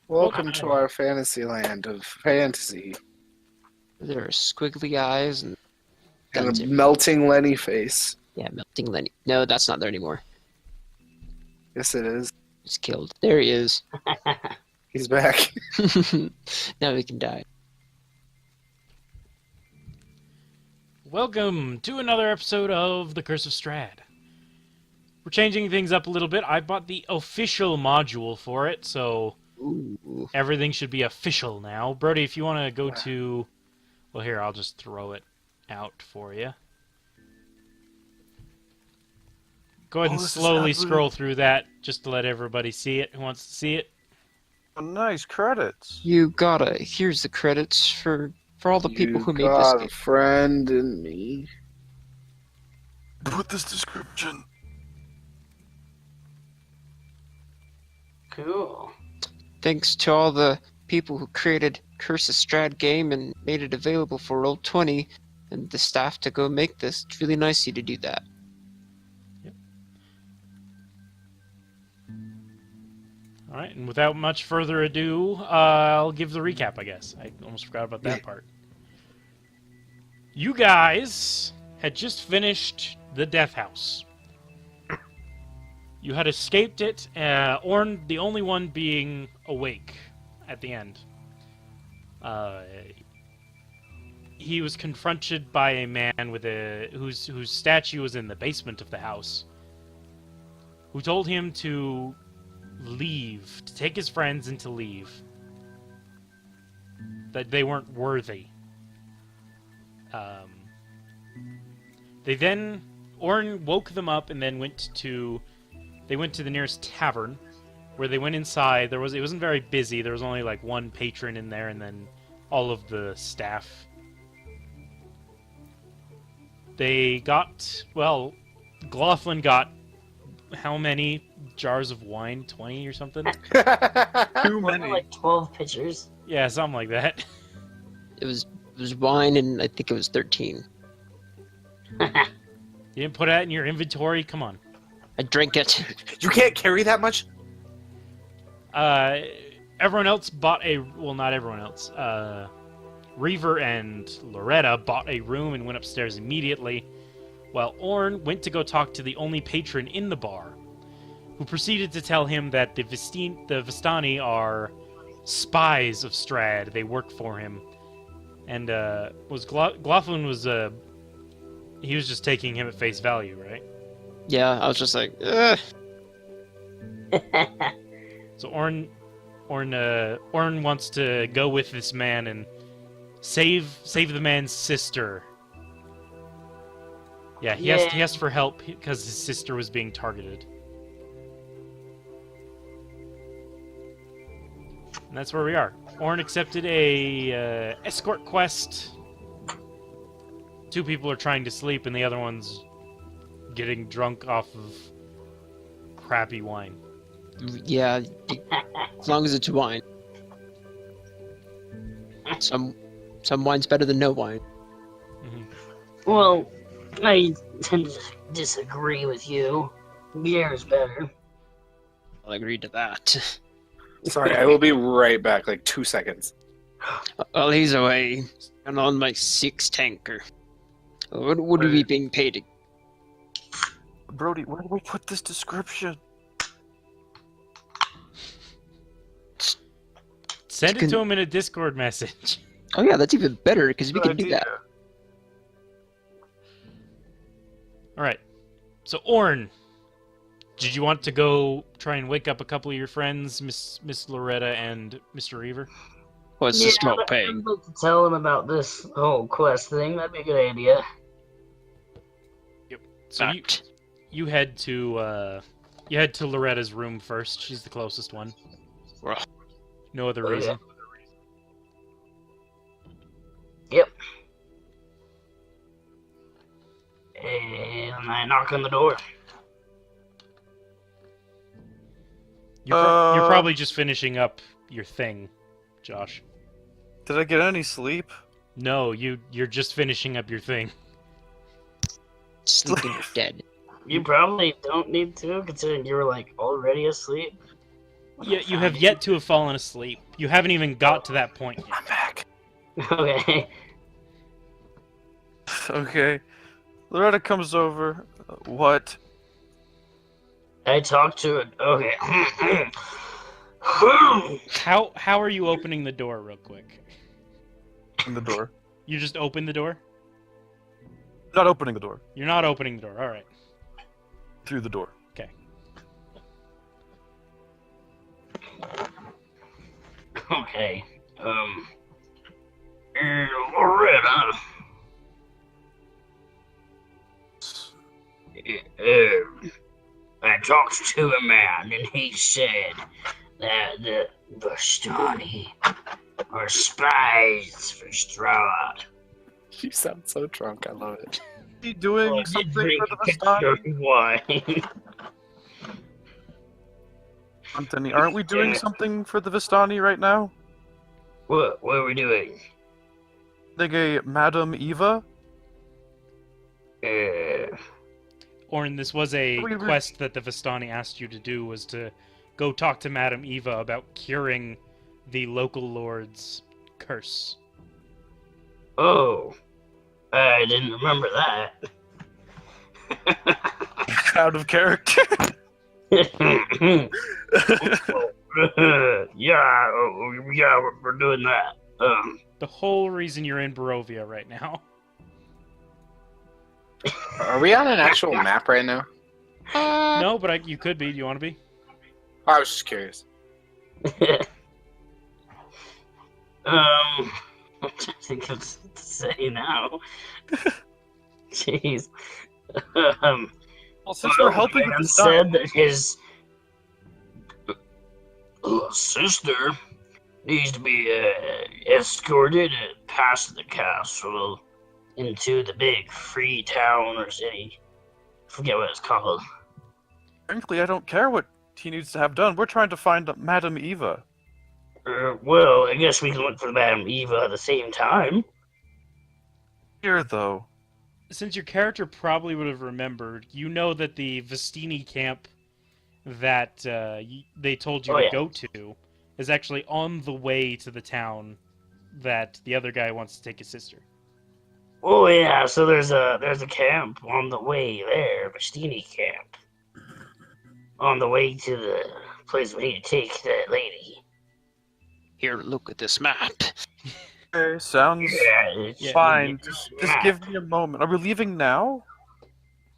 Welcome to our fantasy land of fantasy There are squiggly eyes and and guns a everywhere. melting Lenny face. Yeah, melting Lenny. No, that's not there anymore. Yes, it is. He's killed. There he is. He's back. Now we can die. Welcome to another episode of The Curse of Strahd. We're changing things up a little bit. I bought the official module for it, so Ooh. everything should be official now. Brody, if you want to go to... Well, here, I'll just throw it out for you. Go ahead and slowly scroll through that, just to let everybody see it who wants to see it. Oh, nice credits. You gotta. Here's the credits for all the people You who made this got game. a friend in me. Put this description. Cool. Thanks to all the people who created Curse of Strahd game and made it available for Roll20 and the staff to go make this. It's really nice of you to do that. Alright, and without much further ado, I'll give the recap, I guess. I almost forgot about that part. You guys had just finished the Death House. You had escaped it, Orn the only one being awake at the end. He was confronted by a man with whose statue was in the basement of the house, who told him to leave, to take his friends and to leave. That they weren't worthy. Orn woke them up and then they went to the nearest tavern, where they went inside. It wasn't very busy. There was only like one patron in there and then all of the staff. They got, well, Glothlin got how many jars of wine? 20 or something? Too many. Like 12 pitchers. Yeah, something like that. It was wine, and I think it was 13. You didn't put that in your inventory? Come on. I drank it. You can't carry that much? Everyone else bought well, not everyone else. Reaver and Loretta bought a room and went upstairs immediately, while Orn went to go talk to the only patron in the bar, who proceeded to tell him that the Vistani are spies of Strahd. They work for him. And Glothlin was he was just taking him at face value, right? Yeah, I was just like, ugh. So Orn wants to go with this man and save the man's sister. Yeah, he asked for help because his sister was being targeted. And that's where we are. Orn accepted a escort quest. 2 people are trying to sleep, and the other one's getting drunk off of crappy wine. Yeah, as long as it's wine. Some wine's better than no wine. Mm-hmm. Well, I tend to disagree with you. Beer is better. I'll agree to that. Sorry, I will be right back, like 2 seconds. Well, he's away. And on my 6 tanker. What are we being paid? Brody, where do we put this description? Send it to him in a Discord message. Oh yeah, that's even better, because we Good can do idea. that. Alright. So, Orn, did you want to go try and wake up a couple of your friends, Miss Loretta and Mr. Reaver? What's the small pay? I'd like to tell them about this whole quest thing. That'd be a good idea. So you head to Loretta's room first. She's the closest one. Well, No other reason. Yep. And I knock on the door. You're probably just finishing up your thing, Josh. Did I get any sleep? No, you're just finishing up your thing. sleeping dead. You probably don't need to, considering you were like already asleep. You have yet to have fallen asleep. You haven't even got to that point yet. I'm back. Okay. Okay. Loretta comes over. What? I talked to it. Okay. How are you opening the door real quick? In the door. You just open the door? Not opening the door. You're not opening the door. All right. Through the door. Okay. Okay. Loretta. I talked to a man, and he said that the Vistani are spies for Strahd. You sound so drunk. I love it. He doing Oh, I something did for drink the a picture Vistani? of wine. Anthony, aren't we doing something for the Vistani right now? What are we doing? Like a Madam Eva? Orin, this was a We were- quest that the Vistani asked you to do, was to go talk to Madame Eva about curing the local lord's curse. Oh, I didn't remember that. Out of character. Yeah, we're doing that. The whole reason you're in Barovia right now. Are we on an actual map right now? No, but you could be. Do you want to be? I was just curious. I think it's to say now. Jeez. Well, since we're helping the man Vistani, said that his sister needs to be escorted past the castle into the big free town or city. Forget what it's called. frankly, I don't care what he needs to have done. We're trying to find Madam Eva. Well, I guess we can look for Madame Eva at the same time. Here, though. Since your character probably would have remembered, you know that the Vestini camp that they told you Oh, to yeah. go to is actually on the way to the town that the other guy wants to take his sister. Oh yeah, so there's a camp on the way there, Bastini camp. On the way to the place we need to take that lady. Here, look at this map. Okay, sounds It's fine. it's Just map. give me a moment. Are we leaving now?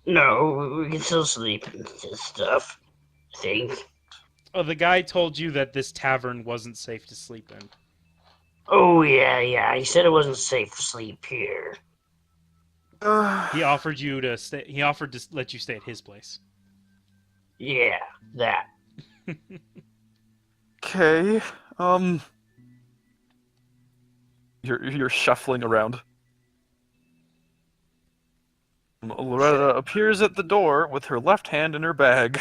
No, we can still sleep and stuff. I think. Oh, the guy told you that this tavern wasn't safe to sleep in. Oh yeah. He said it wasn't safe to sleep here. He offered you to stay. He offered to let you stay at his place. Yeah, that. Okay. You're shuffling around. Loretta appears at the door with her left hand in her bag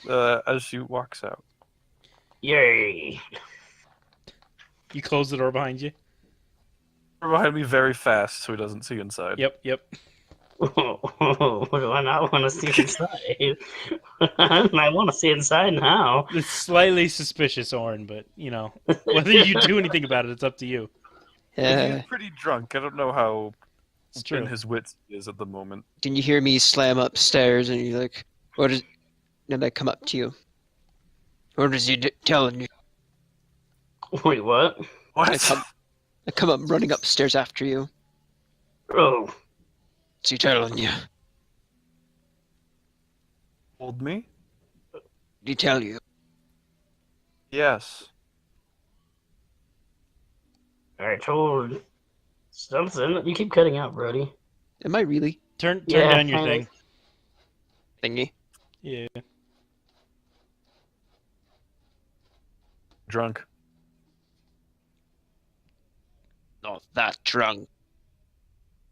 as she walks out. Yay. You close the door behind you. Mm-hmm. Behind me very fast so he doesn't see inside. Yep. What do I not want to see inside? I want to see inside now. It's slightly suspicious, Orin, but you know whether you do anything about it, it's up to you. He's pretty drunk. I don't know how It's in true. his wits he is at the moment. Can you hear me slam upstairs and you're like, what is... And I come up to you. What is he telling you? Wait, what? What? I come up running upstairs after you. Oh, What's he telling you? Told me? Did he tell you? Yes. I told something. You keep cutting out, Brody. Am I really? Turn Yeah, down your kind thing. Thingy? Yeah. Drunk. Not that drunk.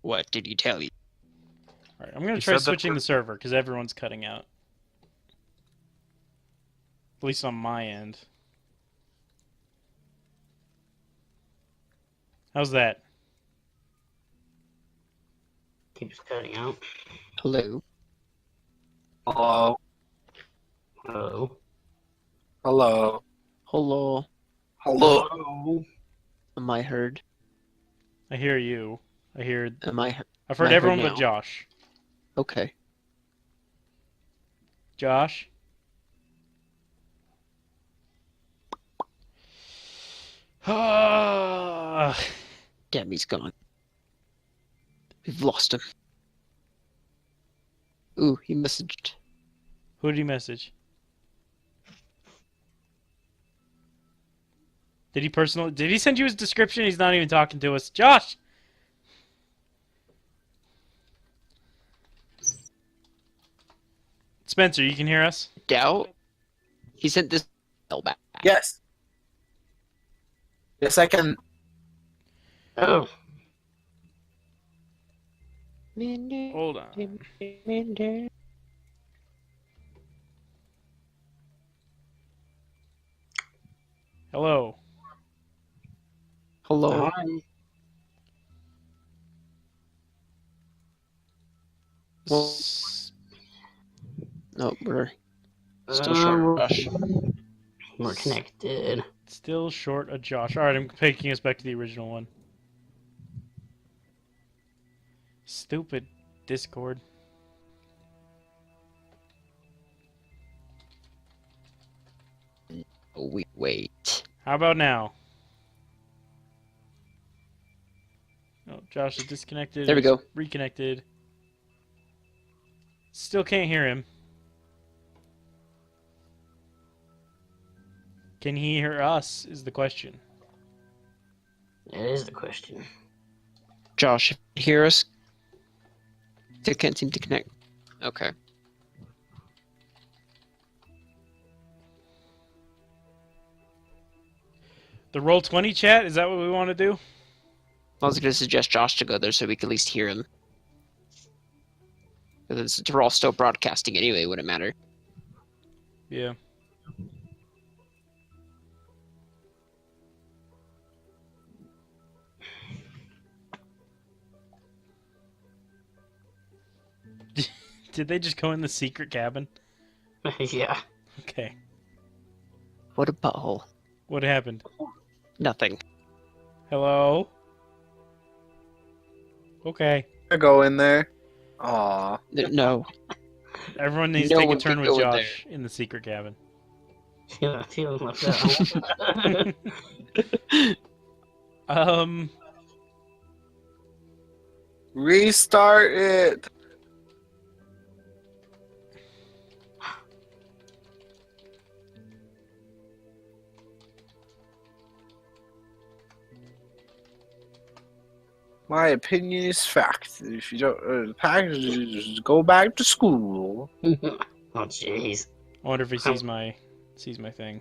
What did he tell you? All right. I'm gonna You try said that switching for- the server because everyone's cutting out. At least on my end. How's that? Keeps cutting out. Hello? Hello. Hello. Hello. Hello. Hello. Hello. Am I heard? I hear you. Am I? I've Am heard I heard everyone now? but Josh. Okay. Josh? Ah. Damn, he's gone. We've lost him. Ooh, he messaged. Who did he message? Did he send you his description? He's not even talking to us. Josh! Spencer, you can hear us? Doubt. He sent this back. Yes. Yes, I can. Oh, Hold on. Hello. Hello. hi. Well- S- No, we're still short. we're, Josh. we're connected. Still short of Josh. Alright, I'm taking us back to the original one. Stupid Discord. Oh, wait. How about now? Oh, Josh is disconnected. There we go. Reconnected. Still can't hear him. Can he hear us, is the question. That is the question. Josh, if you hear us? Still can't seem to connect. Okay. The Roll20 chat, is that what we want to do? I was going to suggest Josh to go there so we could at least hear him. Because we're all still broadcasting anyway, wouldn't matter. Yeah. Did they just go in the secret cabin? Yeah. Okay. What a butthole. What happened? Nothing. Hello? Okay. I go in there. Aw. No. Everyone needs No to take a one turn can with go in Josh in the secret cabin. Yeah, feeling left out. Restart it. My opinion is fact. If you don't, packages go back to school. Oh, jeez. I wonder if he sees my thing.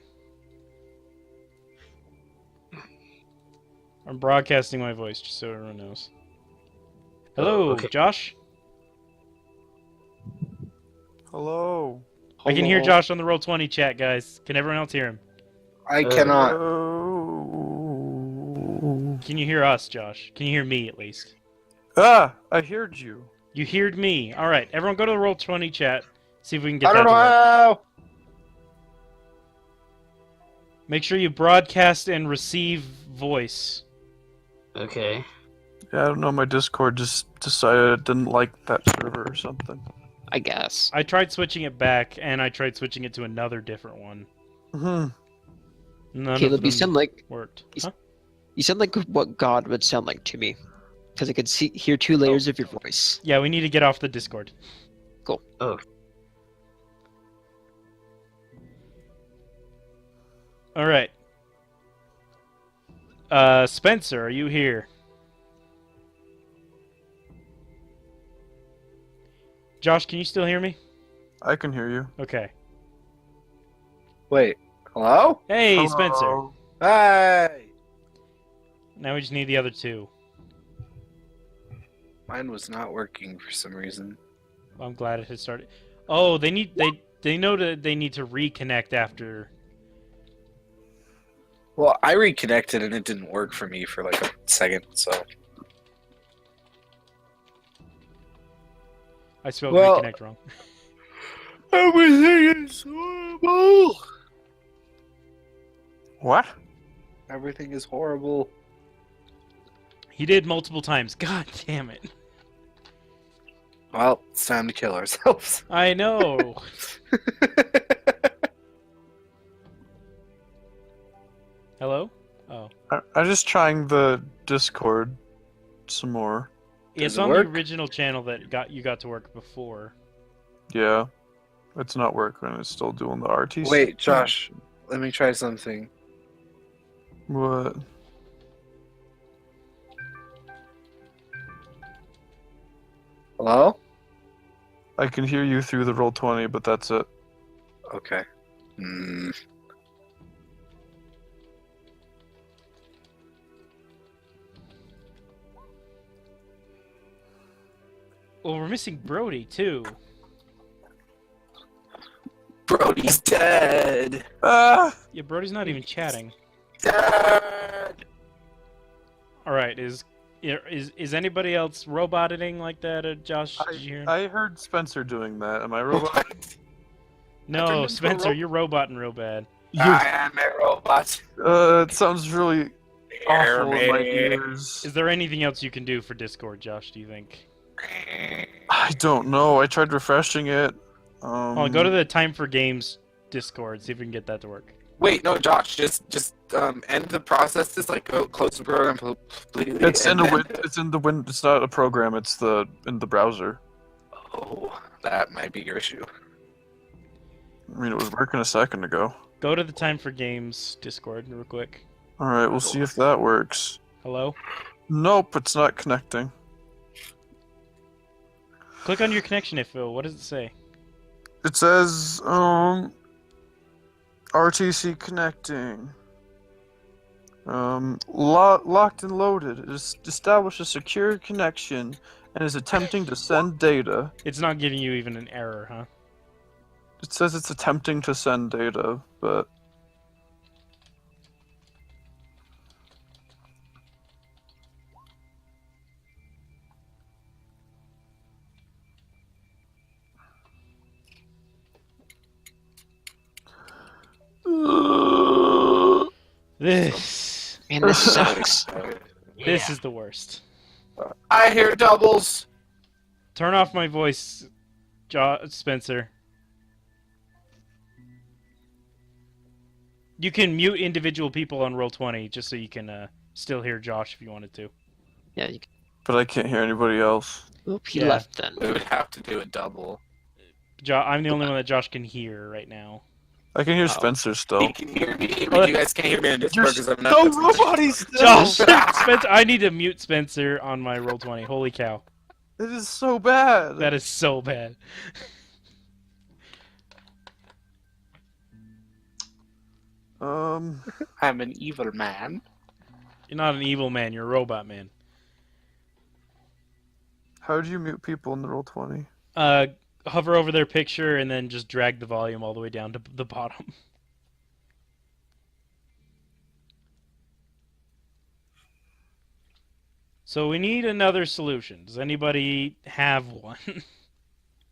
I'm broadcasting my voice just so everyone knows. Hello, okay. Josh? Hello. I can hear Hello. Josh on the Roll20 chat, guys. Can everyone else hear him? I cannot. Hello. Can you hear us, Josh? Can you hear me, at least? Ah, I heard you. You heard me. All right, everyone go to the Roll20 chat. See if we can get I that don't to know work. how. Make sure you broadcast and receive voice. Okay. Yeah, I don't know. My Discord just decided it didn't like that server or something. I guess. I tried switching it back, and I tried switching it to another different one. Hmm. None Caleb, of you them sound like worked. you- Huh? you sound like what God would sound like to me. Because I could hear 2 layers of your voice. Yeah, we need to get off the Discord. Oh, All right. Spencer, are you here? Josh, can you still hear me? I can hear you. Okay. Wait. Hello? Hey, Hello. Spencer. Hey. Now we just need the other two. Mine was not working for some reason. I'm glad it had started. Oh, they know that they need to reconnect after. Well, I reconnected and it didn't work for me for like a second, so. I spelled Well- reconnect wrong. Everything is horrible. What? Everything is horrible. He did multiple times. God damn it. Well, it's time to kill ourselves. I know. Hello? Oh. I'm just trying the Discord some more. It's Does it on work? the original channel that you got to work before. Yeah. It's not working. It's still doing the RTC. Wait, Josh, let me try something. What? Hello? I can hear you through the Roll20, but that's it. Okay. Well, we're missing Brody, too. Brody's dead. Ah! Yeah, Brody's not even chatting. Dead. Alright, is anybody else roboting like that, Josh? Did you hear him? I heard Spencer doing that. Am I robot? I turned No, into a Spencer, you're roboting real bad. am a robot. It sounds really Hear awful in my me. ears. Is there anything else you can do for Discord, Josh, do you think? I don't know. I tried refreshing it. Well, go to the Time for Games Discord, see if we can get that to work. Wait, no, Josh, just end the process. Just like go close the program completely. It's in and the then- win. It's in the win. It's not a program. It's in the browser. Oh, that might be your issue. I mean, it was working a second ago. Go to the Time for Games Discord real quick. All right, we'll see if that works. Hello? Nope, it's not connecting. Click on your connection info. What does it say? It says RTC connecting. Locked and loaded. It has established a secure connection and is attempting to send data. It's not giving you even an error, huh? It says it's attempting to send data, but This Man, this sucks. this is the worst. I hear doubles. Turn off my voice, Spencer. You can mute individual people on Roll20 just so you can still hear Josh if you wanted to. Yeah, but I can't hear anybody else. oop, he Yeah. left then. We would have to do a double. I'm the only one that Josh can hear right now. I can hear Oh. Spencer He still. can hear me, but you guys can't hear me on Discord because I'm not. so robot-y still. Josh, Spencer, I need to mute Spencer on my Roll20. Holy cow, It is so bad. that is so bad. Um, I'm an evil man. You're not an evil man. You're a robot man. how do you mute people in the Roll20? Hover over their picture and then just drag the volume all the way down to the bottom. So we need another solution. Does anybody have one?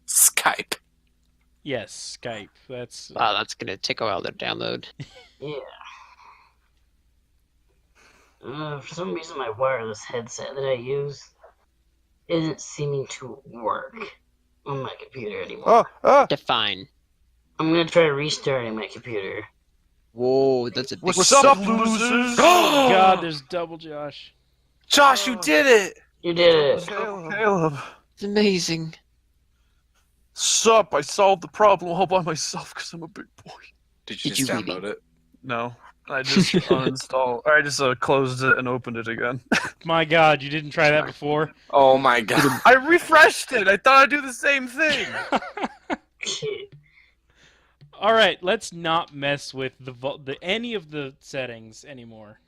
Skype. Yes, Skype. That's Wow, that's gonna take a while to download. Yeah. For some reason, my wireless headset that I use isn't seeming to work on my computer anymore. Define. I'm gonna try restarting my computer. Whoa, that's a big. What's up, losers? God, there's double Josh. Josh, you did it! You did it. Caleb. It's amazing. Sup, I solved the problem all by myself because I'm a big boy. Did you Did just you download really? it? No, I just uninstalled. I just closed it and opened it again. My God, you didn't try that before? Oh my god. I refreshed it. I thought I'd do the same thing. All right, let's not mess with any of the settings anymore.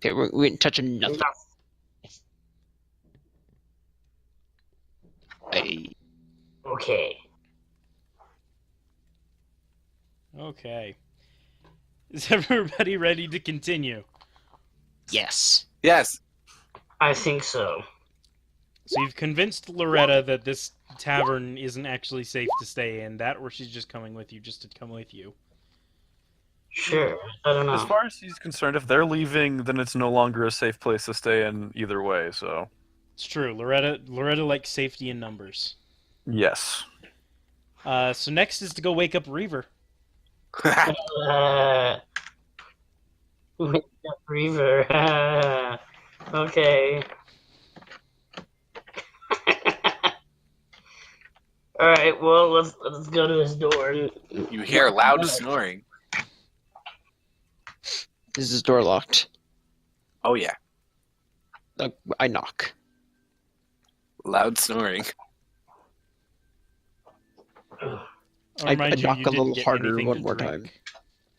Okay, we ain't touching nothing. Hey, Okay. Okay. Is everybody ready to continue? yes. Yes. I think so. So you've convinced Loretta that this tavern isn't actually safe to stay in, that or she's just coming with you just to come with you. Sure. I don't As know. far as he's concerned, if they're leaving, then it's no longer a safe place to stay in either way. So It's true. Loretta likes safety in numbers. yes. So next is to go wake up Reaver. Wake up, Reaver. Okay. All right. Well, let's go to his door. You hear loud snoring. Is his door locked? Oh yeah, I knock. loud snoring. I'll I remind you, knock you a didn't little get harder anything one to more drink, time.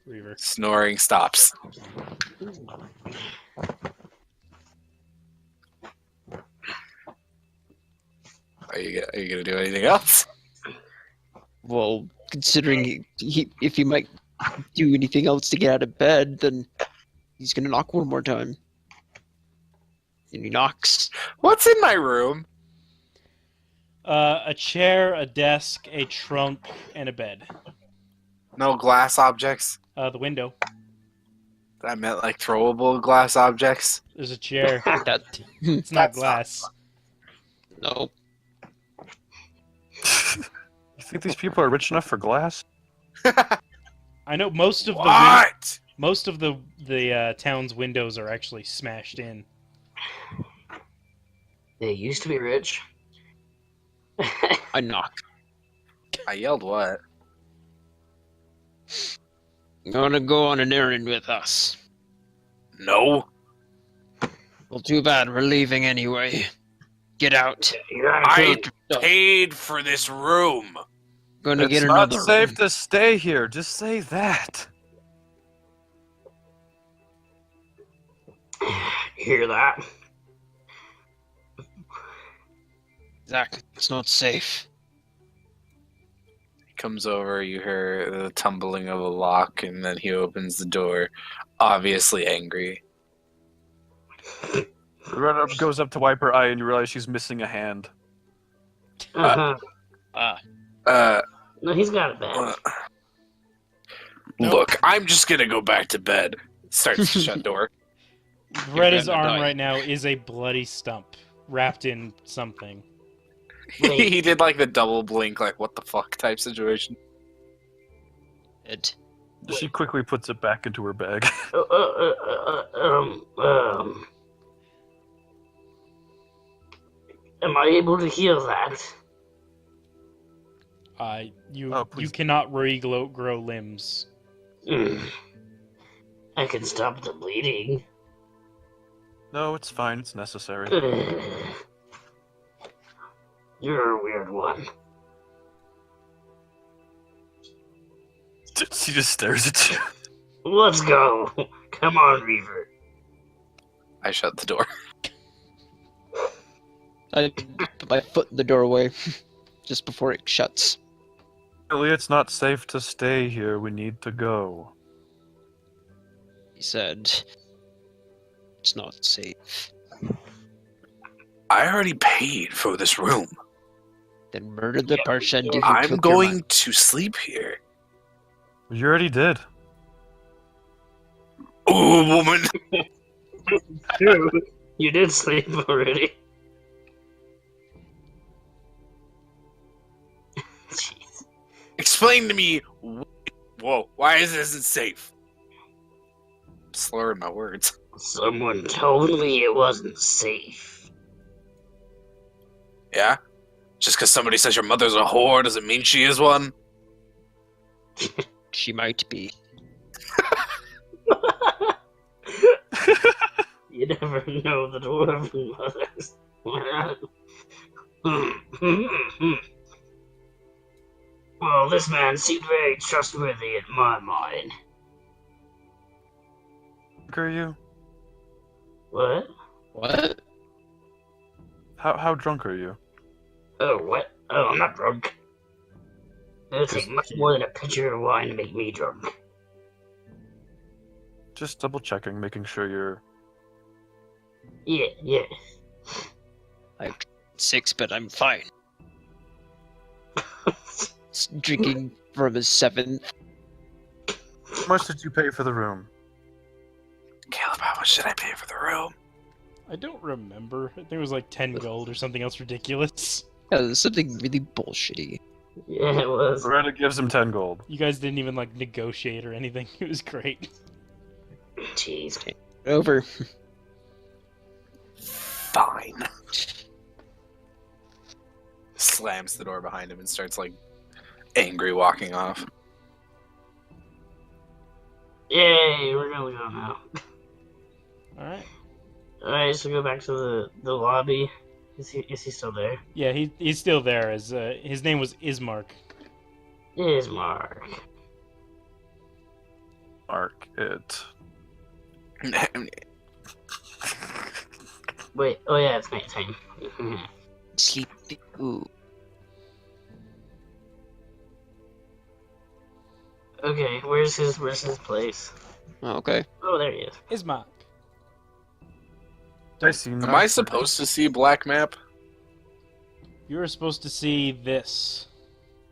Reaver. Snoring stops. Are you gonna do anything else? Well, considering if he might do anything else to get out of bed, then he's gonna knock one more time. And he knocks. What's in my room? A chair, a desk, a trunk, and a bed. No glass objects. The window. I meant like throwable glass objects. There's a chair. That It's not That's glass. no. You think these people are rich enough for glass? I know most of What? the town's windows are actually smashed in. They used to be rich. I knock. I yelled what? You wanna go on an errand with us? No. Well, too bad. We're leaving anyway. Get out. You gotta I kill- paid for this room. Gonna It's get not another. safe room. to stay here. Just say that. Hear that? Zach, it's not safe. He comes over, you hear the tumbling of a lock, and then he opens the door, obviously angry. Loretta goes up to wipe her eye, and you realize she's missing a hand. Uh-huh. No, he's got it bad. Look, I'm just gonna go back to bed. Starts to shut door. Retta's gonna arm die. right now is a bloody stump wrapped in something. Wait. He did like the double blink, like what the fuck type situation. It. She quickly puts it back into her bag. Am I able to heal that? You Oh, please. cannot grow limbs. Hmm. I can stop the bleeding. No, it's fine. It's necessary. You're a weird one. She just stares at you. Let's go. Come on, Reaver. I shut the door. I put my foot in the doorway just before it shuts. Really, it's not safe to stay here. We need to go. He said, "It's not safe." I already paid for this room. Then murder the Parshandi who I'm took your going money. to sleep here. You already did. Oh, woman. True. You did sleep already. Jeez. Explain to me. Whoa, why is this isn't safe? Slurring my words. Someone told me it wasn't safe. Yeah? Just because somebody says your mother's a whore doesn't mean she is one? She might be. You never know the dwarven mothers. Well, this man seemed very trustworthy in my mind. Are you? What? What? How drunk are you? Oh, what? Oh, I'm not drunk. It'll take much more than a pitcher of wine to make me drunk. Just double checking, making sure you're. Yeah. I've 6, but I'm fine. Drinking from a 7. much did you pay for the room? Caleb, how much did I pay for the room? I don't remember. I think it was like 10 gold or something else ridiculous. Something really bullshitty. Yeah, it was. Loretta gives him 10 gold. You guys didn't even like negotiate or anything. It was great. Jeez. Over. Fine. Slams the door behind him and starts like angry walking off. Yay, we're gonna go now. Alright. Alright, so go back to the lobby. Is he still there? Yeah, he's still there. As his name was Ismark. Is Mark. Mark it. Wait, oh yeah, it's nighttime. Sleepy. Ooh. Okay, where's his place? Oh, okay. Oh, there he is. Ismark. I see. Am I supposed to see black map? You were supposed to see this.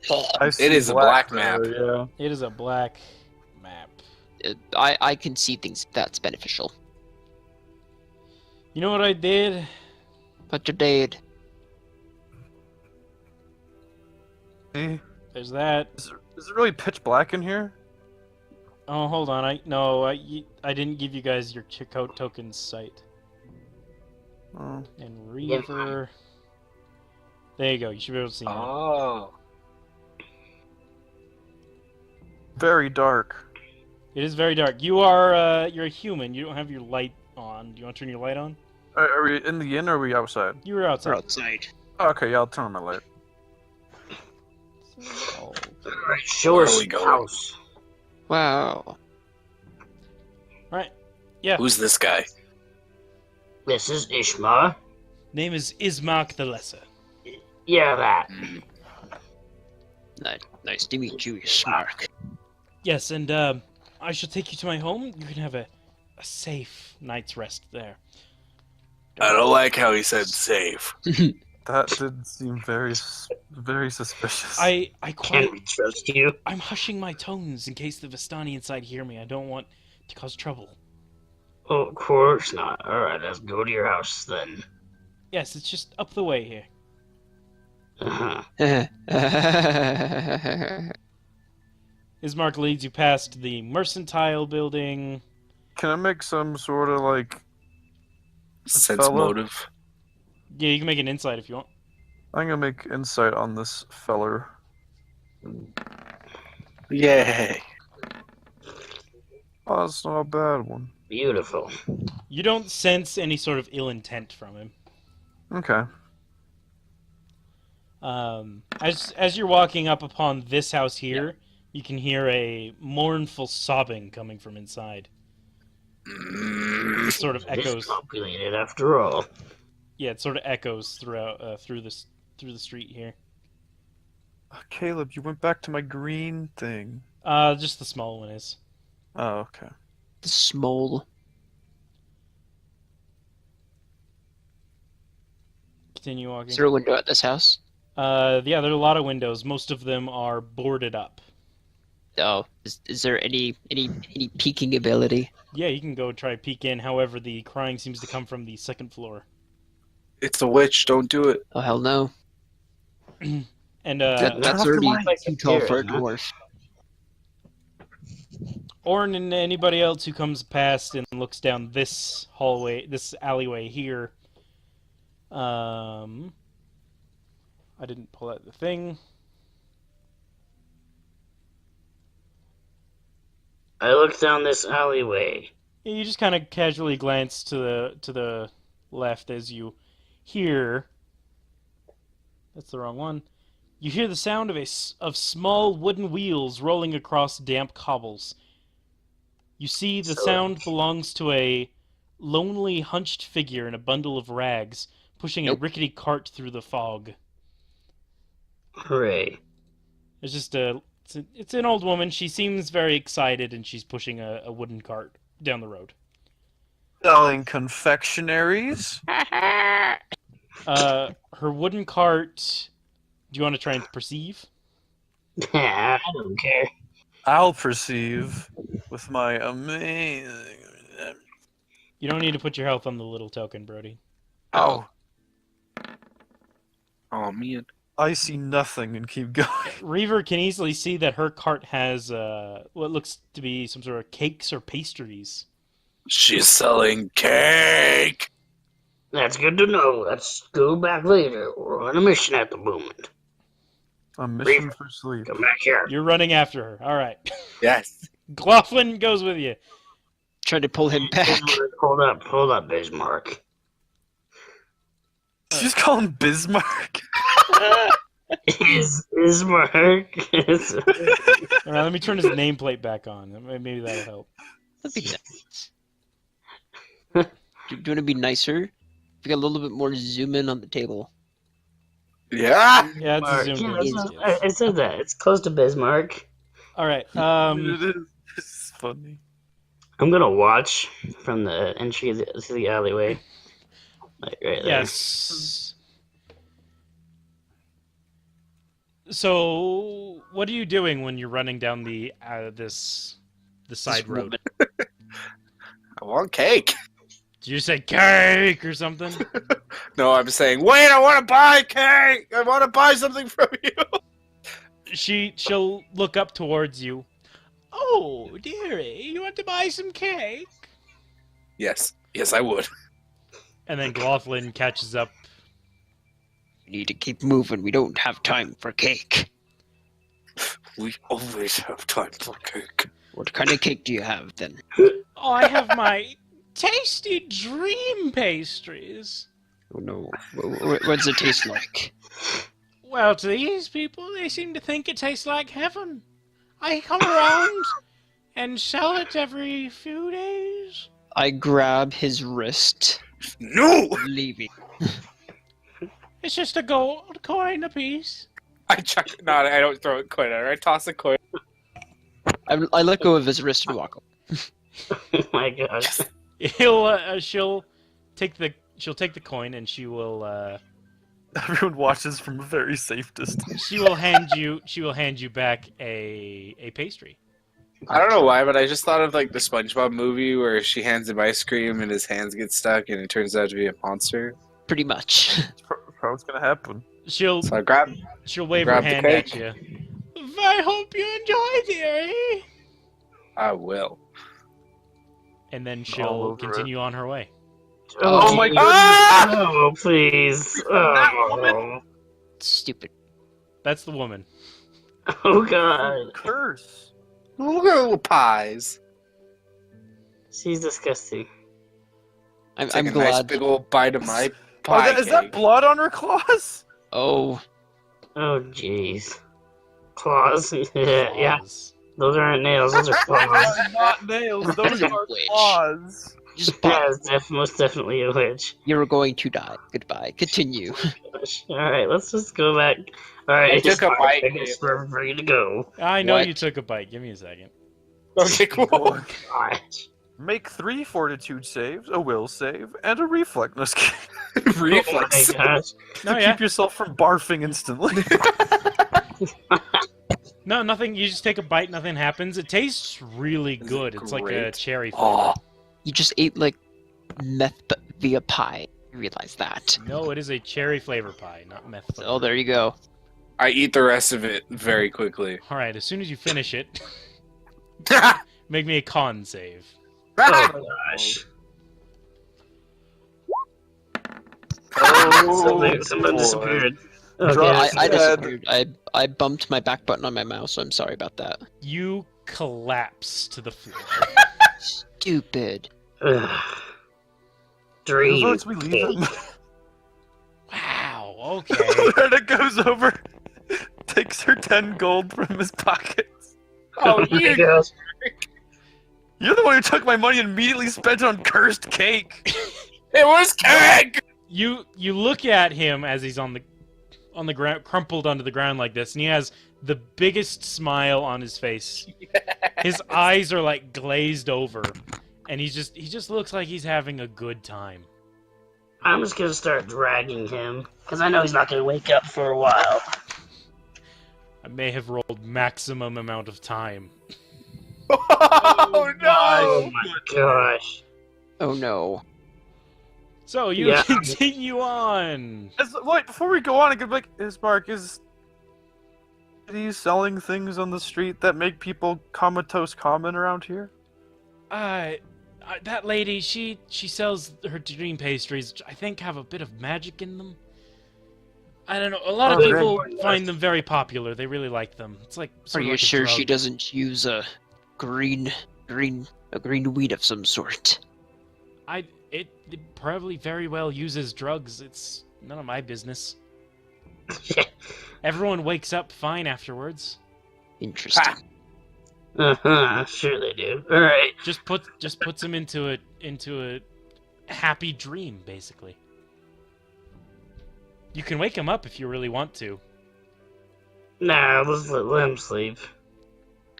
It is a black map. Yeah. It is a black map. I can see things if that's beneficial. You know what I did? But you did. Hey, There's that. is it really pitch black in here? Oh, hold on. I didn't give you guys your Chicot token site. Oh. And Reaver. There you go. You should be able to see now. Oh. Very dark. It is very dark. You are you're a human. You don't have your light on. Do you want to turn your light on? Are we in the inn or are we outside? You were outside. outside. Oh, okay, yeah, I'll turn on my light. Oh, Alright, show Where us are we the going? house. Wow. right. Yeah. Who's this guy? This is Ishma. Name is Ismark the Lesser. Yeah, that. Nice to meet you, Smark. Yes, and I shall take you to my home. You can have a safe night's rest there. I don't like how he said safe. That did seem very suspicious. I Can quite. we trust you? I'm hushing my tones in case the Vistani inside hear me. I don't want to cause trouble. Oh, of course not. Alright, let's go to your house then. Yes, it's just up the way here. Uh-huh. Ismark leads you past the mercantile building. Can I make some sort of like? Sense Fella? motive. Yeah, you can make an insight if you want. I'm gonna make insight on this feller. Yay. Oh, that's not a bad one. Beautiful. You don't sense any sort of ill intent from him. Okay. As you're walking up upon this house here, you can hear a mournful sobbing coming from inside. It sort of echoes. It's populated after all. Yeah, it sort of echoes throughout through the street here. Caleb, you went back to my green thing. Just the small one is. Oh, okay. The small. Continue walking. Is there a window at this house? Yeah, there are a lot of windows. Most of them are boarded up. Oh, is there any peeking ability? Yeah, you can go try peek in. However, the crying seems to come from the second floor. It's a witch, don't do it. Oh hell no! And That's off already the mic too tall for a upstairs, huh? dwarf. Orn and anybody else who comes past and looks down this hallway, this alleyway here. I didn't pull out the thing. I look down this alleyway. Yeah, you just kind of casually glance to the left as you hear. That's the wrong one. You hear the sound of small wooden wheels rolling across damp cobbles. You see the So- sound belongs to a lonely, hunched figure in a bundle of rags, pushing a Nope. rickety cart through the fog. Hooray. It's just it's an old woman. She seems very excited, and she's pushing a wooden cart down the road. Selling confectionaries? Her wooden cart. Do you want to try and perceive? I don't care. I'll perceive with my amazing. You don't need to put your health on the little token, Brody. Oh, Oh man. I see nothing and keep going. Reaver can easily see that her cart has what looks to be some sort of cakes or pastries. She's selling cake. That's good to know. Let's go back later. We're on a mission at the moment. A mission for sleep. Come back here. You're running after her. All right. Yes. Glothlin goes with you. Trying to pull him back. Hold up, Bismarck. Did you just call him Bismarck? Bismarck. All right, let me turn his nameplate back on. Maybe that'll help. That'd be nice. Do you want to be nicer? If you got a little bit more zoom in on the table. Yeah. Yeah, it's a zoom Yeah, in. that's what- I said that. It's close to Bismarck. All right. It is. This is funny. I'm gonna watch from the entry to the alleyway. Like right there. Yes. So, what are you doing when you're running down the the side road? I want cake. Did you say cake or something? No, I'm saying, wait, I want to buy cake. I want to buy something from you. She'll look up towards you. Oh, dearie, you want to buy some cake? Yes. Yes, I would. And then Glothlin catches up. We need to keep moving. We don't have time for cake. We always have time for cake. What kind of cake do you have then? Oh, I have my tasty dream pastries. Oh no. What does it taste like? Well, to these people, they seem to think it tastes like heaven. I come around and sell it every few days. I grab his wrist, No! leaving. It's just a gold coin apiece. I chuck. No, I don't throw a coin at her. I toss a coin. I let go of his wrist and walk away. Oh my gosh. She'll take the coin and she will Everyone watches from a very safe distance. she will hand you back a pastry. I don't know why, but I just thought of like the SpongeBob movie where she hands him ice cream and his hands get stuck and it turns out to be a monster. Pretty much. That's probably what's gonna happen. She'll So I grab. wave her grab the hand at cake. you. I hope you enjoy, dearie. I will. And then All she'll over continue on her way. Oh my geez. goodness. Oh, please. That Oh, Stupid. That's the woman. oh god. Curse. Look at little pies. She's disgusting. I'm Take a nice glad. big old bite of my Oh, pie is that cake. blood on her claws? Oh, Oh jeez. Claws. Yeah. Claws. Those aren't nails, those are claws. Those are not nails. Those are Witch. claws. just Yeah, it's most definitely a witch. You're going to die. Goodbye. Continue. Alright, let's just go back. Alright, I took a bite. I guess we're ready to go. I know What? you took a bite. Give me a second. Okay, cool. Gosh. Make 3 fortitude saves, a will save, and a reflex. No, just kidding. Reflex. Oh my gosh. No, To yeah. keep yourself from barfing instantly. No, nothing. You just take a bite. Nothing happens. It tastes really Is it good. It's like a great? cherry flavor. Oh, You just ate like meth via pie. You realize that. No, it is a cherry flavor pie, not meth. flavor. Oh, there you go. I eat the rest of it very quickly. All right. As soon as you finish it, make me a con save. Oh my gosh. Something boy. disappeared. Okay, Draw- I Dead. disappeared. I bumped my back button on my mouse, so I'm sorry about that. You collapse to the floor. Stupid. Ugh. Who Dream. votes we leave him? Wow. Okay. Loretta goes over, takes her 10 gold from his pockets. Oh, my you. gosh. You're the one who took my money and immediately spent it on cursed cake. It was cake. You look at him as he's on the ground, crumpled onto the ground like this, and he has the biggest smile on his face. His eyes are like glazed over, and he just looks like he's having a good time. I'm just gonna start dragging him, because I know he's not gonna wake up for a while. I may have rolled maximum amount of time. Oh Oh no! my gosh. Oh no. So you Yeah. continue on. Wait, before we go on, I could be like, is he selling things on the street that make people comatose common around here? That lady, she sells her dream pastries, which I think have a bit of magic in them. I don't know. A lot of Okay. people find them very popular. They really like them. It's like Are sort of you like a sure she drug. doesn't use a green weed of some sort? It probably very well uses drugs. It's none of my business. Everyone wakes up fine afterwards. Interesting. Sure they do. Alright. Just puts them into a happy dream, basically. You can wake him up if you really want to. Nah, let's let him sleep.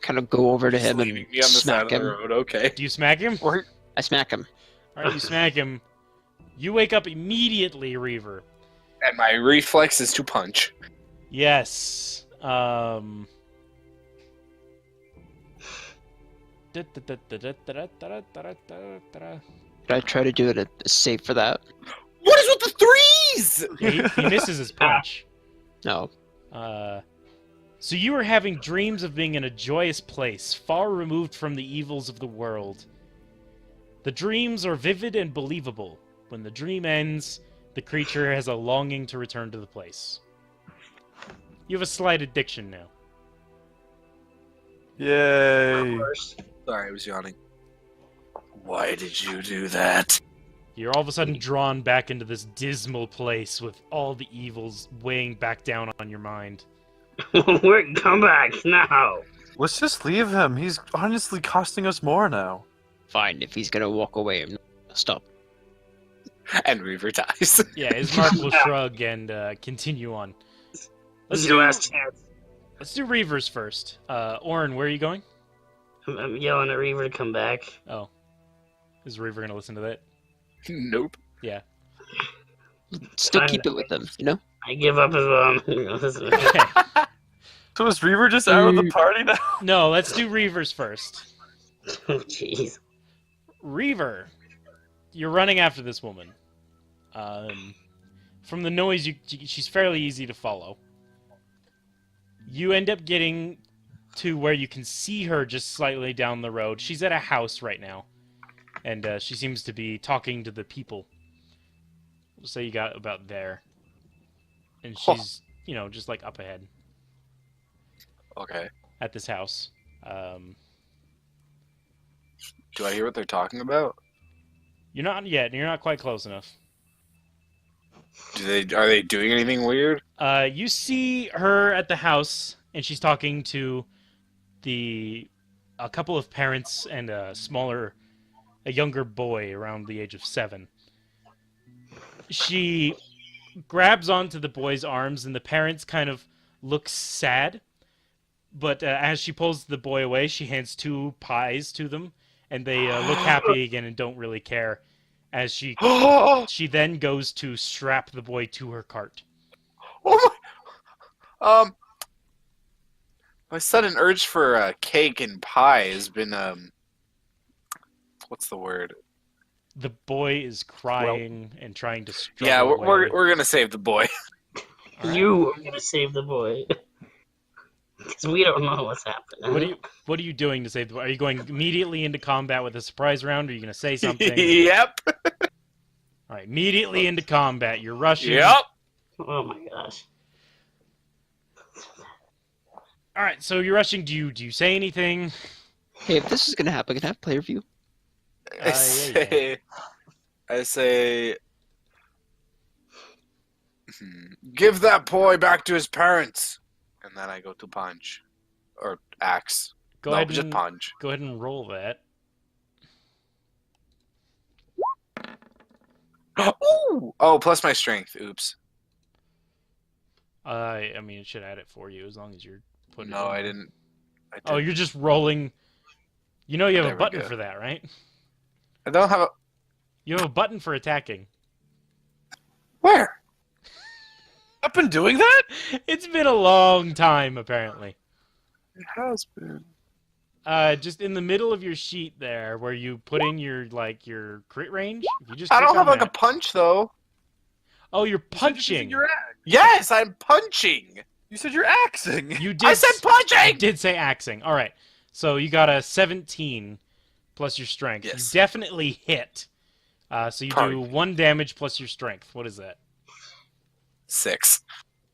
Kind of go over to Just him and leaving me on the side smack of the him. road. Okay. Do you smack him? Or I smack him. All right, you smack him. You wake up immediately, Reaver. And my reflex is to punch. Yes. Did I try to do it a save for that? What is with the threes? He misses his punch. No. So you are having dreams of being in a joyous place, far removed from the evils of the world. The dreams are vivid and believable. When the dream ends, the creature has a longing to return to the place. You have a slight addiction now. yay! Sorry, I was yawning. Why did you do that? You're all of a sudden drawn back into this dismal place with all the evils weighing back down on your mind. Come back now. Let's just leave him. He's honestly costing us more now. Fine, if he's gonna walk away, I'm not gonna stop. And Reaver dies. Yeah, Ismark will shrug and continue on. This Let's is your do, last chance. let's do Reavers first. Orin, where are you going? I'm yelling at Reaver to come back. Oh. Is Reaver going to listen to that? Nope. Yeah. Still Fine. keep it with him, you know? I give up as well. Okay. So is Reaver just out of the party now? No, let's do Reavers first. Oh, jeez. Reaver, you're running after this woman. From the noise, she's fairly easy to follow. You end up getting to where you can see her just slightly down the road. She's at a house right now, and she seems to be talking to the people. We'll say you got about there. And she's, just like up ahead Okay. at this house. Do I hear what they're talking about? You're not yet. You're not quite close enough. Are they doing anything weird? You see her at the house, and she's talking to a couple of parents and a younger boy around the age of 7. She grabs onto the boy's arms, and the parents kind of look sad. But as she pulls the boy away, she hands 2 pies to them, and they look happy again and don't really care. As she then goes to strap the boy to her cart. Oh my! My sudden urge for cake and pie has been what's the word? The boy is crying and trying to struggle Yeah, away. we're gonna save the boy. All right. You are gonna save the boy. Because we don't know what's happening. What are you doing to save the boy? Are you going immediately into combat with a surprise round? Or are you going to say something? Yep. All right, immediately into combat. You're rushing. Yep. Oh my gosh. All right, so you're rushing. Do you say anything? Hey, if this is gonna happen, can I have player view? I say, give that boy back to his parents, and then I go to punch or axe. Go No, ahead just and punch. go ahead and roll that. Ooh! Oh, plus my strength. Oops. I mean, it should add it for you as long as you're putting. No, it I in. didn't. Oh, you're just rolling. You know you have There a we button go. for that, right? I don't have a. You have a button for attacking. Where? I've been doing that? It's been a long time, apparently. It has been. Just in the middle of your sheet there, where you put in your crit range. If you just I click don't have on like a that- punch though. Oh, you're You said you're using punching. your axe. Yes, I'm punching. You said you're axing. You did. I said You punching. did say axing. All right. So you got a 17 plus your strength. You Yes. definitely hit. So you do Probably. 1 damage plus your strength. What is that? 6.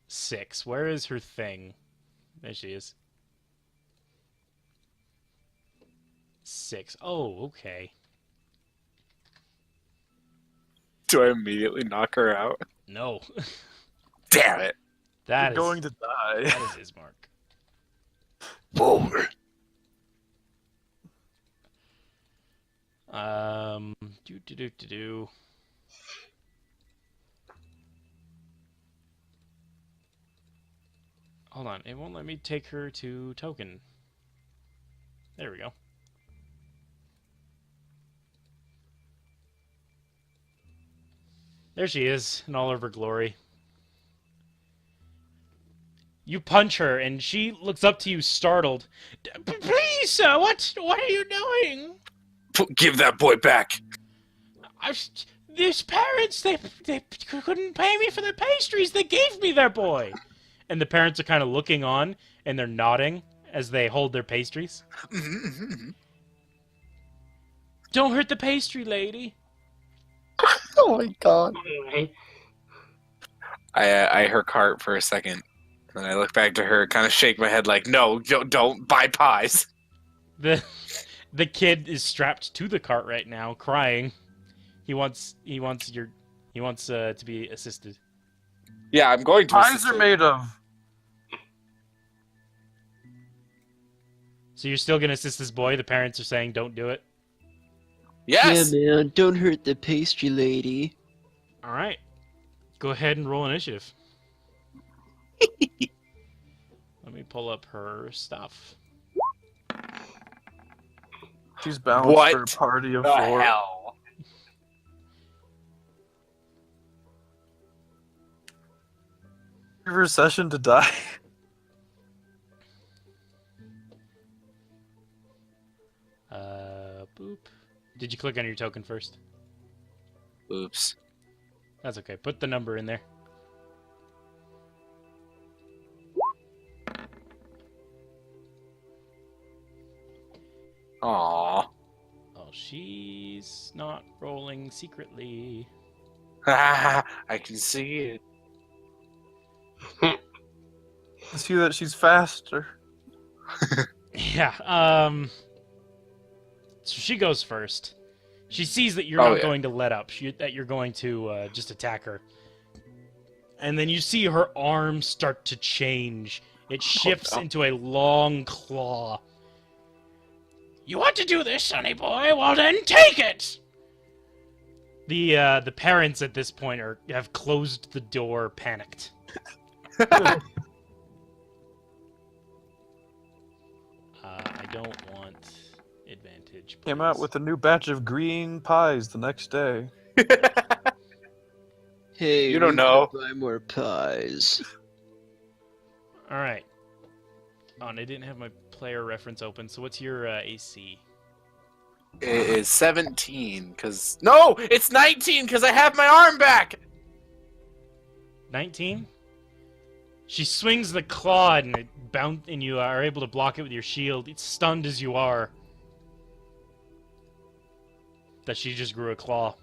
6. Where is her thing? There she is. 6. Oh, okay. Do I immediately knock her out? No. Damn it. That You're is going to die. that is his mark. Forward. Do. Hold on, it won't let me take her to token. There we go. There she is, in all of her glory. You punch her, and she looks up to you, startled. Please, sir, what are you doing? Give that boy back. These parents, they couldn't pay me for their pastries. They gave me their boy. And the parents are kind of looking on, and they're nodding as they hold their pastries. Don't hurt the pastry lady. Oh my god. Anyway, I heard cart for a second. And I look back to her, kind of shake my head like, no, don't buy pies. The kid is strapped to the cart right now, crying. He wants to be assisted. Yeah, I'm going to Pies assist are her. made of. So you're still gonna assist this boy? The parents are saying don't do it. Yes. Yeah, man, don't hurt the pastry lady. All right, go ahead and roll initiative. Let me pull up her stuff. She's balanced What for a party of the 4. hell? Give her a session to die. Boop. Did you click on your token first? Oops. That's okay. Put the number in there. Aww. Oh, she's not rolling secretly. I can see it. See that she's faster. Yeah. So she goes first. She sees that you're Oh, not yeah. going to let up. That you're going to just attack her. And then you see her arm start to change. It shifts no. into a long claw. You want to do this, sonny boy? Well then, take it. The parents at this point have closed the door, panicked. I don't want advantage. Came out please. with a new batch of green pies the next day. Hey, You don't we know. gotta buy more pies. All right. Oh, and I didn't have my player reference open. So what's your AC? It is 17, because... No! It's 19, because I have my arm back! 19. She swings the claw and it and you are able to block it with your shield. It's stunned as you are. That she just grew a claw.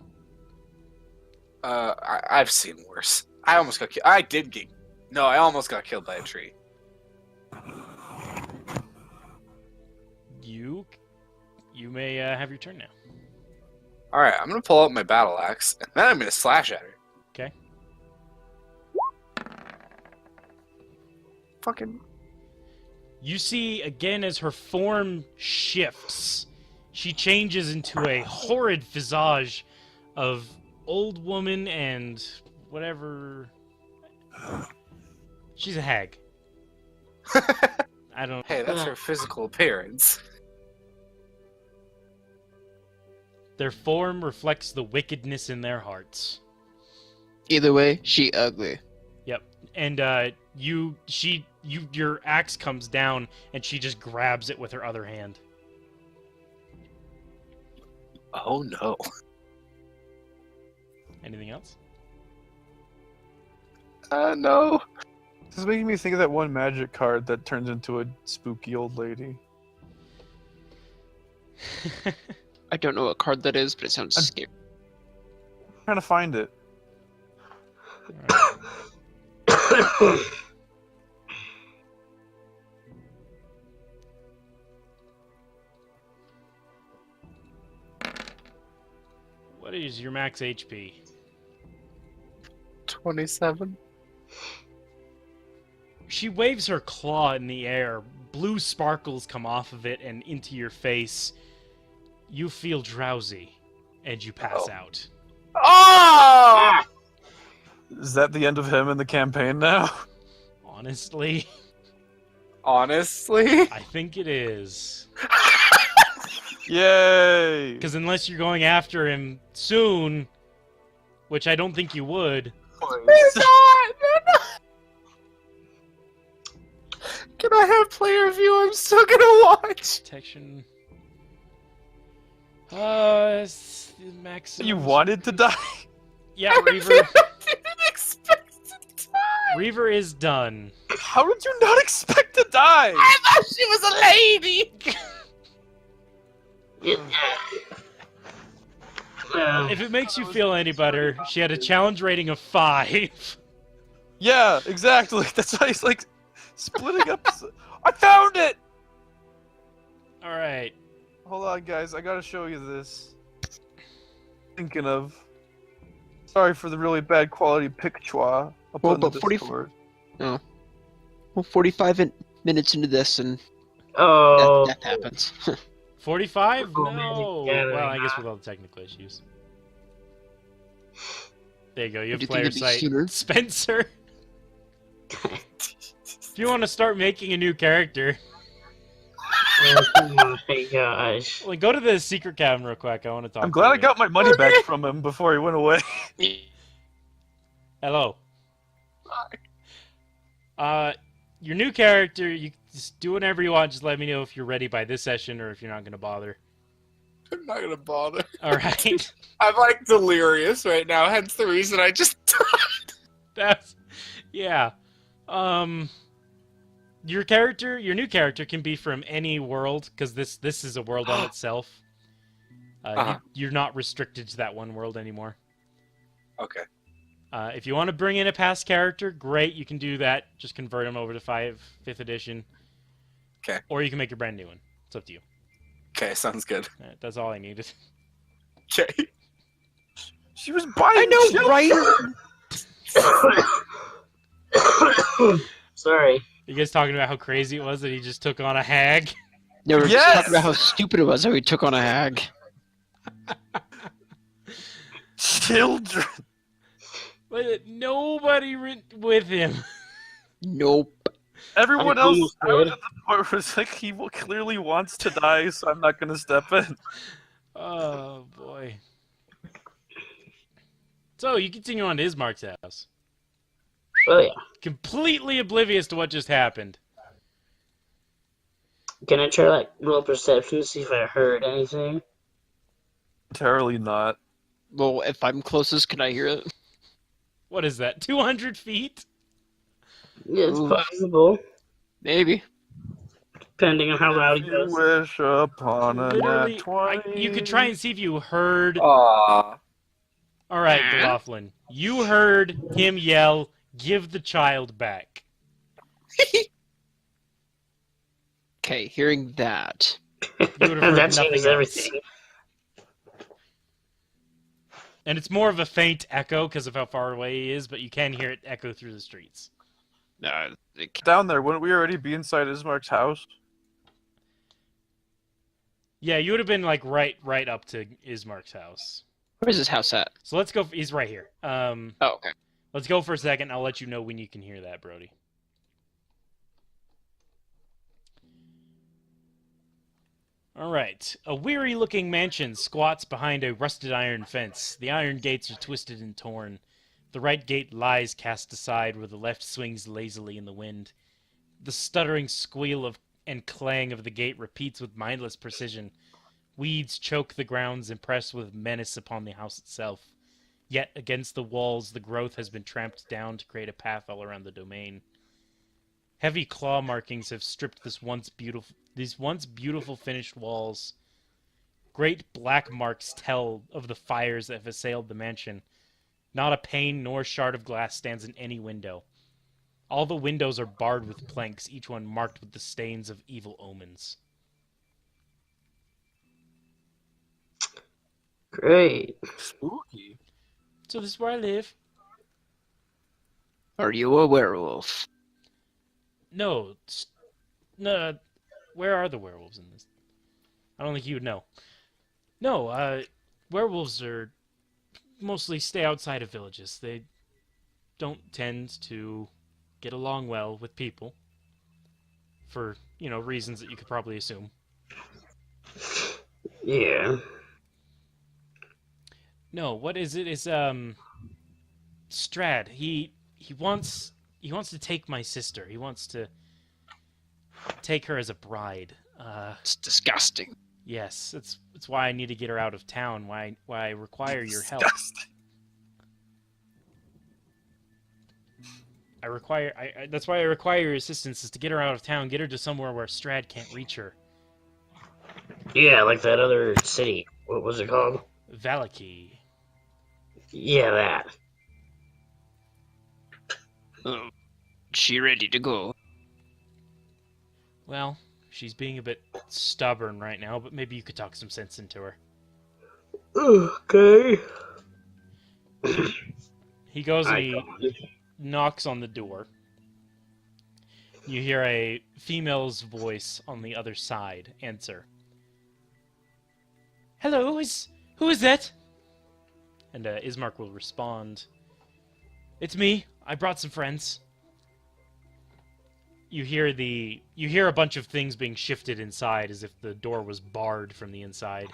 I've seen worse. I almost got killed. I did get... No, I almost got killed by a tree. You may have your turn now. Alright, I'm gonna pull out my battle axe, and then I'm gonna slash at her. Okay. Fucking... You see again as her form shifts, she changes into a horrid visage of old woman and whatever. She's a hag. I don't. Hey, that's her physical appearance. Their form reflects the wickedness in their hearts. Either way, she ugly. Yep. And your axe comes down and she just grabs it with her other hand. Oh no. Anything else? No. This is making me think of that one magic card that turns into a spooky old lady. I don't know what card that is, but it sounds scary. I'm trying to find it. What is your max HP? 27. She waves her claw in the air. Blue sparkles come off of it and into your face. You feel drowsy, and you pass out. Oh! Is that the end of him in the campaign now? Honestly, Honestly? I think it is. Yay! Because unless you're going after him soon, which I don't think you would. He's not! No. Can I have player view? I'm still gonna watch. Protection. Max. You wanted to die? Yeah, I Reaver. didn't expect to die. Reaver is done. How did you not expect to die? I thought she was a lady. If it makes you feel any better, she had a challenge rating of 5. Yeah, exactly. That's why he's like splitting up. I found it! All right. Hold on, guys. I gotta show you this. Thinking of. Sorry for the really bad quality picture. I'll put Well, in the but 40 Discord. Well, 45 minutes into this, and Oh. death happens. 45? Oh, No. Magic Gathering, Well, I guess huh? with all the technical issues. There you go. You have Would you think player it'd be sight. sooner? Spencer. If you want to start making a new character, Oh my gosh. like go to the secret cabin real quick. I want to talk. I'm to glad you. I got my money back from him before he went away. Hello. Your new character. You just do whatever you want. Just let me know if you're ready by this session or if you're not going to bother. I'm not gonna bother. All right. I'm like delirious right now, hence the reason I just died. That's yeah. Your new character can be from any world because this is a world on itself. You're not restricted to that one world anymore. Okay. If you want to bring in a past character, great, you can do that. Just convert them over to 5th edition. Okay. Or you can make a brand new one. It's up to you. Okay, sounds good. That's all I needed. Okay. She was buying. I know, right? Sorry. You guys talking about how crazy it was that he just took on a hag? No, we're just Yes! talking about how stupid it was how he took on a hag. Children. Nobody with him. Nope. Everyone I else almost I was did. at the point where it's like he clearly wants to die, so I'm not gonna step in. Oh boy. So you continue on to Ismark's house, Oh yeah. completely oblivious to what just happened. Can I try like roll perception to see if I heard anything? Entirely not. Well, if I'm closest, can I hear it? What is that? 200 feet? Yeah, it's Ooh. possible, Maybe. depending on how loud he You goes. wish upon a Literally, nat 20. you could try and see if you heard. Aww. All right, Laughlin, you heard him yell, "Give the child back." Okay, hearing that. You would have heard That nothing changes else. everything. And it's more of a faint echo because of how far away he is, but you can hear it echo through the streets. Down there, wouldn't we already be inside Ismark's house? Yeah, you would have been like right up to Ismark's house. Where's his house at? So let's go. He's right here. Oh, okay. Let's go for a second. I'll let you know when you can hear that, Brody. All right. A weary-looking mansion squats behind a rusted iron fence. The iron gates are twisted and torn. The right gate lies cast aside where the left swings lazily in the wind. The stuttering squeal and clang of the gate repeats with mindless precision. Weeds choke the grounds, impressed with menace upon the house itself. Yet, against the walls, the growth has been tramped down to create a path all around the domain. Heavy claw markings have stripped these once beautiful finished walls. Great black marks tell of the fires that have assailed the mansion. Not a pane nor shard of glass stands in any window. All the windows are barred with planks, each one marked with the stains of evil omens. Great. Spooky. So this is where I live. Are you a werewolf? No, no. Where are the werewolves in this? I don't think you would know. No, werewolves are mostly stay outside of villages. They don't tend to get along well with people. For, reasons that you could probably assume. Yeah. No, what is it? Is Strahd. He wants to take my sister. He wants to take her as a bride. It's disgusting. Yes, it's why I need to get her out of town. Why I require your help. Disgusting. That's why I require your assistance, is to get her out of town, get her to somewhere where Strahd can't reach her. Yeah, like that other city. What was it called? Valaki. Yeah, that. Oh, she ready to go? Well, she's being a bit stubborn right now, but maybe you could talk some sense into her. Okay. He goes and I he got knocks on the door. You hear a female's voice on the other side answer. Hello, who is that? And Ismark will respond. It's me. I brought some friends. You hear a bunch of things being shifted inside as if the door was barred from the inside.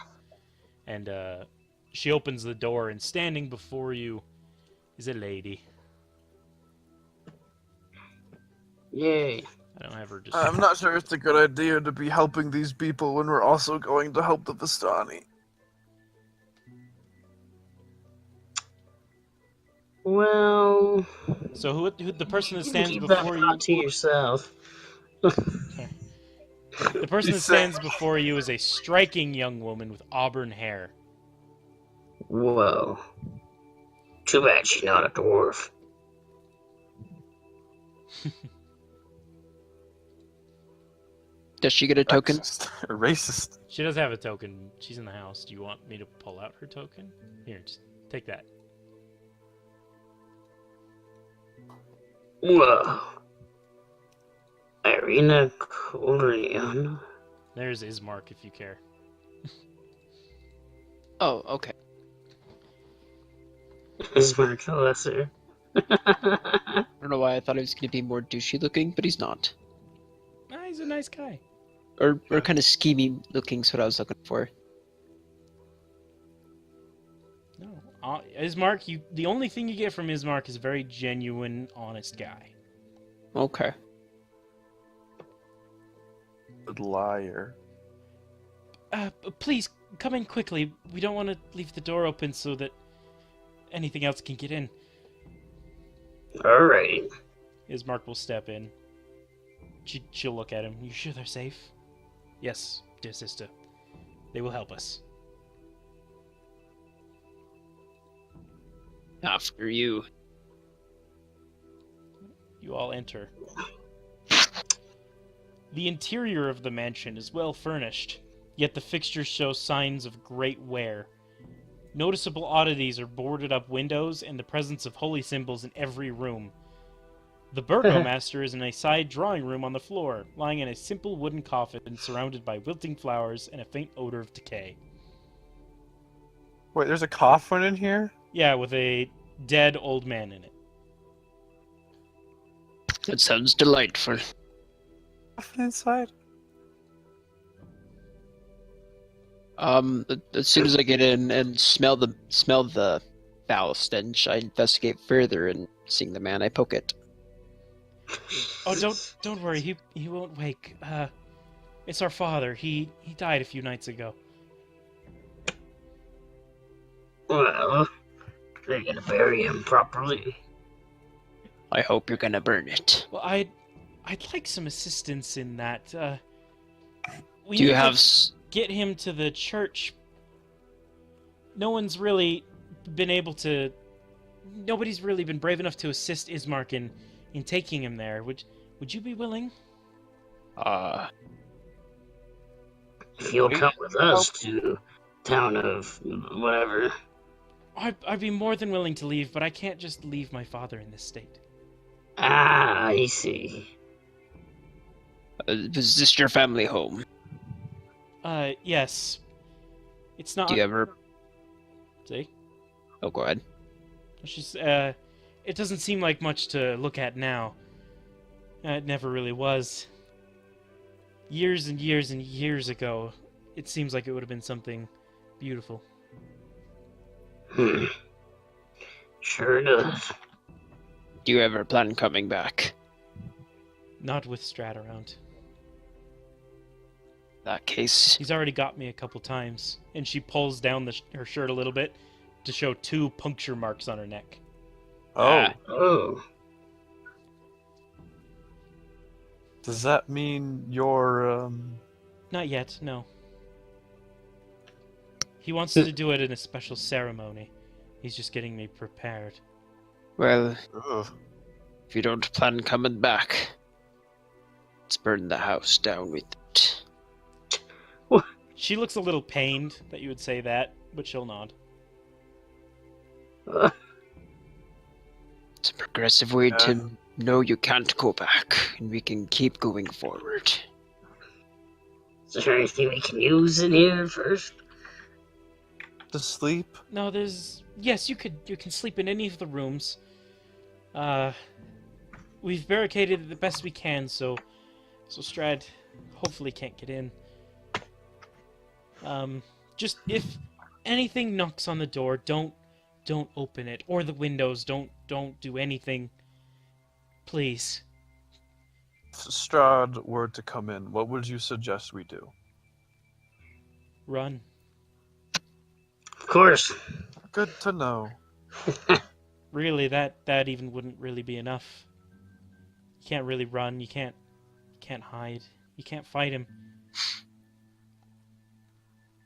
And she opens the door, and standing before you is a lady. Yay. I don't have her just. I'm not sure it's a good idea to be helping these people when we're also going to help the Vistani. Well, So who the person that you can stands keep that before thought to you? yourself. The person that stands before you is a striking young woman with auburn hair. Whoa. Too bad she's not a dwarf. Does she get a token? Racist. She does have a token. She's in the house. Do you want me to pull out her token? Here, just take that. Whoa. Irina Corian. There's Ismark if you care. Oh, okay. Ismark the Lesser. I don't know why I thought he was going to be more douchey looking, but he's not. Ah, he's a nice guy. Or kind of schemy looking is what I was looking for. No, Ismark. The only thing you get from Ismark is a very genuine, honest guy. Okay. Good liar. Please come in quickly. We don't want to leave the door open so that anything else can get in. Alright. Ismark will step in. She'll look at him. You sure they're safe? Yes, dear sister. They will help us. After you. You all enter. The interior of the mansion is well furnished, yet the fixtures show signs of great wear. Noticeable oddities are boarded up windows and the presence of holy symbols in every room. The burgomaster is in a side drawing room on the floor, lying in a simple wooden coffin surrounded by wilting flowers and a faint odor of decay. Wait, there's a coffin in here? Yeah, with a dead old man in it. That sounds delightful. Coffin inside? As soon as I get in and smell the foul stench, I investigate further, and seeing the man, I poke it. Oh, don't worry. He won't wake. It's our father. He died a few nights ago. Well, they're gonna bury him properly. I hope you're gonna burn it. Well, I'd like some assistance in that. We Do you need have... to get him to the church. No one's really been able to. Nobody's really been brave enough to assist Ismark in taking him there. Would you be willing? If you'll come with us to town of whatever. I'd be more than willing to leave, but I can't just leave my father in this state. Ah, I see. Was this your family home? Yes. It's not. Do you ever... See? Oh, go ahead. It doesn't seem like much to look at now. It never really was. Years and years and years ago, it seems like it would have been something beautiful. Sure does. Do you ever plan coming back? Not with Strahd around. In that case... He's already got me a couple times. And she pulls down her shirt a little bit to show 2 puncture marks on her neck. Oh, Oh. does that mean you're, Not yet, no. He wants to do it in a special ceremony. He's just getting me prepared. Well, ugh. if you don't plan coming back, let's burn the house down with it. She looks a little pained that you would say that, but she'll nod. It's a progressive way to know you can't go back, and we can keep going forward. Is there anything we can use in here first? To sleep? No, there's... Yes, you can sleep in any of the rooms. We've barricaded it the best we can, so Strahd hopefully can't get in. Just if anything knocks on the door, don't open it, or the windows. Don't do anything. Please. If Strahd were to come in, what would you suggest we do? Run. Of course. Good to know. Really, that even wouldn't really be enough. You can't really run. You can't hide. You can't fight him.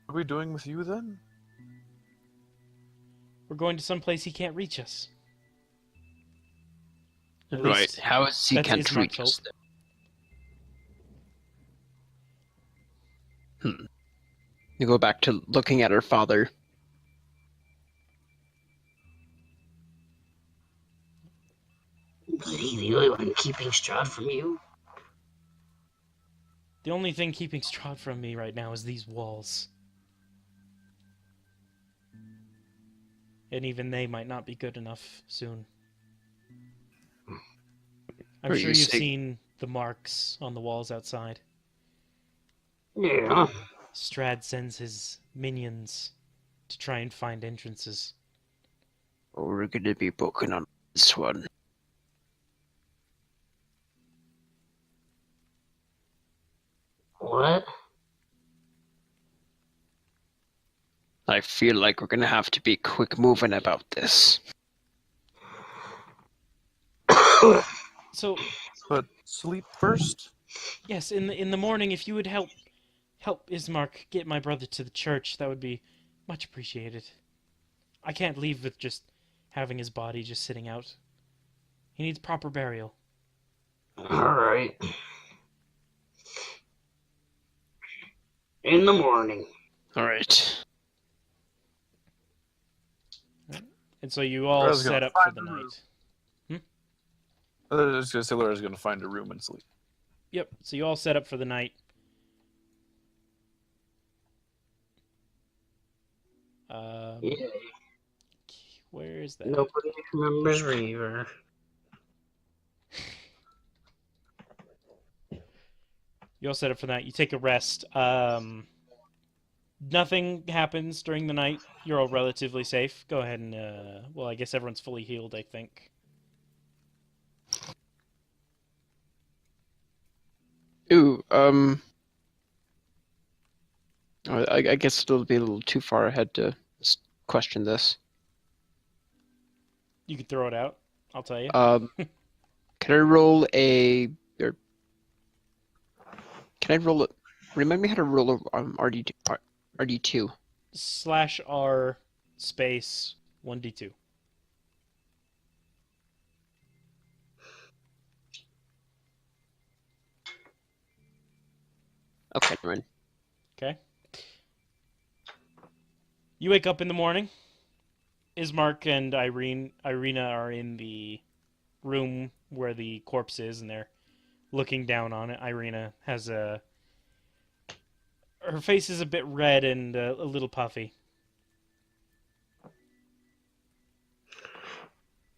What are we doing with you then? We're going to some place he can't reach us. At Right, least how is he that's can't Ismark's reach us hope. then? We go back to looking at her father. Is he the only one keeping Strahd from you? The only thing keeping Strahd from me right now is these walls. And even they might not be good enough soon. I'm Are sure you you've saying- seen the marks on the walls outside. Yeah. Strahd sends his minions to try and find entrances. Oh, we're gonna be broken on this one. What? I feel like we're gonna have to be quick moving about this. So, But sleep first? yes, in the morning, if you would help Ismark get my brother to the church, that would be much appreciated. I can't leave with just having his body just sitting out. He needs proper burial. Alright. In the morning. Alright. And so you all Laura's set gonna up for find the the room. night. I was just gonna say Laura's gonna find a room and sleep. Yep, so you all set up for the night. Yeah. Where is that? Nobody remembers Reaver. You all set up for that. You take a rest. Nothing happens during the night. You're all relatively safe. Go ahead and, well, I guess everyone's fully healed, I think. Ooh, I guess it'll be a little too far ahead to question this. You could throw it out. I'll tell you. Can I roll a? Or can I roll it? Remind me how to roll a RD2. /R space 1d2. Okay, never mind. Okay. You wake up in the morning. Ismark and Irina are in the room where the corpse is, and they're looking down on it. Irina has her face is a bit red and a little puffy.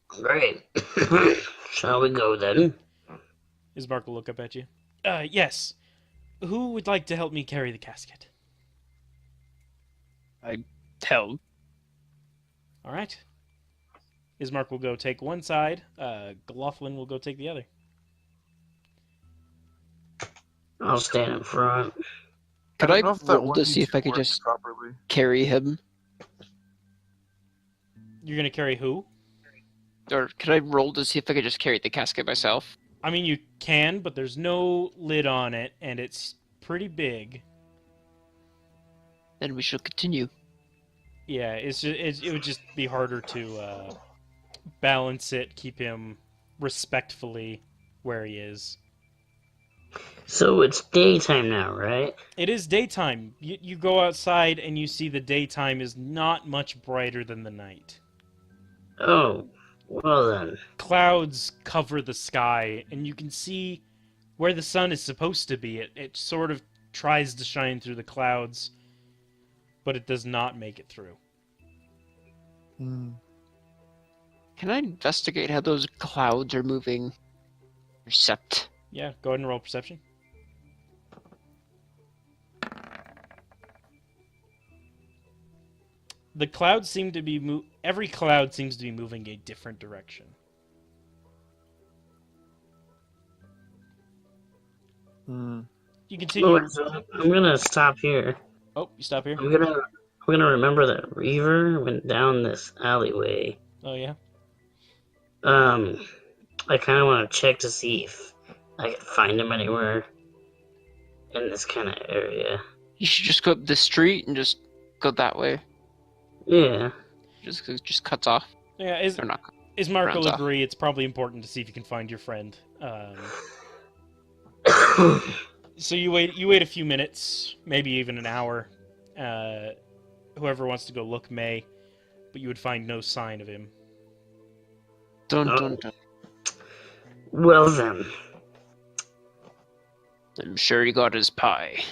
Great. Shall we go then? Ismark will look up at you. Yes. Who would like to help me carry the casket? Hell, All right. Ismark will go take one side. Glothlin will go take the other. I'll stand in front. could I I don't know if that roll to see if I 1d2 could works just properly. carry him, You're gonna carry who? or could I roll to see if I could just carry the casket myself? I mean, you can, but there's no lid on it, and it's pretty big. Then we shall continue. Yeah, it would just be harder to balance it, keep him respectfully where he is. So it's daytime now, right? It is daytime. You go outside and you see the daytime is not much brighter than the night. Oh, well then. Clouds cover the sky, and you can see where the sun is supposed to be. It sort of tries to shine through the clouds, but it does not make it through. Hmm. Can I investigate how those clouds are moving? Percept. Yeah, go ahead and roll perception. The clouds seem to be every cloud seems to be moving a different direction. Hmm. You continue. Oh, so I'm gonna stop here. Oh, you stop here. I'm gonna remember that Reaver went down this alleyway. Oh yeah. I kind of want to check to see if I can find him anywhere in this kind of area. You should just go up the street and just go that way. Yeah. Just cuts off. Yeah, Or not. Ismark will rounds off. agree. It's probably important to see if you can find your friend. So you wait a few minutes, maybe even an hour. Whoever wants to go look may, but you would find no sign of him. Dun Oh. dun dun. Well then. I'm sure he got his pie.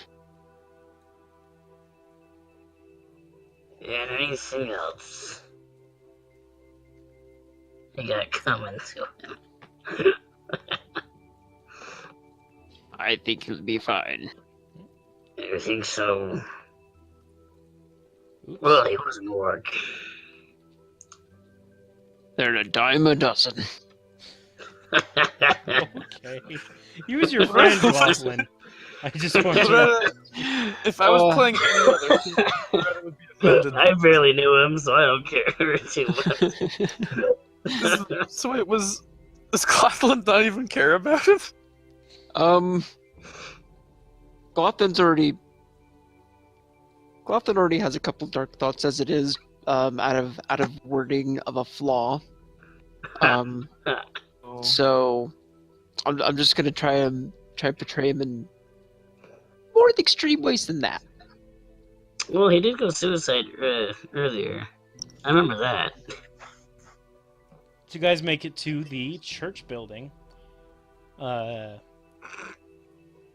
And anything else you got coming to him? I think he'll be fine. You think so? Oops. Well, he was an orc. They're a dime a dozen. Okay. Use your friend, Laughlin. I just want to. Loretta, if I was playing any other team, Loretta would be offended. I barely knew him, so I don't care too much. So it was. Does Clothlin not even care about him? Glothlin already has a couple dark thoughts as it is, out of wording of a flaw. Oh. So I'm just gonna try and portray him in more extreme ways than that. Well, he did go suicide earlier. I remember that. So you guys make it to the church building.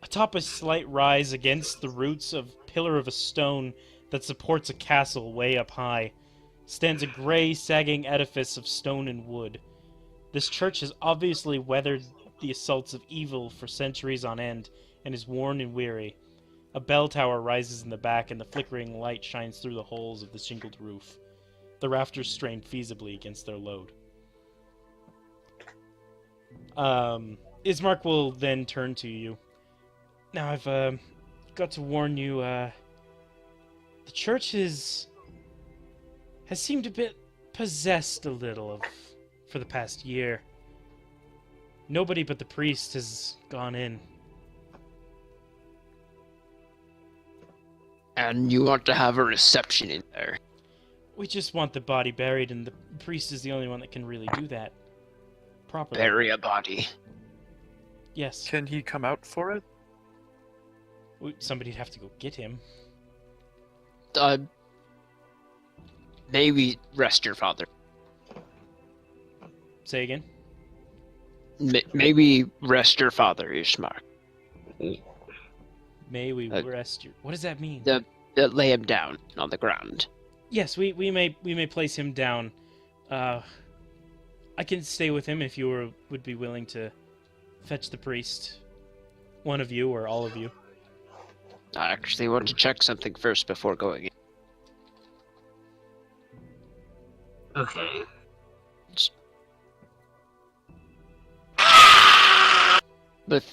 Atop a slight rise against the roots of pillar of a stone that supports a castle way up high, stands a gray, sagging edifice of stone and wood. This church has obviously weathered the assaults of evil for centuries on end and is worn and weary. A bell tower rises in the back, and the flickering light shines through the holes of the shingled roof. The rafters strain feasibly against their load. Ismark will then turn to you. Now, I've got to warn you, the church is has seemed a bit possessed a little for the past year. Nobody but the priest has gone in. And you want to have a reception in there. We just want the body buried, and the priest is the only one that can really do that properly. Bury a body. Yes. Can he come out for it? Somebody'd have to go get him. Maybe rest your father. Say again? Maybe rest your father, Ishmar. May we rest your... What does that mean? Lay him down on the ground. Yes, we may place him down. I can stay with him if you would be willing to fetch the priest. One of you or all of you. I actually want to check something first before going in. Okay. But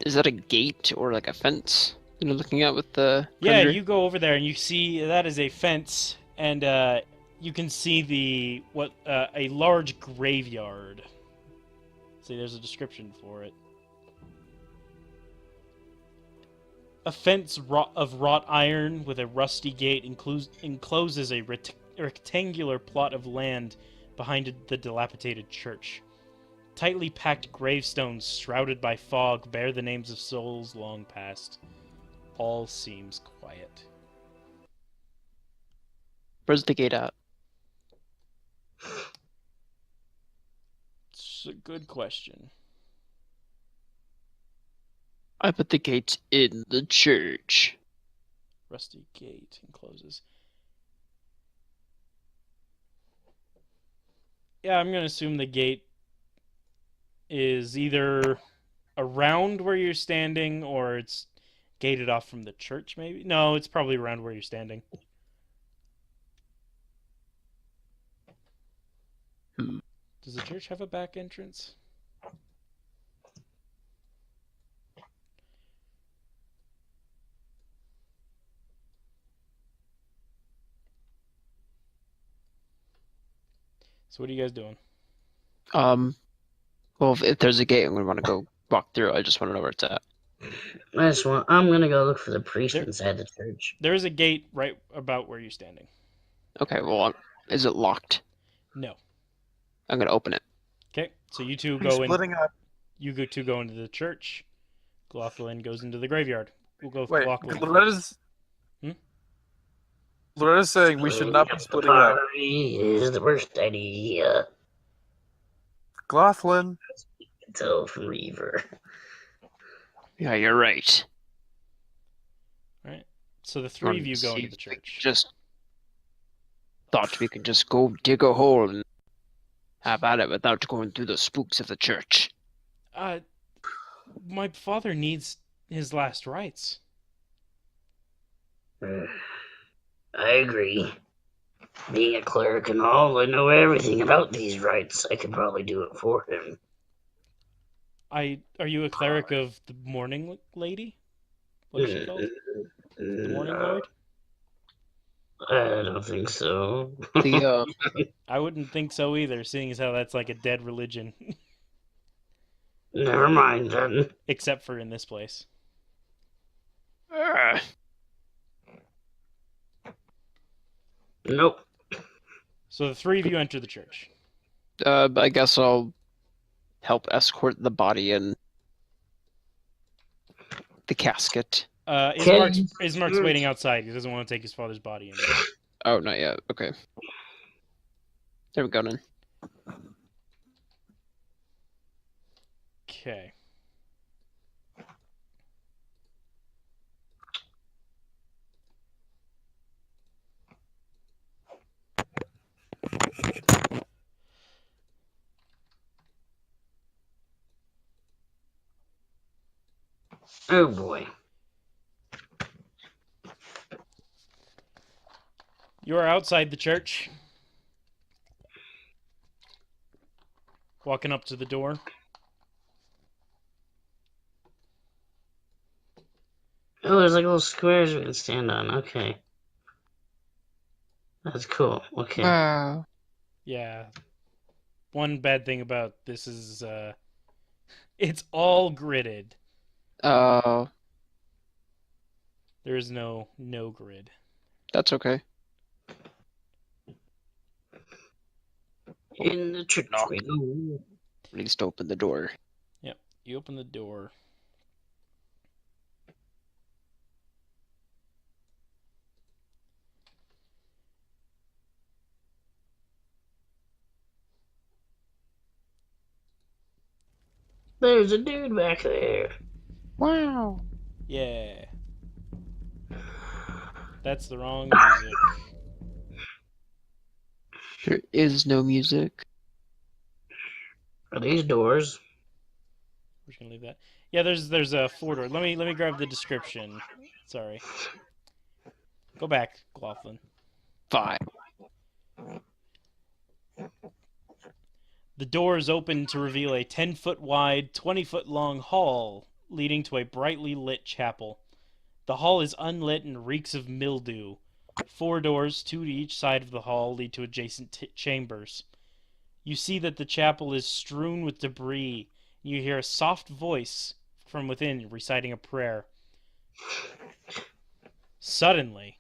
is that a gate or like a fence you're looking at with the... Yeah, thunder? you go over there and you see that is a fence, and you can see a large graveyard. See, there's a description for it. A fence of wrought iron with a rusty gate encloses a rectangular plot of land behind the dilapidated church. Tightly packed gravestones shrouded by fog bear the names of souls long past. All seems quiet. Where's the gate at? It's a good question. I put the gate's in the church. Rusty gate encloses. Yeah, I'm gonna assume the gate is either around where you're standing or it's gated off from the church, maybe? No, it's probably around where you're standing. Does the church have a back entrance? So what are you guys doing? Well, if there's a gate, I'm gonna want to go walk through. I just want to know where it's at. I'm gonna go look for the priest There- inside the church. There is a gate right about where you're standing. Okay, well, is it locked? No. I'm gonna open it. Okay, so you two Who's go in. splitting up? You go two go into the church. Glothlin goes into the graveyard. We'll go with Wait, Glothlin. Loretta's saying we should not be splitting up. Pottery is the worst idea. Glothlin. Tell from Reaver. Yeah, you're right. Alright. So the three of you go See into the if we church. Just thought we could just go dig a hole and have at it without going through the spooks of the church. My father needs his last rites. I agree. Being a cleric and all, I know everything about these rites. I could probably do it for him. Are you a cleric of the Morning Lady? What is she called? The Morning Lord? I don't think so. The I wouldn't think so either, seeing as how that's like a dead religion. Never mind then. Except for in this place. Nope. So the three of you enter the church. I guess I'll help escort the body and the casket. Ismark's waiting outside. He doesn't want to take his father's body in. Oh, not yet. Okay. There we go then. Okay. Oh boy. You are outside the church. Walking up to the door. Oh, there's like little squares we can stand on. Okay. That's cool. Okay. Wow. Yeah. One bad thing about this is it's all gridded. Oh, There is no grid. that's okay. In the church Knock. we go. Needs to open the door. Yep. You open the door. There's a dude back there. Wow. Yeah. That's the wrong music. There is no music. Are these doors? We're just gonna leave that. Yeah, there's a 4-door. Let me grab the description. Sorry. Go back, Glothlin. Fine. The door is open to reveal a 10-foot wide, 20-foot long hall leading to a brightly lit chapel. The hall is unlit and reeks of mildew. 4 doors, 2 to each side of the hall, lead to adjacent chambers. You see that the chapel is strewn with debris. You hear a soft voice from within reciting a prayer. Suddenly,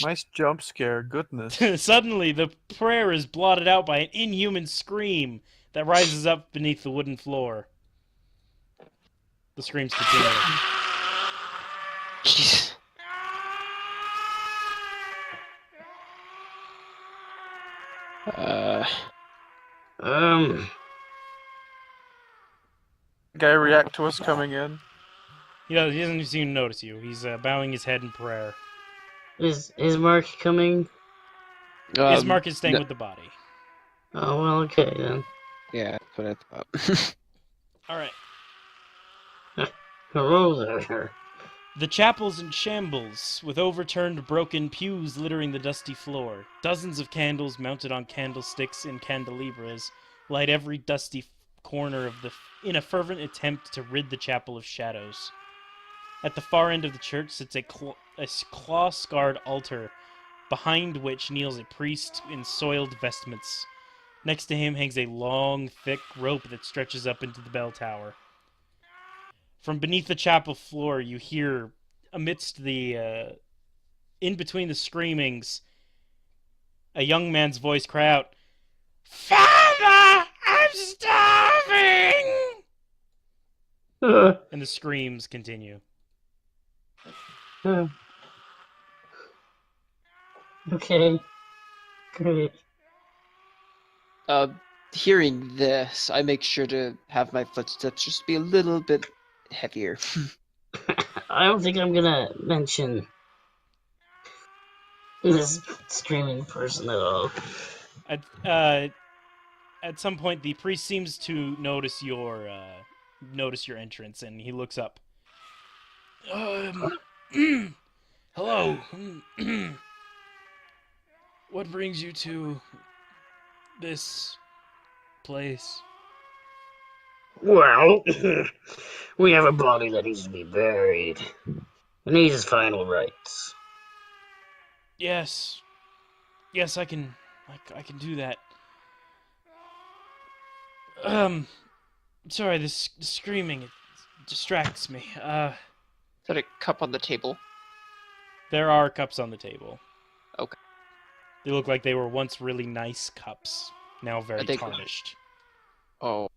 Nice jump scare, goodness. suddenly the prayer is blotted out by an inhuman scream that rises up beneath the wooden floor. The screams continue. Jeez. Um, Guy react to us coming in. He doesn't even notice you. He's bowing his head in prayer. is Mark coming? Ismark is staying no- with the body. Oh, well, okay then. Yeah, that's what I thought. All right. Hello there. The chapel's in shambles, with overturned broken pews littering the dusty floor. Dozens of candles mounted on candlesticks and candelabras light every dusty corner of in a fervent attempt to rid the chapel of shadows. At the far end of the church sits a claw-scarred altar, behind which kneels a priest in soiled vestments. Next to him hangs a long, thick rope that stretches up into the bell tower. From beneath the chapel floor, you hear, amidst the, in between the screamings, a young man's voice cry out, "Father, I'm starving!" And the screams continue. Okay. Great. Hearing this, I make sure to have my footsteps just be a little bit heavier. I don't think I'm gonna mention this screaming person at all. At some point, the priest seems to notice your entrance, and he looks up. Hello. What brings you to this place? Well, we have a body that needs to be buried. It needs its final rites. Yes, I can do that. Sorry, this screaming, it distracts me. Is that a cup on the table? There are cups on the table. Okay. They look like they were once really nice cups, now very they- tarnished. Oh.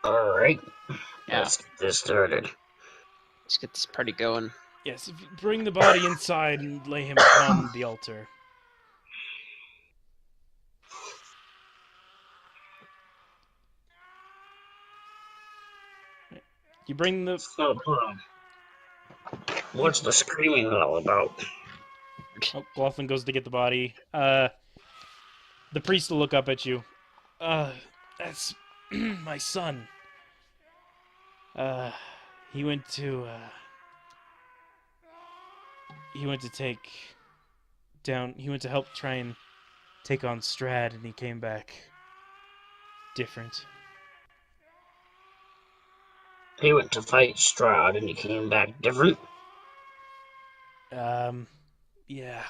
Alright. Yeah. Let's get this started. Let's get this party going. Yes, if you bring the body inside and lay him upon the altar. You bring the... So, what's the screaming all about? Oh, Glothlin goes to get the body. The priest will look up at you. That's my son. He went to take down... He went to help try and take on Strahd, and he came back different. He went to fight Strahd and he came back different. Yeah.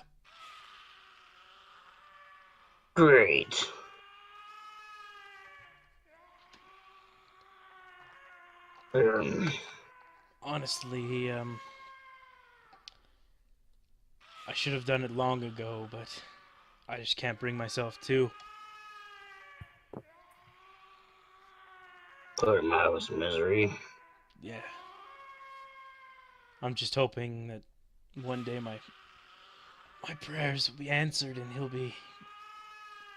Great. Honestly, I should have done it long ago, but I just can't bring myself to. Put him out of his misery. Yeah. I'm just hoping that one day my prayers will be answered and he'll be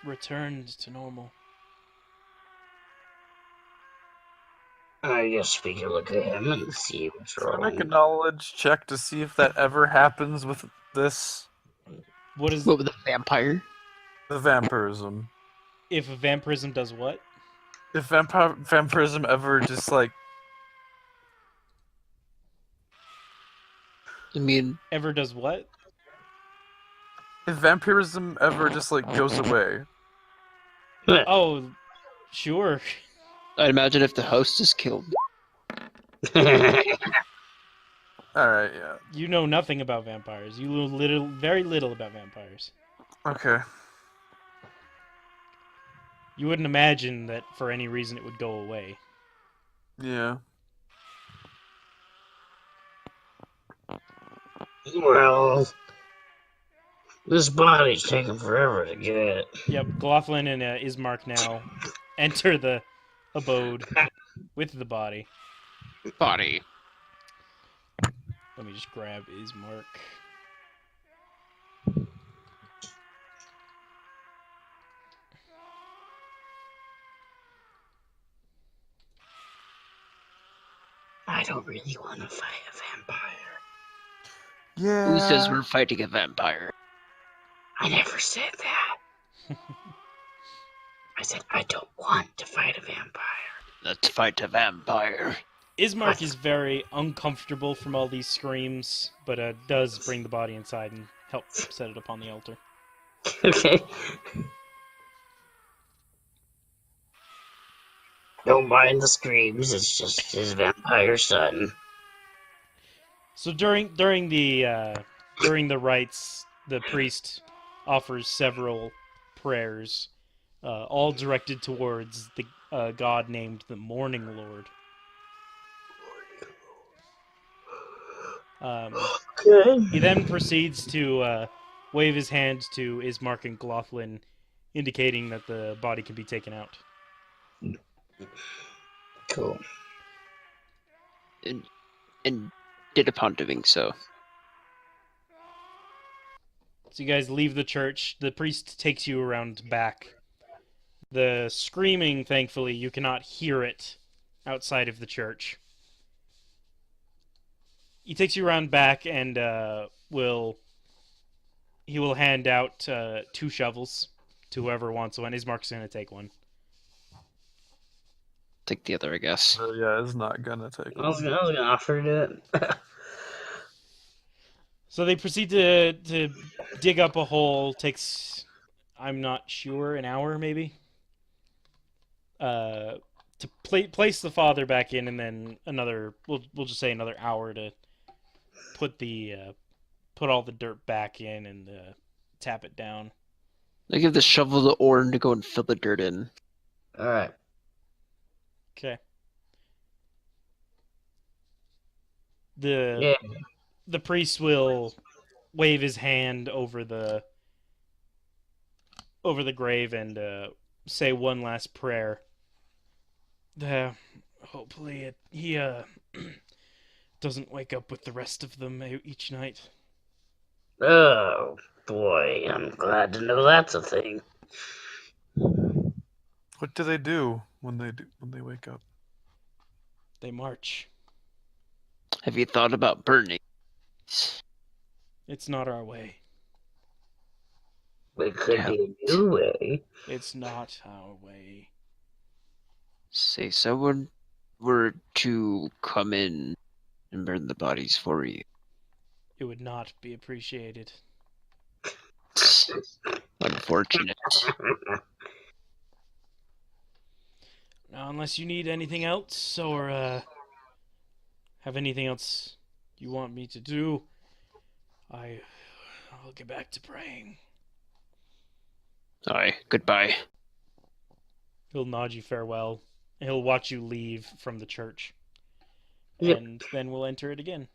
returned to normal. I guess we can look at him and see what's Can I make a wrong. knowledge check to see if that ever happens with this? What is What with the vampire? The vampirism. if a vampirism does what? If vampirism ever just like I mean, Ever does what? if vampirism ever just like goes away. Oh, sure. I'd imagine if the host is killed. Alright, yeah. You know nothing about vampires. You know very little about vampires. Okay. You wouldn't imagine that for any reason it would go away. Yeah. Well, this body's taking forever to get. Yep, Glothlin and Ismark now enter the abode with the body. Body. Let me just grab Ismark. I don't really want to fight a vampire. Yeah. Who says we're fighting a vampire? I never said that. I said I don't want to fight a vampire. Let's fight a vampire. Ismark is very uncomfortable from all these screams, but does bring the body inside and help set it up on the altar. Okay. Don't mind the screams, it's just his vampire son. So during the rites, the priest offers several prayers, all directed towards the god named the Morning Lord. Okay. He then proceeds to wave his hand to Ismark and Glothlin, indicating that the body can be taken out. Cool. And did upon doing so. So you guys leave the church. The priest takes you around back. The screaming, thankfully, you cannot hear it outside of the church. He takes you around back and will hand out 2 shovels to whoever wants one. Ismark's going to take one. Take the other, I guess. Yeah, it's not gonna take I was gonna offer it. So they proceed to dig up a hole. Takes, I'm not sure, an hour maybe. To place the father back in, and then another. We'll just say another hour to put all the dirt back in and tap it down. I give the shovel to Orn to go and fill the dirt in. Alright. Okay. Yeah. The priest will wave his hand over the grave and say one last prayer. Hopefully he doesn't wake up with the rest of them each night. Oh, boy, I'm glad to know that's a thing. What do they do when they wake up? They march. Have you thought about burning? It's not our way. It could be a new way. It's not our way. Say someone were to come in and burn the bodies for you. It would not be appreciated. Unfortunate. Now, unless you need anything else, or have anything else you want me to do, I'll get back to praying. Aye, goodbye. He'll nod you farewell. He'll watch you leave from the church. Yep. And then we'll enter it again.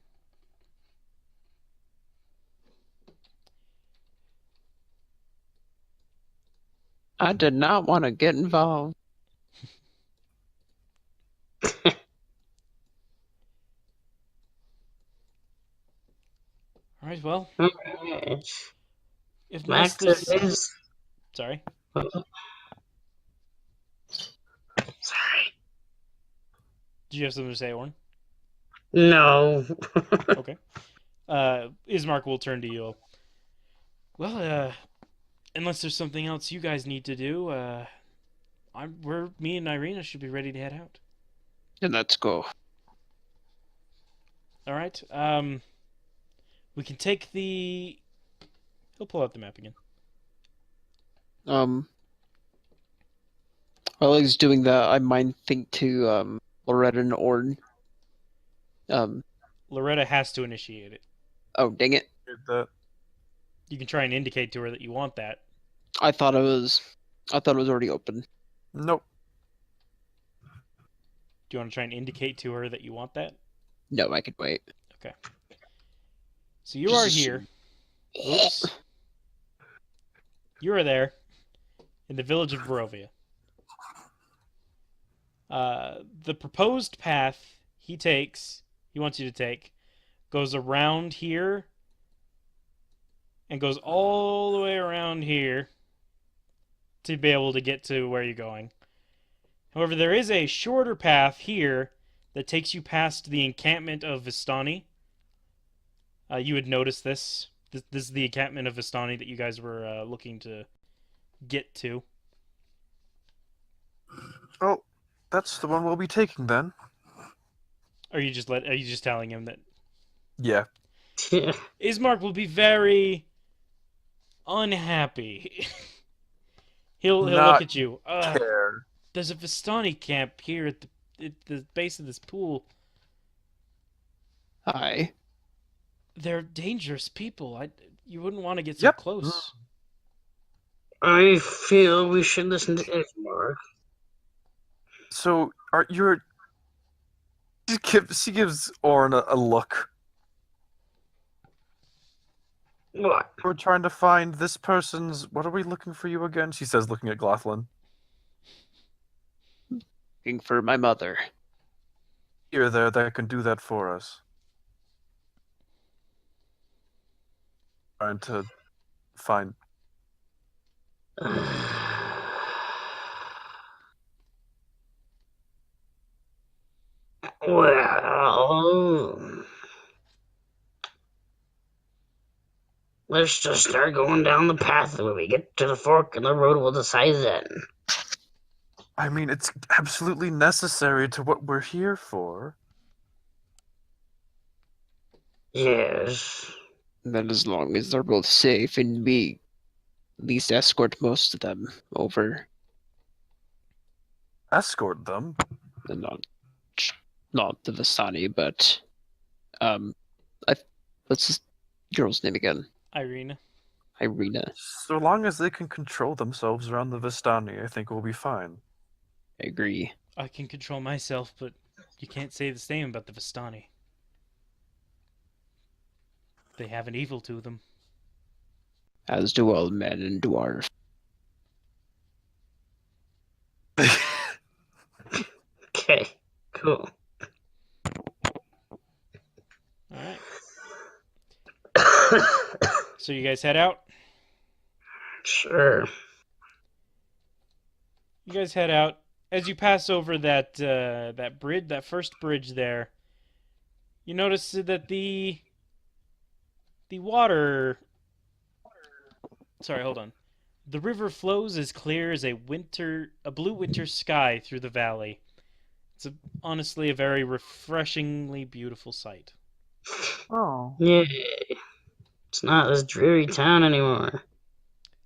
I did not want to get involved. All right, well, Alright. if Max there's... is. Sorry. Sorry. Did you have something to say, Orn? No. Okay. Ismark will turn to you. Well, unless there's something else you guys need to do, me and Irina should be ready to head out. Then let's go. All right. We can take the... He'll pull out the map again. While he's doing that, I might think to Loretta and Orn. Loretta has to initiate it. Oh, dang it. Did that. You can try and indicate to her that you want that. I thought it was already open. Nope. Do you want to try and indicate to her that you want that? No, I could wait. Okay. So you are here. Oops. You are there in the village of Barovia. The proposed path he wants you to take, goes around here and goes all the way around here to be able to get to where you're going. However, there is a shorter path here that takes you past the encampment of Vistani. You would notice this. This is the encampment of Vistani that you guys were looking to get to. Oh, that's the one we'll be taking then. Are you just telling him that Yeah. Ismark will be very unhappy? he'll Not look at you. Care. There's a Vistani camp here at the base of this pool. Hi. They're dangerous people. You wouldn't want to get so Yep. close. I feel we should listen to Ismark. So, she gives Orn a look. What? We're trying to find this person's... What are we looking for you again? She says, looking at Glothlin. Looking for my mother. You're there that can do that for us. Trying to find... Well, let's just start going down the path. When we get to the fork in the road, we'll decide then. I mean, it's absolutely necessary to what we're here for. Yes. Then as long as they're both safe and we at least escort most of them over. Escort them? And not the Vistani, but what's this girl's name again? Irina. Irina. So long as they can control themselves around the Vistani, I think we'll be fine. I agree. I can control myself, but you can't say the same about the Vistani. They have an evil to them. As do all men and dwarf. Okay. Cool. Alright. So you guys head out? Sure. You guys head out. As you pass over that bridge, that first bridge there, you notice that the water... Sorry, hold on. The river flows as clear as a blue winter sky through the valley. It's honestly a very refreshingly beautiful sight. Oh. Yay. It's not this dreary town anymore.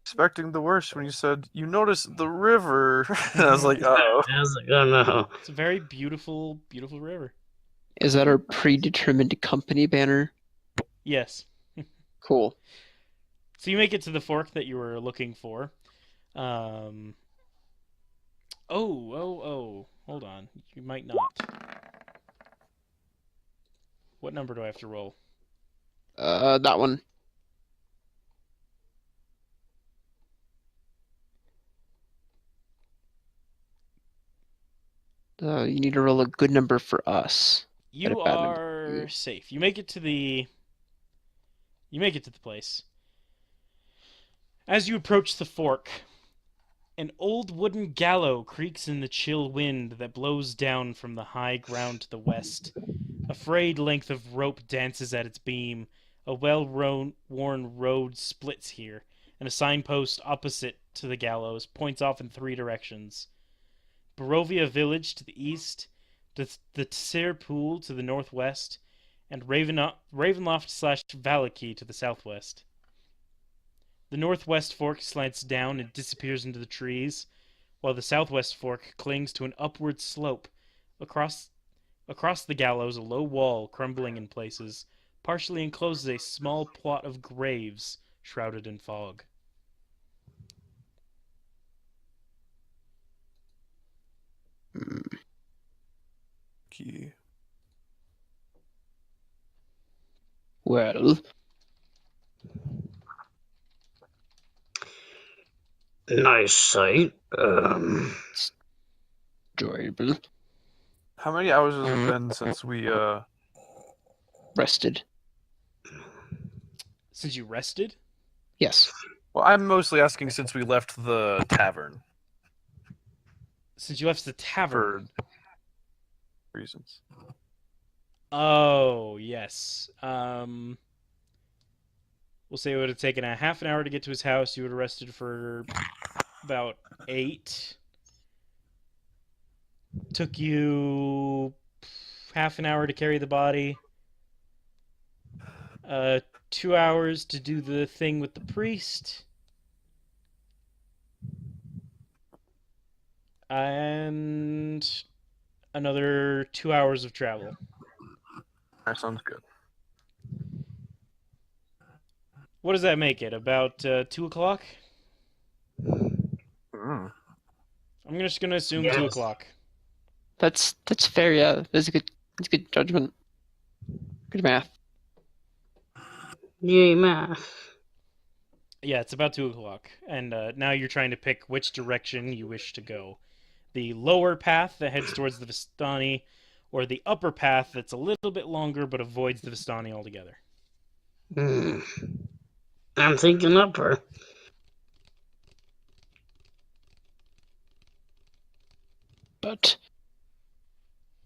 Expecting the worst when you said, you noticed the river. And I was like, uh-oh. I was like, oh no. It's a very beautiful, beautiful river. Is that our predetermined company banner? Yes. Cool. So you make it to the fork that you were looking for. Oh. Hold on. You might not. What number do I have to roll? That one. You need to roll a good number for us. Got a You bad number for are you. safe. You make it to the place. As you approach the fork, an old wooden gallows creaks in the chill wind that blows down from the high ground to the west. A frayed length of rope dances at its beam. A well-worn road splits here, and a signpost opposite to the gallows points off in 3 directions. Barovia village to the east, the Tsir pool to the northwest, and Ravenloft/Valaki to the southwest. The northwest fork slants down and disappears into the trees, while the southwest fork clings to an upward slope. Across the gallows, a low wall, crumbling in places, partially encloses a small plot of graves shrouded in fog. Key. Well, Nice sight. enjoyable. How many hours has it been since we Rested. Since you rested? Yes. Well, I'm mostly asking since we left the tavern Since you left the for tavern. reasons. Oh, yes. We'll say it would have taken a half an hour to get to his house. You would have rested for about 8. Took you half an hour to carry the body. 2 hours to do the thing with the priest. And another 2 hours of travel. That sounds good. What does that make it? About 2 o'clock? Mm. I'm just gonna assume Yes. 2 o'clock. That's fair, yeah. That's good judgment. Good math. Yay, math. Yeah, it's about 2 o'clock. And now you're trying to pick which direction you wish to go. The lower path that heads towards the Vistani, or the upper path that's a little bit longer but avoids the Vistani altogether. I'm thinking upper. But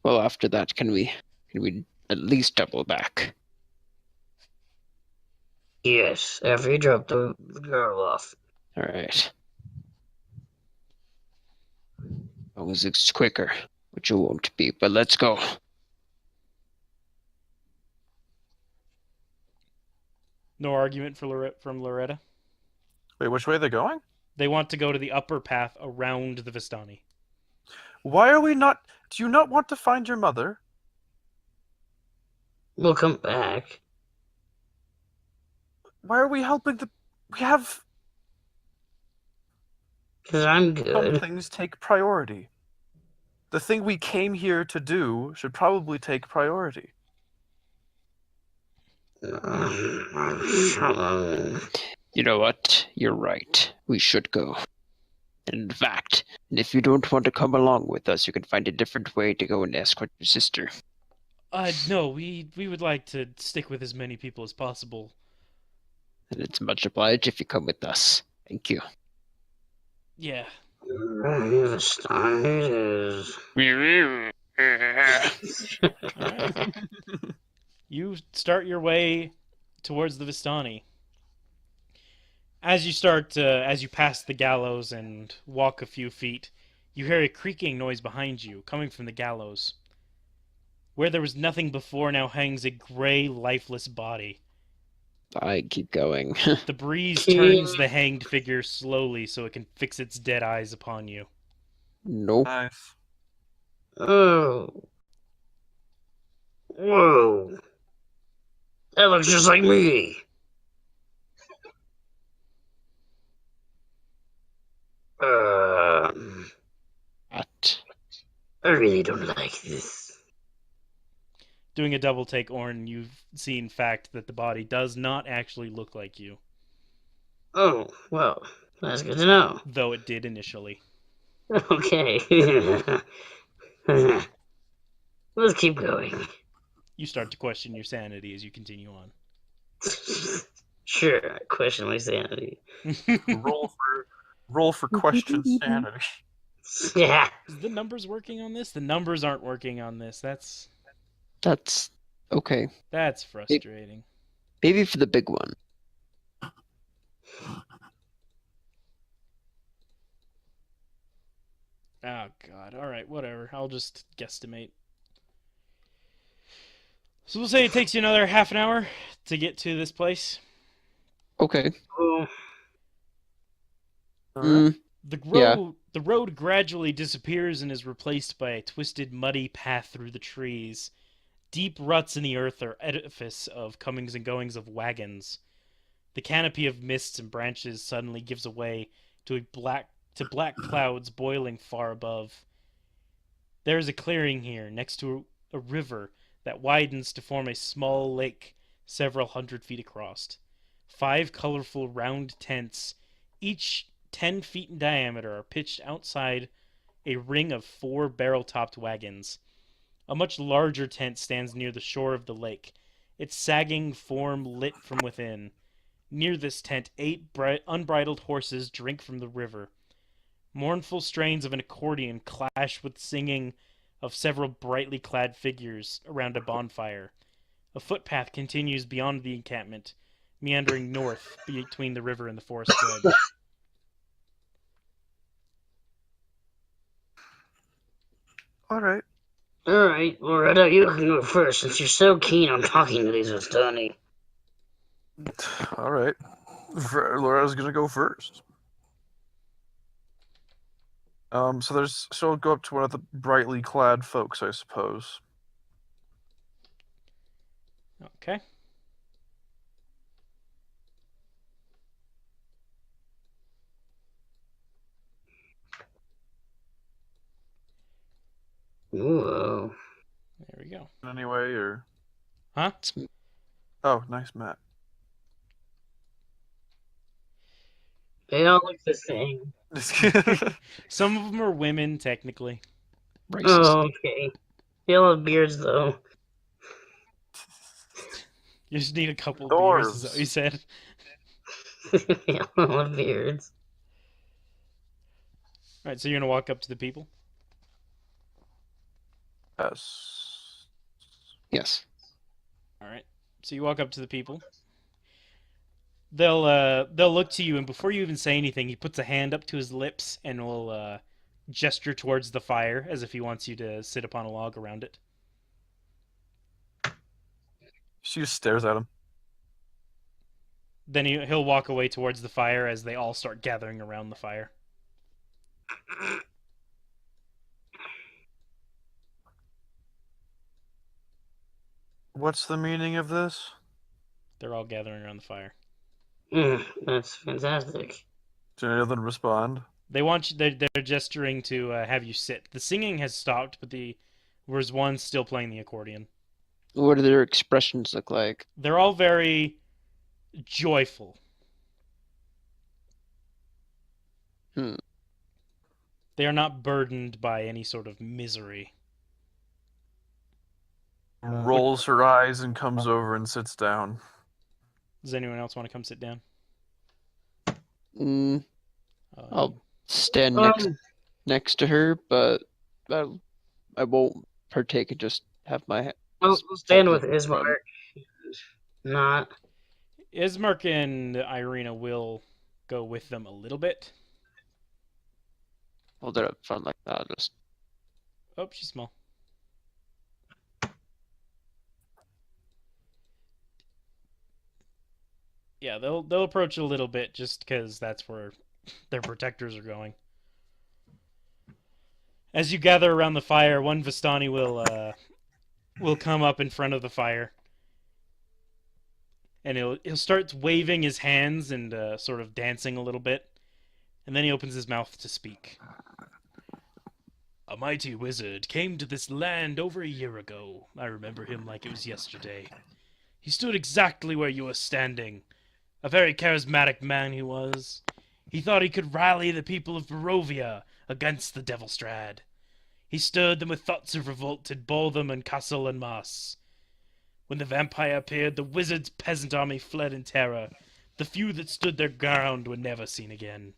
well, after that, can we at least double back? Yes, after you drop the girl off. All right. As long as it's quicker, which it won't be. But let's go. No argument from Loretta. Wait, which way are they going? They want to go to the upper path around the Vistani. Why are we not? Do you not want to find your mother? We'll come back. Why are we helping the? We have Because I'm some good. things take priority. The thing we came here to do should probably take priority. You know what? You're right. We should go. And in fact, if you don't want to come along with us, you can find a different way to go and escort your sister. No, we would like to stick with as many people as possible. And it's much obliged if you come with us. Thank you. Yeah. Alright. You start your way towards the Vistani. As you pass the gallows and walk a few feet, you hear a creaking noise behind you, coming from the gallows. Where there was nothing before now hangs a gray, lifeless body. I keep going. The breeze turns the hanged figure slowly so it can fix its dead eyes upon you. Nope. Nice. Oh. Whoa. That looks just like me. What? I really don't like this. Doing a double take, Orn, you've seen fact that the body does not actually look like you, Oh, well, that's good to know. though it did initially. Okay. Let's keep going. You start to question your sanity as you continue on. Sure, I question my sanity. Roll for question sanity. Yeah. Is the numbers working on this? The numbers aren't working on this. That's okay. frustrating. Maybe for the big one. Oh god. Alright, whatever. I'll just guesstimate. So we'll say it takes you another half an hour to get to this place. Okay. Oh, Mm, The road, Yeah. the road gradually disappears and is replaced by a twisted, muddy path through the trees. Deep ruts in the earth are edifice of comings and goings of wagons. The canopy of mists and branches suddenly gives way to black clouds boiling far above. There is a clearing here next to a river that widens to form a small lake several hundred feet across. 5 colorful round tents, each 10 feet in diameter, are pitched outside a ring of 4 barrel-topped wagons. A much larger tent stands near the shore of the lake, its sagging form lit from within. Near this tent, 8 unbridled horses drink from the river. Mournful strains of an accordion clash with singing of several brightly clad figures around a bonfire. A footpath continues beyond the encampment, meandering north between the river and the forest's edge. Alright. alright. Loretta, you can go first since you're so keen on talking to these Vistani. Alright. Laura's gonna go first. So I'll go up to one of the brightly clad folks, I suppose. Okay. Whoa. There we go. Anyway, or Huh? oh, nice Matt. They all look the same. Some of them are women, technically. Racist. Oh, okay. They all have beards, though. You just need a couple beers, is that what you Dwarves. said? They all have beards. Alright, so you're gonna walk up to the people? Yes. Yes. Alright. So you walk up to the people. They'll look to you, and before you even say anything, he puts a hand up to his lips and will gesture towards the fire as if he wants you to sit upon a log around it. She just stares at him. Then he'll walk away towards the fire as they all start gathering around the fire. What's the meaning of this? They're all gathering around the fire. That's fantastic. Did any of them respond? They want you. They're gesturing to have you sit. The singing has stopped, but there's one still playing the accordion. What do their expressions look like? They're all very joyful. Hmm. They are not burdened by any sort of misery. Rolls her eyes and comes over and sits down. Does anyone else want to come sit down? I'll stand Um, next to her, but I won't partake and just have my. I'll stand with Ismark. Not. Ismark and Irina will go with them a little bit. Hold it up front like that. Just Oh, she's small. Yeah, they'll approach a little bit just because that's where their protectors are going. As you gather around the fire, one Vistani will will come up in front of the fire, and he'll start waving his hands and sort of dancing a little bit, and then he opens his mouth to speak. A mighty wizard came to this land over a year ago. I remember him like it was yesterday. He stood exactly where you were standing. A very charismatic man he was. He thought he could rally the people of Barovia against the Devil Strahd. He stirred them with thoughts of revolt at Boldlen and Castle and Maas. When the vampire appeared, the wizard's peasant army fled in terror. The few that stood their ground were never seen again.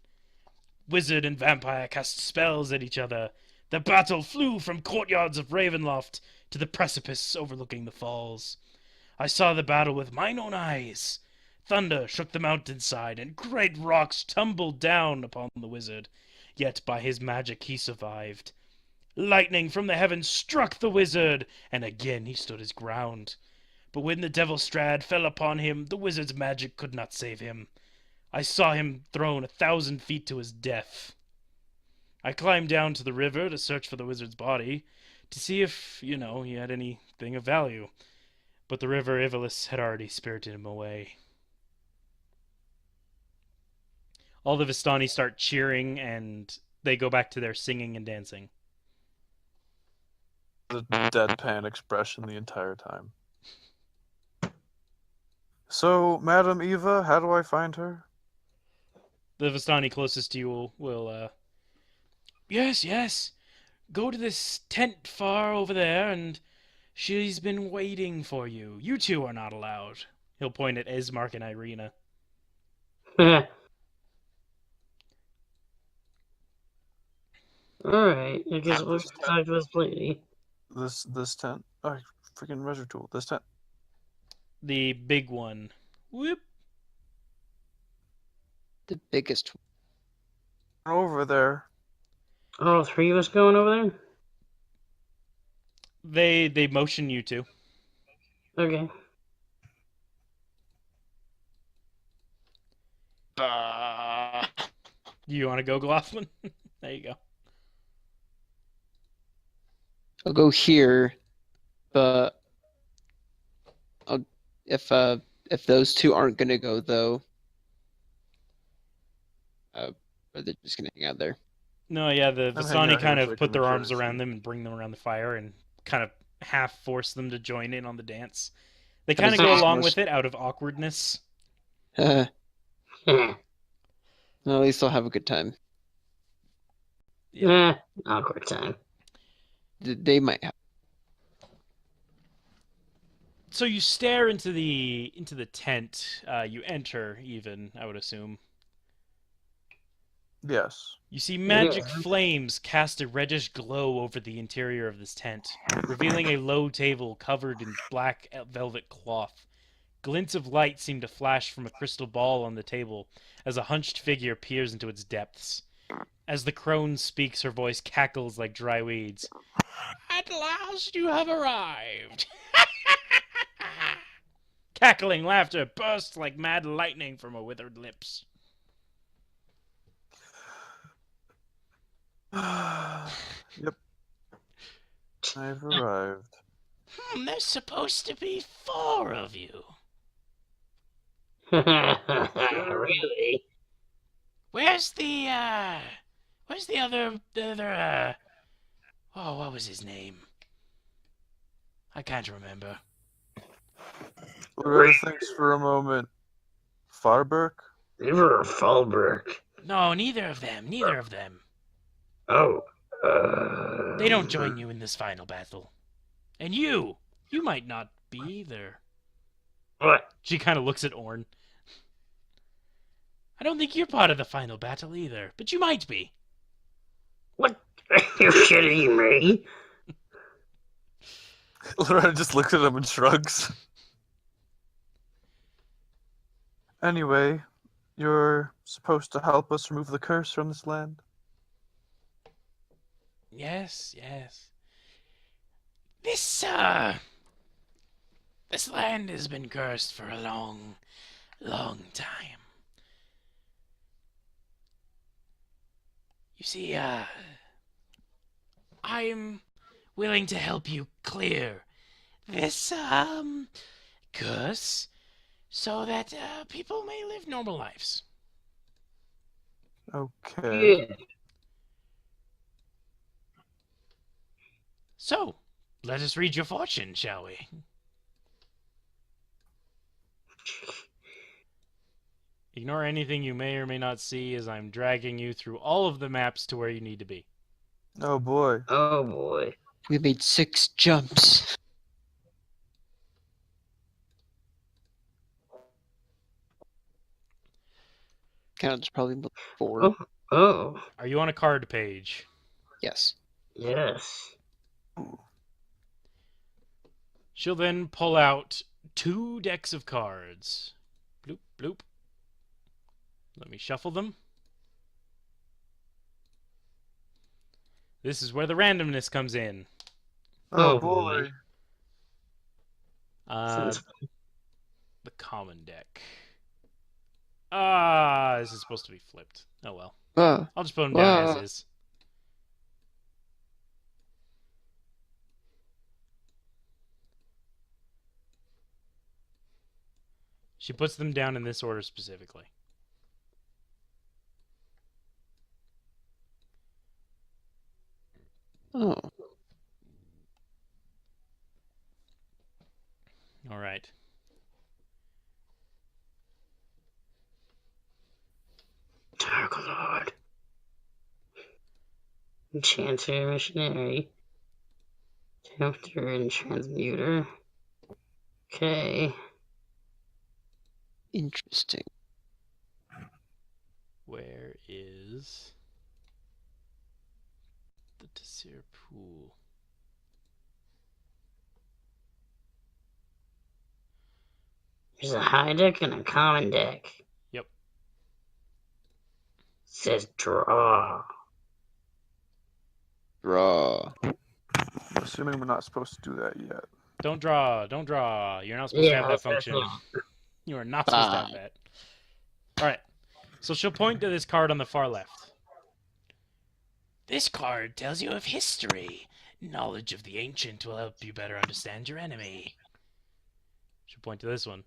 Wizard and vampire cast spells at each other. The battle flew from courtyards of Ravenloft to the precipice overlooking the falls. I saw the battle with mine own eyes. Thunder shook the mountainside, and great rocks tumbled down upon the wizard. Yet by his magic he survived. Lightning from the heavens struck the wizard, and again he stood his ground. But when the Devil Strahd fell upon him, the wizard's magic could not save him. I saw him thrown 1,000 feet to his death. I climbed down to the river to search for the wizard's body, to see if, he had anything of value. But the river Ivalis had already spirited him away. All the Vistani start cheering, and they go back to their singing and dancing. The deadpan expression the entire time. So, Madam Eva, how do I find her? The Vistani closest to you will Yes. Go to this tent far over there, and she's been waiting for you. You two are not allowed. He'll point at Esmark and Irina. Alright, I guess we'll talk to this lady. This tent? Oh, freaking measure tool. This tent. The big one. Whoop. The biggest. Over there. All three of us going over there? They motion you to. Okay. You want to go, Glossman? There you go. I'll go here, but if those two aren't gonna go though, or they're just gonna hang out there. No, yeah, the I'm hanging Vistani out kind here of so I put can their make sure arms I around see. them and bring them around the fire and kind of half force them to join in on the dance. They How kind of does go that along work? with it out of awkwardness. Well, at least I'll have a good time. Awkward time. They might have. So you stare into the tent. You enter, even, I would assume. Yes. You see magic Yeah. flames cast a reddish glow over the interior of this tent, revealing a low table covered in black velvet cloth. Glints of light seem to flash from a crystal ball on the table as a hunched figure peers into its depths. As the crone speaks, her voice cackles like dry weeds. At last you have arrived! Cackling laughter bursts like mad lightning from her withered lips. Yep. I've arrived. There's supposed to be 4 of you. Really? Where's the other, what was his name? I can't remember. Loretta thinks for a moment. Farberg? River or Fallbrook? No, neither of them. Oh. They don't join you in this final battle. And you might not be either. What? She kind of looks at Orn. I don't think you're part of the final battle either, but you might be. What? You're shitting me? Loretta just looks at him and shrugs. Anyway, you're supposed to help us remove the curse from this land. Yes. This land has been cursed for a long time. You see, I'm willing to help you clear this curse so that people may live normal lives. Okay. Yeah. So, let us read your fortune, shall we? Ignore anything you may or may not see as I'm dragging you through all of the maps to where you need to be. Oh boy. Oh boy. We made 6 jumps. Counts probably 4. Oh. Oh. Are you on a card page? Yes. Yes. She'll then pull out 2 decks of cards. Bloop, bloop. Let me shuffle them. This is where the randomness comes in. Oh Oh, boy. boy. Uh, Sounds the common deck. Ah, this is supposed to be flipped. Oh well. Ah, I'll just put them down as Wow. is. She puts them down in this order specifically. oh. All right. Dark Lord. Enchanter, Missionary. Tempter and Transmuter. Okay. Interesting. Where is the Tessir Pool? There's a high deck and a common deck. Yep. Says draw. Draw. I'm assuming we're not supposed to do that yet. Don't draw. Don't draw. You're not supposed to have that function. You are not supposed to have that. All right. So she'll point to this card on the far left. This card tells you of history. Knowledge of the ancient will help you better understand your enemy. She'll point to this one.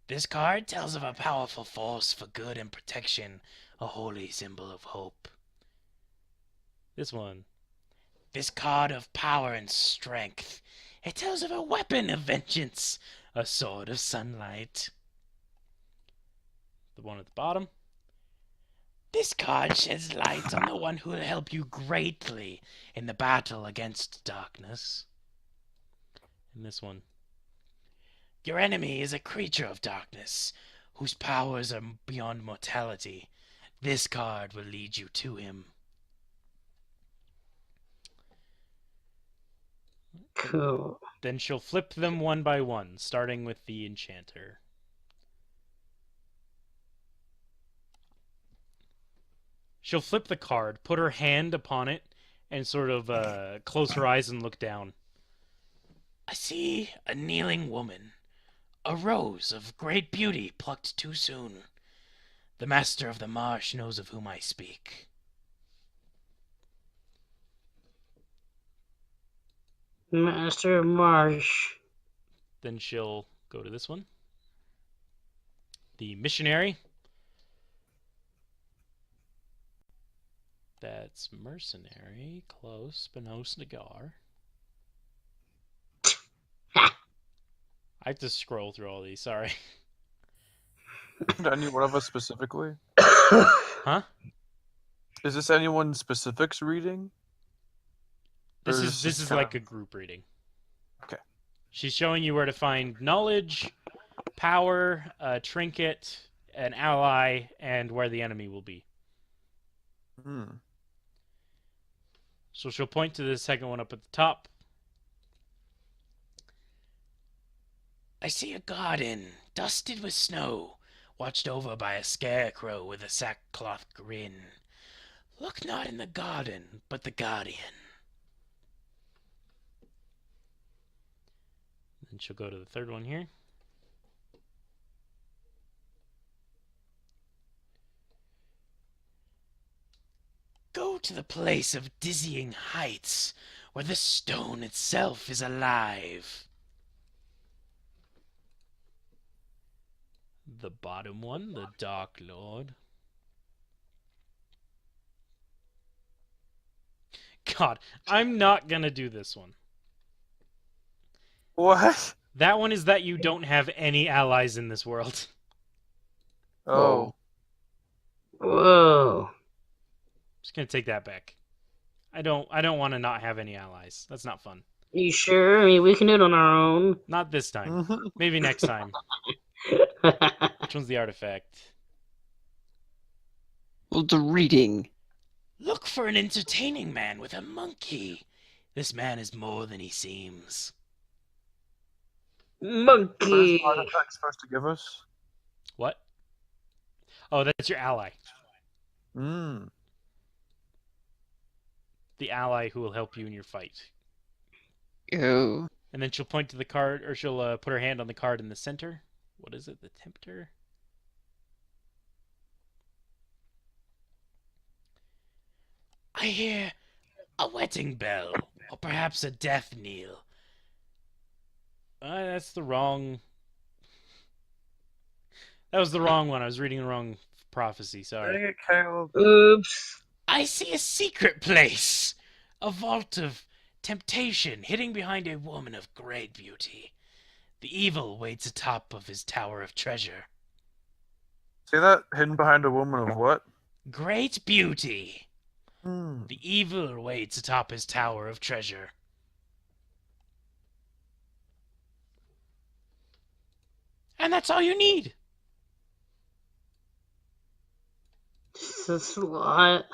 This card tells of a powerful force for good and protection, a holy symbol of hope. This one. This card of power and strength. It tells of a weapon of vengeance, a sword of sunlight. The one at the bottom. This card sheds light on the one who will help you greatly in the battle against darkness. And this one. Your enemy is a creature of darkness, whose powers are beyond mortality. This card will lead you to him. Cool. Then she'll flip them one by one, starting with the enchanter. She'll flip the card, put her hand upon it, and sort of close her eyes and look down. I see a kneeling woman, a rose of great beauty plucked too soon. The master of the marsh knows of whom I speak. Master Marsh. Then she'll go to this one. The missionary. That's mercenary. Close, but no cigar. I have to scroll through all these, sorry. To any one of us specifically? Huh? Is this anyone specific's reading? Or This is kinda- like a group reading. Okay. She's showing you where to find knowledge, power, a trinket, an ally, and where the enemy will be. Hmm. So she'll point to the second one up at the top. I see a garden, dusted with snow, watched over by a scarecrow with a sackcloth grin. Look not in the garden, but the guardian. Then she'll go to the third one here. Go to the place of dizzying heights, where the stone itself is alive. The bottom one, the Dark Lord. God, I'm not gonna do this one. What? That one is that you don't have any allies in this world. Oh. Whoa. Just gonna take that back. I don't want to not have any allies. That's not fun. You sure? I mean, we can do it on our own. Not this time. Maybe next time. Which one's the artifact? Well, the reading. Look for an entertaining man with a monkey. This man is more than he seems. What is Monkey. the artifact supposed to give us? What? Oh, that's your ally. Hmm. The ally who will help you in your fight. Oh. And then she'll point to the card, or she'll put her hand on the card in the center. What is it? The Tempter? I hear a wedding bell, or perhaps a death knell. That's the wrong... That was the wrong one. I was reading the wrong prophecy, sorry. Dang it, Caleb. Oops. I see a secret place! A vault of temptation hidden behind a woman of great beauty. The evil waits atop of his tower of treasure. See that? Hidden behind a woman of what? Great beauty! Hmm. The evil waits atop his tower of treasure. And that's all you need! This is a lot.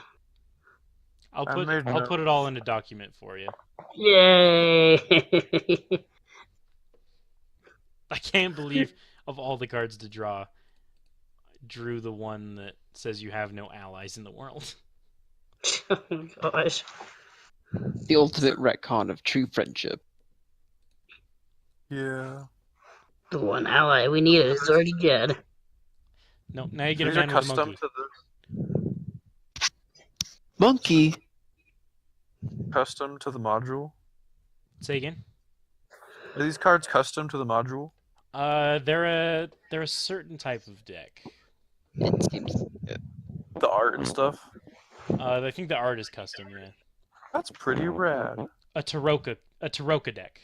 I'll I put made I'll notes. put it all in a document for you. Yay. I can't believe of all the cards to draw, I drew the one that says you have no allies in the world. Oh my gosh. The ultimate retcon of true friendship. Yeah. The one ally we needed is already dead. No, now you get a These are man with a custom monkey. to Monkey! the module. Say again. Are these cards custom to the module? They're a certain type of deck. It seems. The art and stuff? I think the art is custom, yeah. That's pretty rad. A Taroka deck.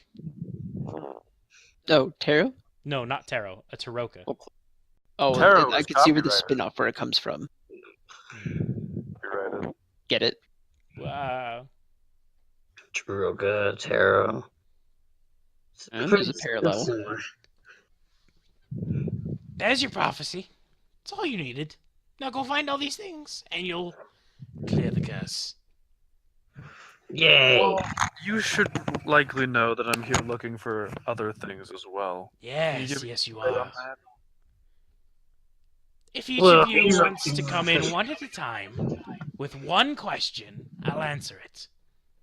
Oh, tarot? No, not tarot. A Taroka. Oh, Tarot I is can see where the copyrighted. spin-off where it comes from. Copyrighted. Get it? Wow. Taroka, Tarot. And there's a parallel. Similar. There's your prophecy. That's all you needed. Now go find all these things, and you'll clear the curse. Yay. Well, you should likely know that I'm here looking for other things as well. Can you Yes, give me yes, you light on are. that? If each Well, of you he's wants to come in one at a time with one question, I'll answer it.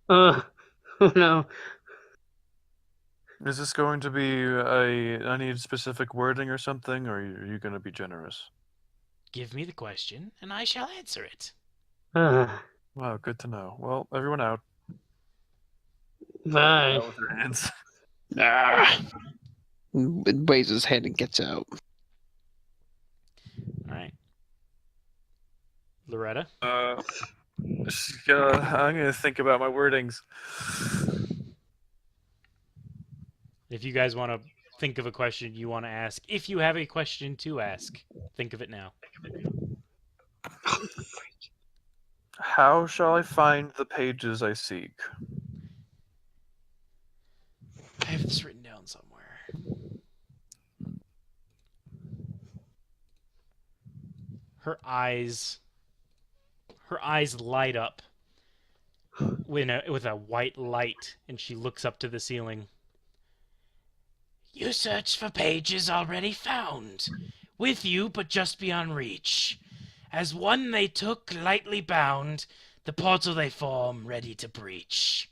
Oh no. Is this going to be I need specific wording or something, or are you going to be generous? Give me the question, and I shall answer it. Wow, good to know. Well, everyone out. Bye. Out with their hands. Ah! And waves his hand and gets out. All right. Loretta? I'm gonna think about my wordings. If you guys want to think of a question you want to ask, if you have a question to ask, think of it now. How shall I find the pages I seek? I have this written down somewhere. Her eyes light up with a white light, and she looks up to the ceiling. You search for pages already found, with you but just beyond reach. As one they took, lightly bound, the portal they form, ready to breach.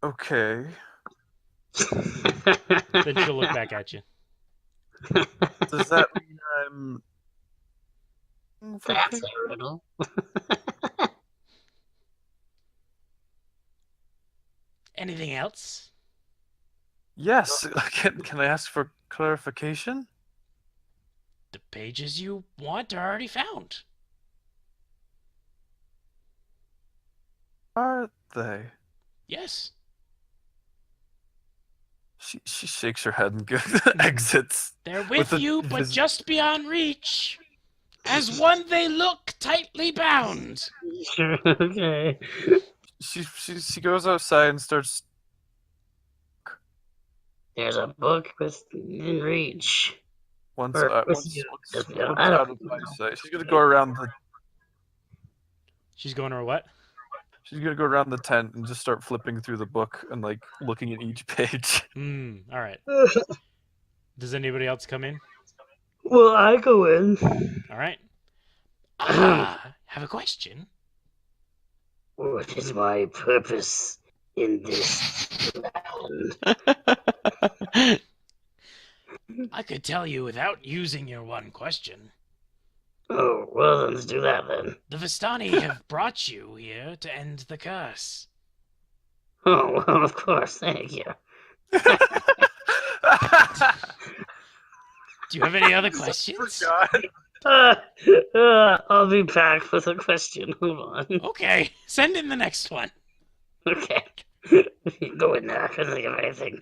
Okay. Then she'll look back at you. Does that mean I'm That's a riddle. Anything else? Yes. Can I ask for clarification? The pages you want are already found. Are they? Yes. She shakes her head and exits. They're with a you, but vis- just beyond reach. As one they look tightly bound. Sure, okay. She goes outside and starts. There's a book within reach. Once Or with once you. once, Just beyond. once I out don't of know. eyesight, she's gonna go around the. She's going to her what? She's gonna go around the tent and just start flipping through the book and like looking at each page. All right. Does anybody else come in? Well, I go in. All right. Have a question. What is my purpose in this land? I could tell you without using your one question. Oh, well, then let's do that then. The Vistani have brought you here to end the curse. Oh, well, of course, thank you. Do you have any other questions? I'll be back with a question. Hold on. Okay, send in the next one. Okay. Go in there. I couldn't think of anything.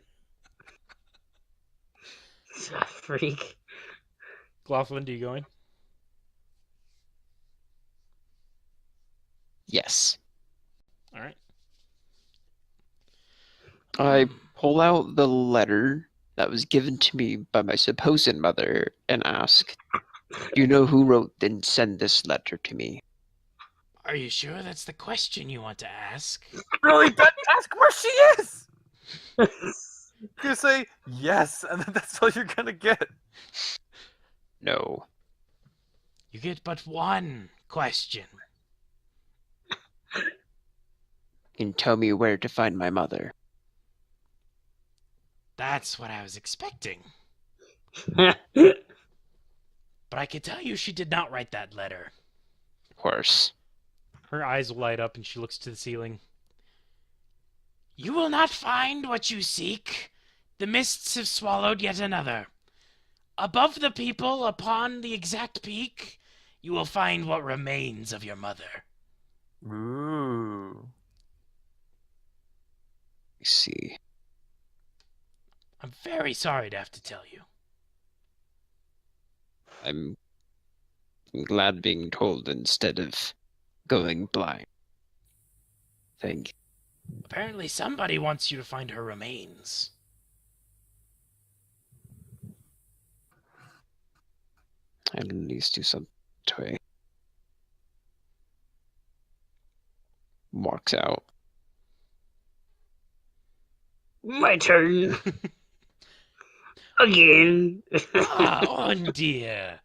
Freak. Glothlin, do you go in? Yes. All right. I pull out the letter that was given to me by my supposed mother and ask, "Do you know who wrote and sent this letter to me?" Are you sure that's the question you want to ask? Really? Ask where she is. You're gonna say yes, and then that's all you're gonna get. No. You get but one question. Can you tell me where to find my mother? That's what I was expecting. Of But I can tell you she did not write that letter. Of course. Her eyes light up and she looks to the ceiling. You will not find what you seek. The mists have swallowed yet another. Above the people, upon the exact peak, you will find what remains of your mother. Ooh. I see. I'm very sorry to have to tell you. I'm glad being told instead of going blind. Thank you. Apparently somebody wants you to find her remains. I'll at least do something to walks out. My turn. Again. Oh dear.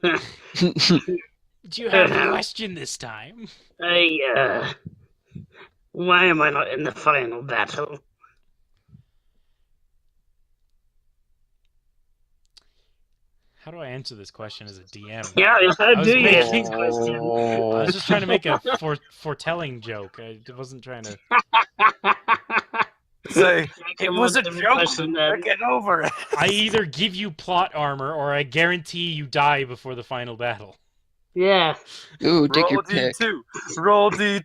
Do you have a question this time? Why am I not in the final battle? How do I answer this question as a DM? Yeah, how I was do you making- answer this question? I was just trying to make a foretelling joke. I wasn't trying to... Say Make it a was a more joke. question then. Get over it. I either give you plot armor or I guarantee you die before the final battle. Yeah. Ooh, take Roll your a pick. D2. Roll D2.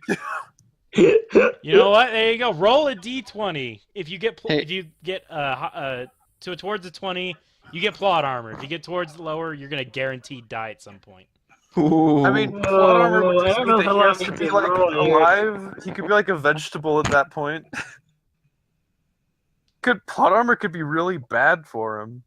You know what? There you go. Roll a d20. If you get towards the 20, you get plot armor. If you get towards the lower, you're gonna guaranteed die at some point. Ooh. I mean, plot armor Whoa, would I just don't mean know that how he long has you to be can like roll here. alive. He could be like a vegetable at that point. Plot armor could be really bad for him.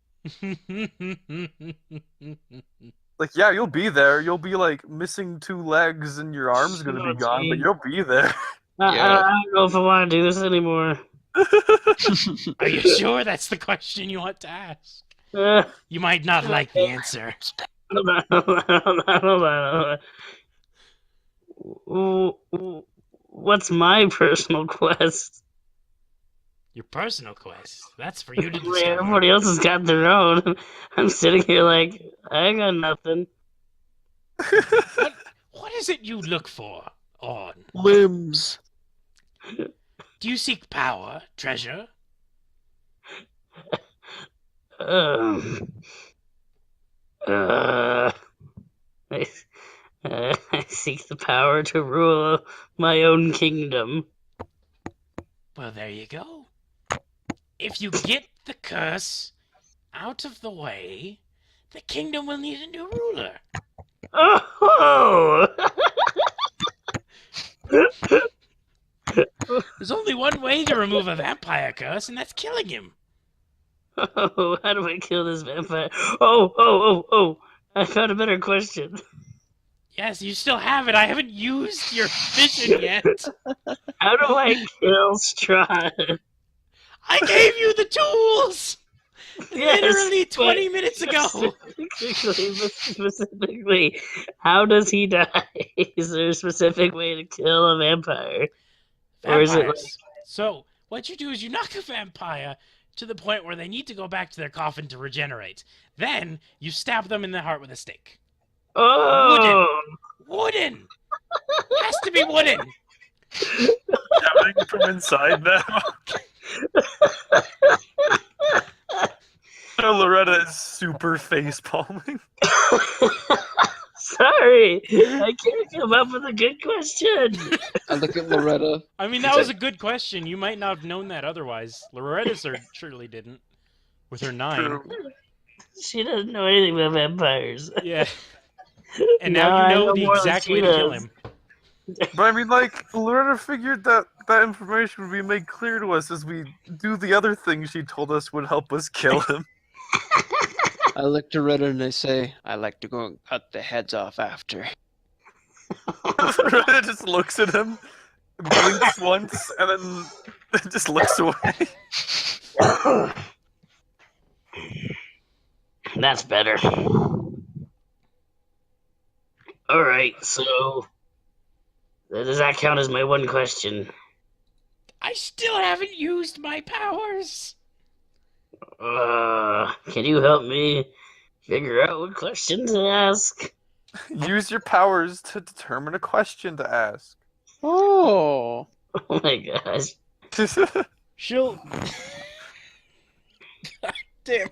Like, yeah, you'll be there. You'll be like missing 2 legs and your arm's gonna be Oh, gone, but geez. you'll be there. Yeah. I don't know if I want to do this anymore. Are you sure that's the question you want to ask? You might not like the answer. Hold on. What's my personal quest? Your personal quest. That's for you to Wait, discover. everybody else has got their own. I'm sitting here like, I got nothing. What is it you look for, On? Limbs. Do you seek power, treasure? Um, uh, I, I seek the power to rule my own kingdom. Well, there you go. If you get the curse out of the way, the kingdom will need a new ruler. Oh! There's only one way to remove a vampire curse, and that's killing him. Oh, how do I kill this vampire? Oh! I found a better question. Yes, you still have it. I haven't used your vision yet. How do I kill Strahd? I gave you the tools! Yes, Literally but 20 minutes ago! Specifically, how does he die? Is there a specific way to kill a vampire? Or is it like... Vampires. So, what you do is you knock a vampire to the point where they need to go back to their coffin to regenerate. Then, you stab them in the heart with a stake. Oh! Wooden! Has to be wooden! Coming from inside now. So Loretta is super face palming. Sorry, I can't come up with a good question. I look at Loretta. I mean, that was a good question. You might not have known that otherwise. Loretta surely didn't. With her 9. True. She doesn't know anything about vampires. Yeah. And No, now I you know know the more than exact she way to kill does. him. But I mean, like, Loretta figured that information would be made clear to us as we do the other things she told us would help us kill him. I look to Loretta and I say, I like to go and cut the heads off after. Loretta just looks at him, blinks once, and then just looks away. That's better. Alright, so... Does that count as my one question? I still haven't used my powers. Can you help me figure out what question to ask? Use your powers to determine a question to ask. Oh. Oh my gosh. She'll... God damn it.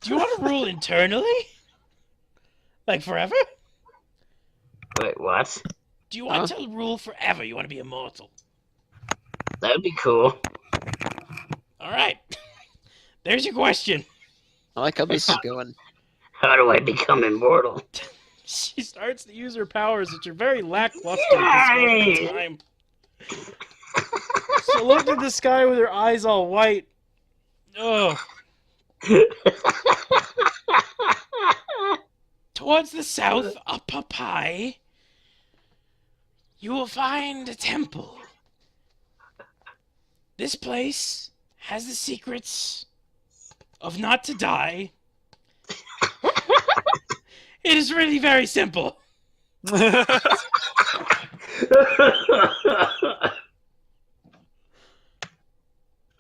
Do you want to rule internally? Like forever? Wait, what? Do you want to rule forever? You want to be immortal? That would be cool. Alright. There's your question. I like how this is going. How do I become immortal? She starts to use her powers, which are very lackluster at this moment in time. So look at the sky with her eyes all white. Ugh. Towards the south, up high, you will find a temple. This place has the secrets of not to die. It is really very simple.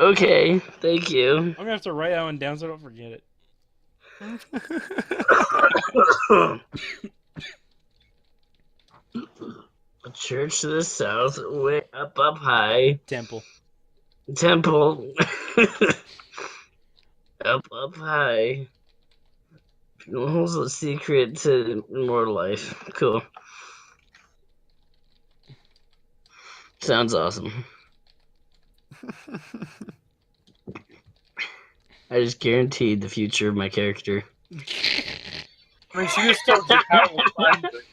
Okay, thank you. I'm gonna have to write that one down so I don't forget it. A church to the south, way up high. Temple. Temple. up high. Holds the secret to immortal life. Cool. Sounds awesome. I just guaranteed the future of my character. I mean, she just told you how to find it.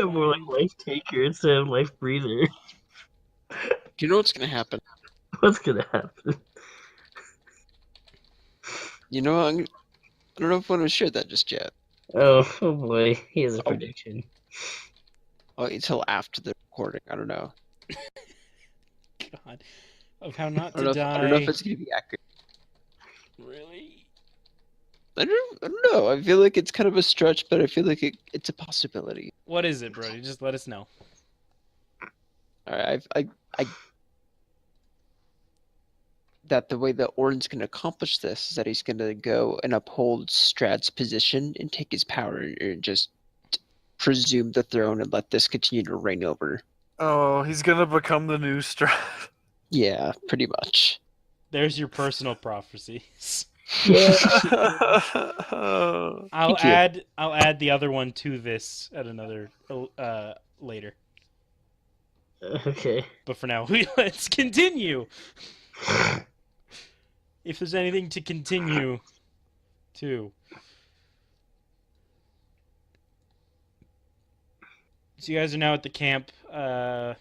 More like life taker instead of life breather. You know what's gonna happen? What's gonna happen? You know, I don't know if I want to share that just yet. Oh boy, he has a prediction. Oh, until after the recording. I don't know. God. Of how not I to don't know. die. I don't know if it's gonna be accurate. Really? I don't know. I feel like it's kind of a stretch, but I feel like it's a possibility. What is it, Brody? Just let us know. All right, that the way that Orn's going to accomplish this is that he's going to go and uphold Strahd's position and take his power and just presume the throne and let this continue to reign over. Oh, he's gonna become the new Strahd. Yeah, pretty much. There's your personal prophecies. Yeah. I'll Thank you. add the other one to this at another later. Okay. But for now, let's continue. If there's anything to continue to. So you guys are now at the camp. What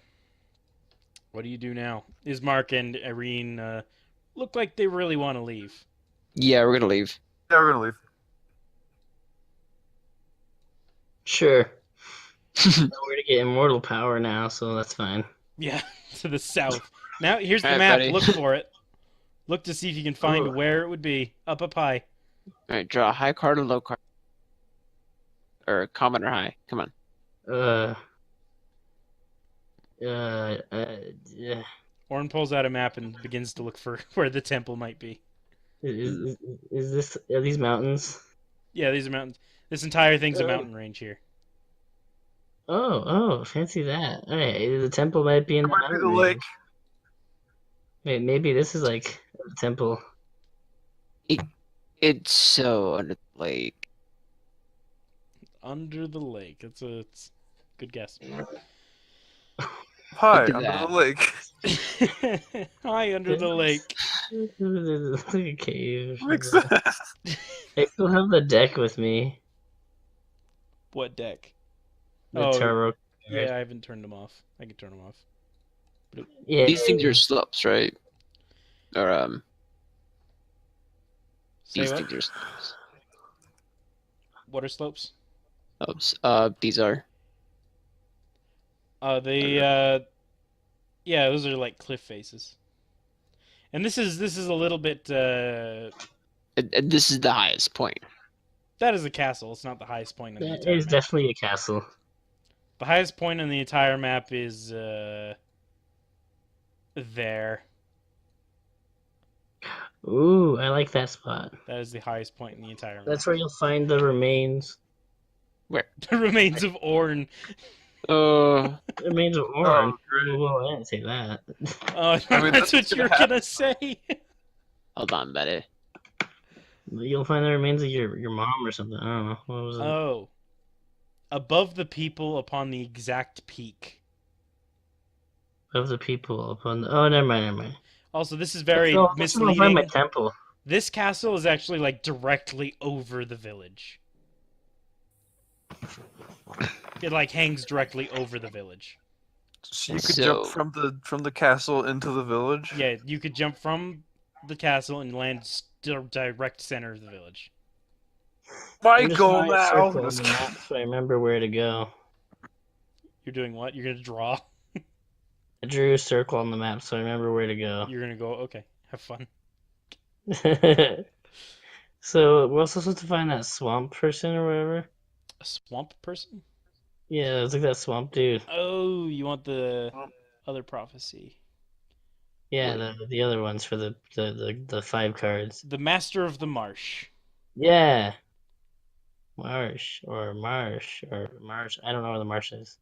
do you do now? Ismark and Irene look like they really want to leave. Yeah, we're going to leave. Yeah, we're gonna leave. Sure. We're to get immortal power now, so that's fine. Yeah, to the south. Now, here's the Alright, map. buddy. Look for it. Look to see if you can find where it would be. Up high. Alright, draw a high card or low card. Or common or high. Come on. Yeah. Orn pulls out a map and begins to look for where the temple might be. Is this, are these mountains? Yeah, these are mountains. This entire thing's a mountain range here. Oh, fancy that. Alright, the temple might be in It the might be the mountain lake. range. Wait, maybe this is like a temple. It's so under the lake. Under the lake. It's a good guess. Hi, Look at under that. the lake. Hi, under the lake. There's like a cave. Makes sense. I still have the deck with me. What deck? The Oh, turbo. Yeah, I haven't turned them off. I can turn them off. Yeah. These things are slopes, right? Or, Say these what? things are slopes. What are slopes? Slopes. These are. Yeah, those are like cliff faces. And this is a little bit. And this is the highest point. That is a castle. It's not the highest point on the That entire is map. definitely a castle. The highest point on the entire map is there. Ooh, I like that spot. That is the highest point in the entire map. That's where you'll find the remains. The remains of Orn. Oh, The remains of Orange. great. Well, I didn't say that. Oh, I mean, that's that's what you were gonna gonna say. hold on, buddy. You'll find the remains of your mom or something. I don't know. What was it? Oh. Above the people upon the exact peak. Of the people upon the... Oh, never mind. Also, this is very That's where I'll find misleading. my temple. This castle is actually like directly over the village. It like hangs directly over the village. So you could So- jump from the castle into the village. Yeah, you could jump from the castle and land direct center of the village. My I'm just goal drawing a now. circle on the map so I remember where to go. You're doing what? You're gonna draw? I drew a circle on the map so I remember where to go. You're gonna go? Okay, have fun. So we're also supposed to find that swamp person or whatever. A swamp person? Yeah, it's like that swamp dude. Oh, you want the other prophecy? Yeah, the other ones for the 5 cards. The Master of the Marsh. Yeah. Marsh. I don't know where the marsh is.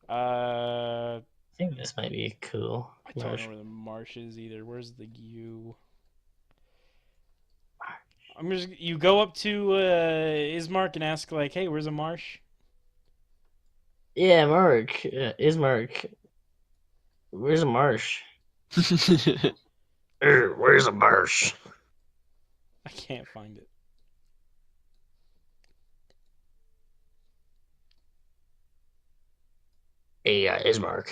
I I think this might be cool. don't Marsh. know where the marsh is either. Where's the U? You go up to Ismark and ask like, "Hey, where's a marsh?" Yeah, Mark. Ismark. Where's a marsh? Where's a marsh? I can't find it. Hey, Ismark.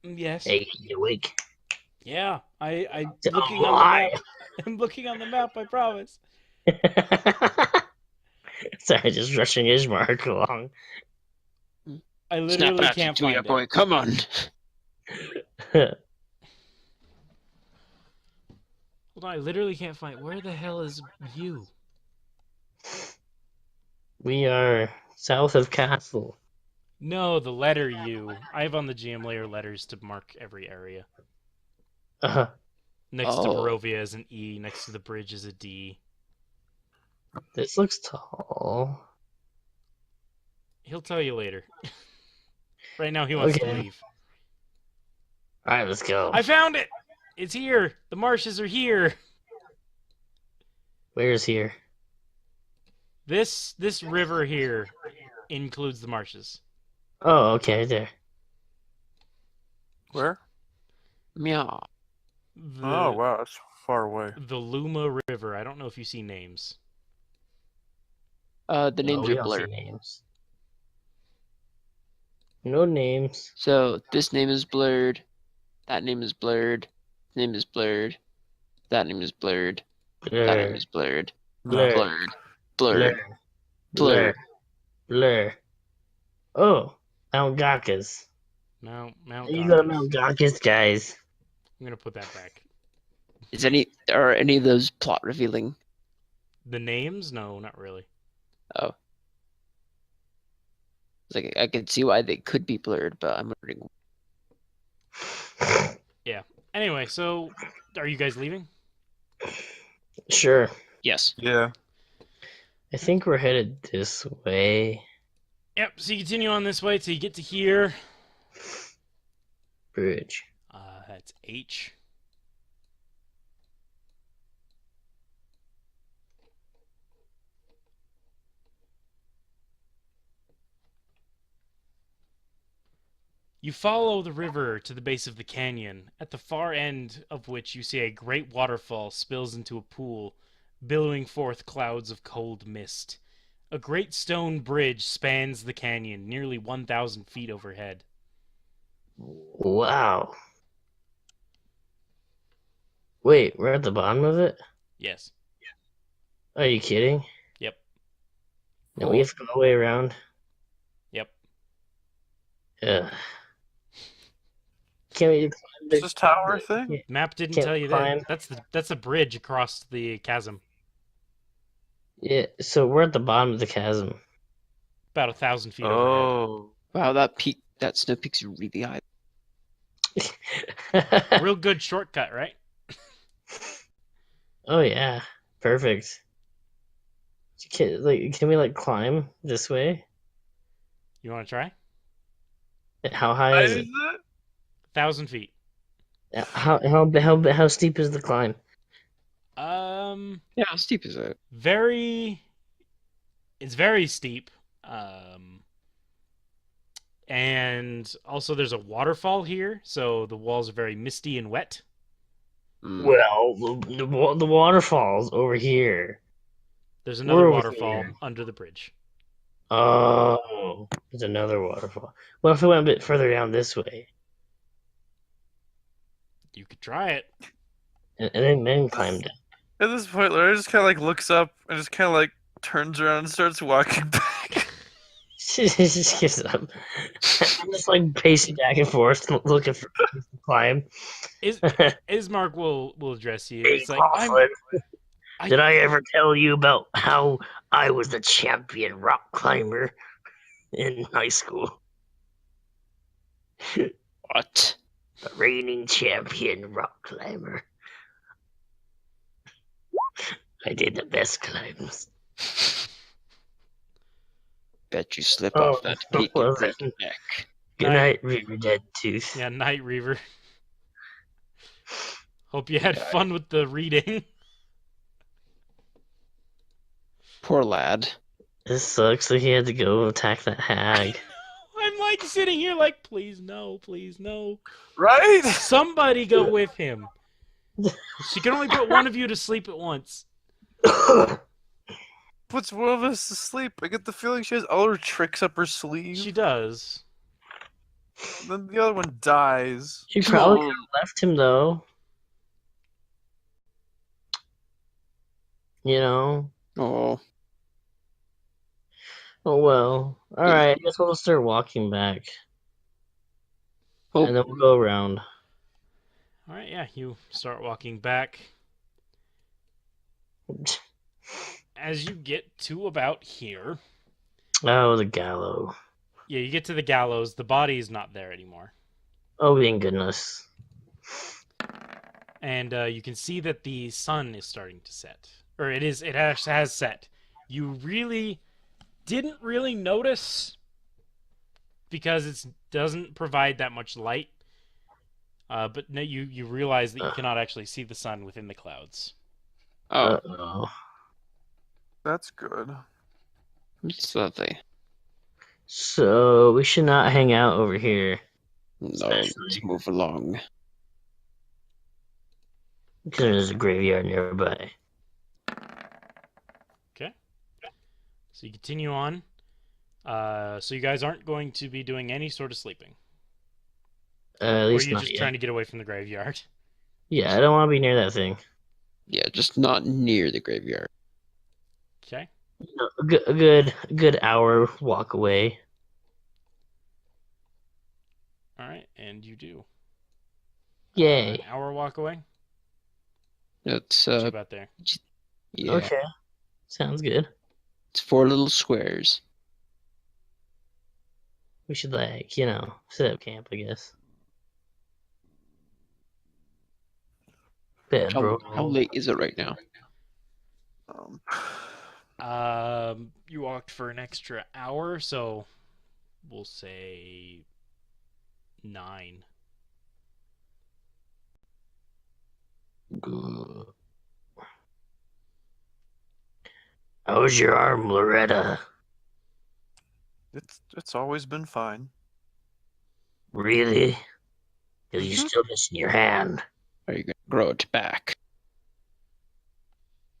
Yes. Hey, you awake? Yeah. I Tell looking on the why. map. I'm looking on the map. I promise. Sorry, just rushing Ismark along. I Snap literally out, can't you find ya it. boy. Come on. Hold on. I literally can't find. Where the hell is you? We are south of Castle. No, the letter U. I have on the GM layer letters to mark every area. Next to Oh. Barovia is an E. Next to the bridge is a D. This looks tall. He'll tell you later. Right now, he wants to Okay. leave. All right, let's go. I found it! It's here! The marshes are here! Where's here? This river here includes the marshes. Oh, okay, there. Where? Meow. The, Oh wow, that's far away. The Luma River. I don't know if you see names. The No, names we are don't see blurred. names. No names. So this name is blurred. That name is blurred. This name is blurred. That name is blurred. That name Blur. is blurred. Blur. Blurred. Blur. Blurred. Blur. Blur. Oh, Mount Gakas. Mount You got Gakas. Mount Gakas, guys. I'm gonna put that back. Are any of those plot revealing? The names? No, not really. Like I can see why they could be blurred, but I'm wondering. Anyway, so are you guys leaving? Sure. Yes. Yeah. I think we're headed this way. Yep. So you continue on this way till you get to here. Bridge. That's H. You follow the river to the base of the canyon, at the far end of which you see a great waterfall spills into a pool, billowing forth clouds of cold mist. A great stone bridge spans the canyon, nearly 1,000 feet overhead. Wow. Wait, we're at the bottom of it? Yes. Are you kidding? Yep. And we have to go all the way around? Yep. Ugh. Can we climb Is this tower thing? Map didn't Can't tell you climb. that. That's a bridge across the chasm. Yeah, so we're at the bottom of the chasm. About 1,000 feet overhead. Oh. Wow, that snow peak's really high. Real good shortcut, right? Oh yeah, perfect. Can we like climb this way? You want to try? How high is it? 1,000 feet. How steep is the climb? Yeah, how steep is it? It's very steep. And also there's a waterfall here, so the walls are very misty and wet. Well, the waterfall's over here. There's another We're over waterfall here. under the bridge. Oh, there's another waterfall. What if we went a bit further down this way You could try it. and then climb down? At this point, Larry just kind of like looks up and just kind of like turns around and starts walking back. She just gives up. I'm just like pacing back and forth, looking for places to climb. Ismark will address you. Hey, It's like Coughlin, I- did I ever tell you about how I was the champion rock climber in high school? What? The reigning champion rock climber. I did the best climbs. Bet you slip Oh, off that peak and was break it? your neck. Good night, River Dead Tooth. Yeah, Night Reaver. Hope you had fun with the reading. Poor lad. This sucks that he had to go attack that hag. I'm like sitting here like, please no, please no. Right? Somebody go with him. She can only put one of you to sleep at once. Puts one of us to sleep. I get the feeling she has all her tricks up her sleeve. She does. Then the other one dies. She probably Come could have left him though. You know? Oh, Oh well. Alright, I guess we'll start walking back. Oh. And then we'll go around. Alright, yeah, you start walking back. As you get to about here, Oh, the gallows. yeah, you get to the gallows. The body is not there anymore. Oh, thank goodness. and you can see that the sun is starting to set, or it has set. You really didn't really notice because it doesn't provide that much light. But no, you realize that you cannot actually see the sun within the clouds. Oh, Uh-oh. That's good. it's lovely. So we should not hang out over here, No, especially let's move along. because there's a graveyard nearby. Okay. So you continue on. So you guys aren't going to be doing any sort of sleeping, At or are least you not just yet. trying to get away from the graveyard? Yeah, I don't want to be near that thing. Yeah, just not near the graveyard. Okay. A good hour walk away. All right, and you do. Yay. An hour walk away. It's What you about there? yeah, Okay. Sounds good. it's 4 little squares. We should, like, set up camp, I guess. How late is it right now? You walked for an extra hour, so we'll say 9. Good. How's your arm, Loretta? It's always been fine. Really? Because you're Mhm. still missing your hand. Are you gonna grow it back?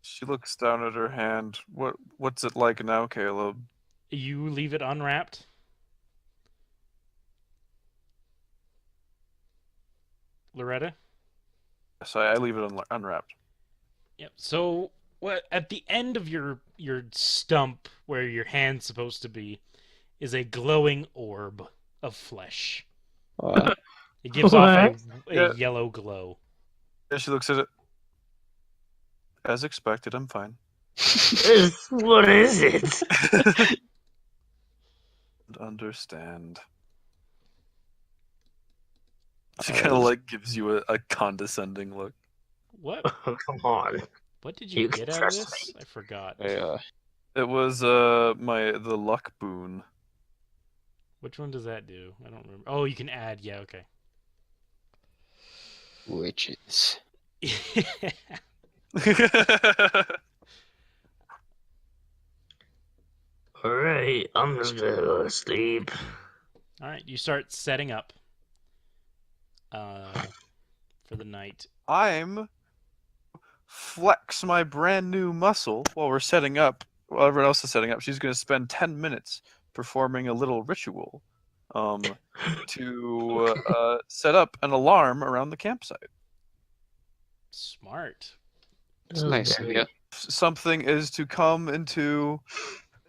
She looks down at her hand. What's it like now, Caleb? You leave it unwrapped. Loretta? Yes, I leave it unwrapped. Yep. So, what at the end of your stump, where your hand's supposed to be, is a glowing orb of flesh. It gives off a Yeah. yellow glow. Yeah, she looks at it. As expected, I'm fine. What is it? Understand. She kind of like gives you a condescending look. What? Oh, come on. What did you You can get out of trust this? I forgot. It was the luck boon. Which one does that do? I don't remember. Oh, you can add. Yeah, okay. Witches. Alright, I'm just gonna go to sleep. All right, you start setting up for the night. I'm flex my brand new muscle while we're setting up. While everyone else is setting up, she's going to spend 10 minutes performing a little ritual to set up an alarm around the campsite. Smart. It's nice of you. Something is to come into.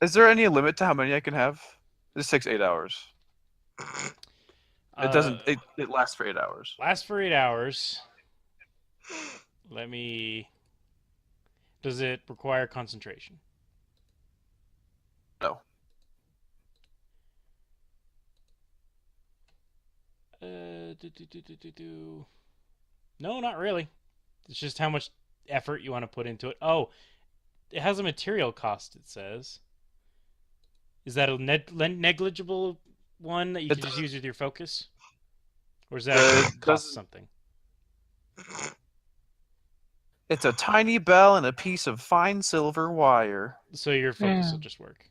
Is there any limit to how many I can have? This takes 8 hours. It doesn't. It lasts for 8 hours. Lasts for 8 hours. Let me. Does it require concentration? No. No, not really. It's just how much effort you want to put into it. Oh, it has a material cost, it says. Is that a negligible one that you can just use with your focus? Or does that actually cost something? It's a tiny bell and a piece of fine silver wire. So your focus will just work.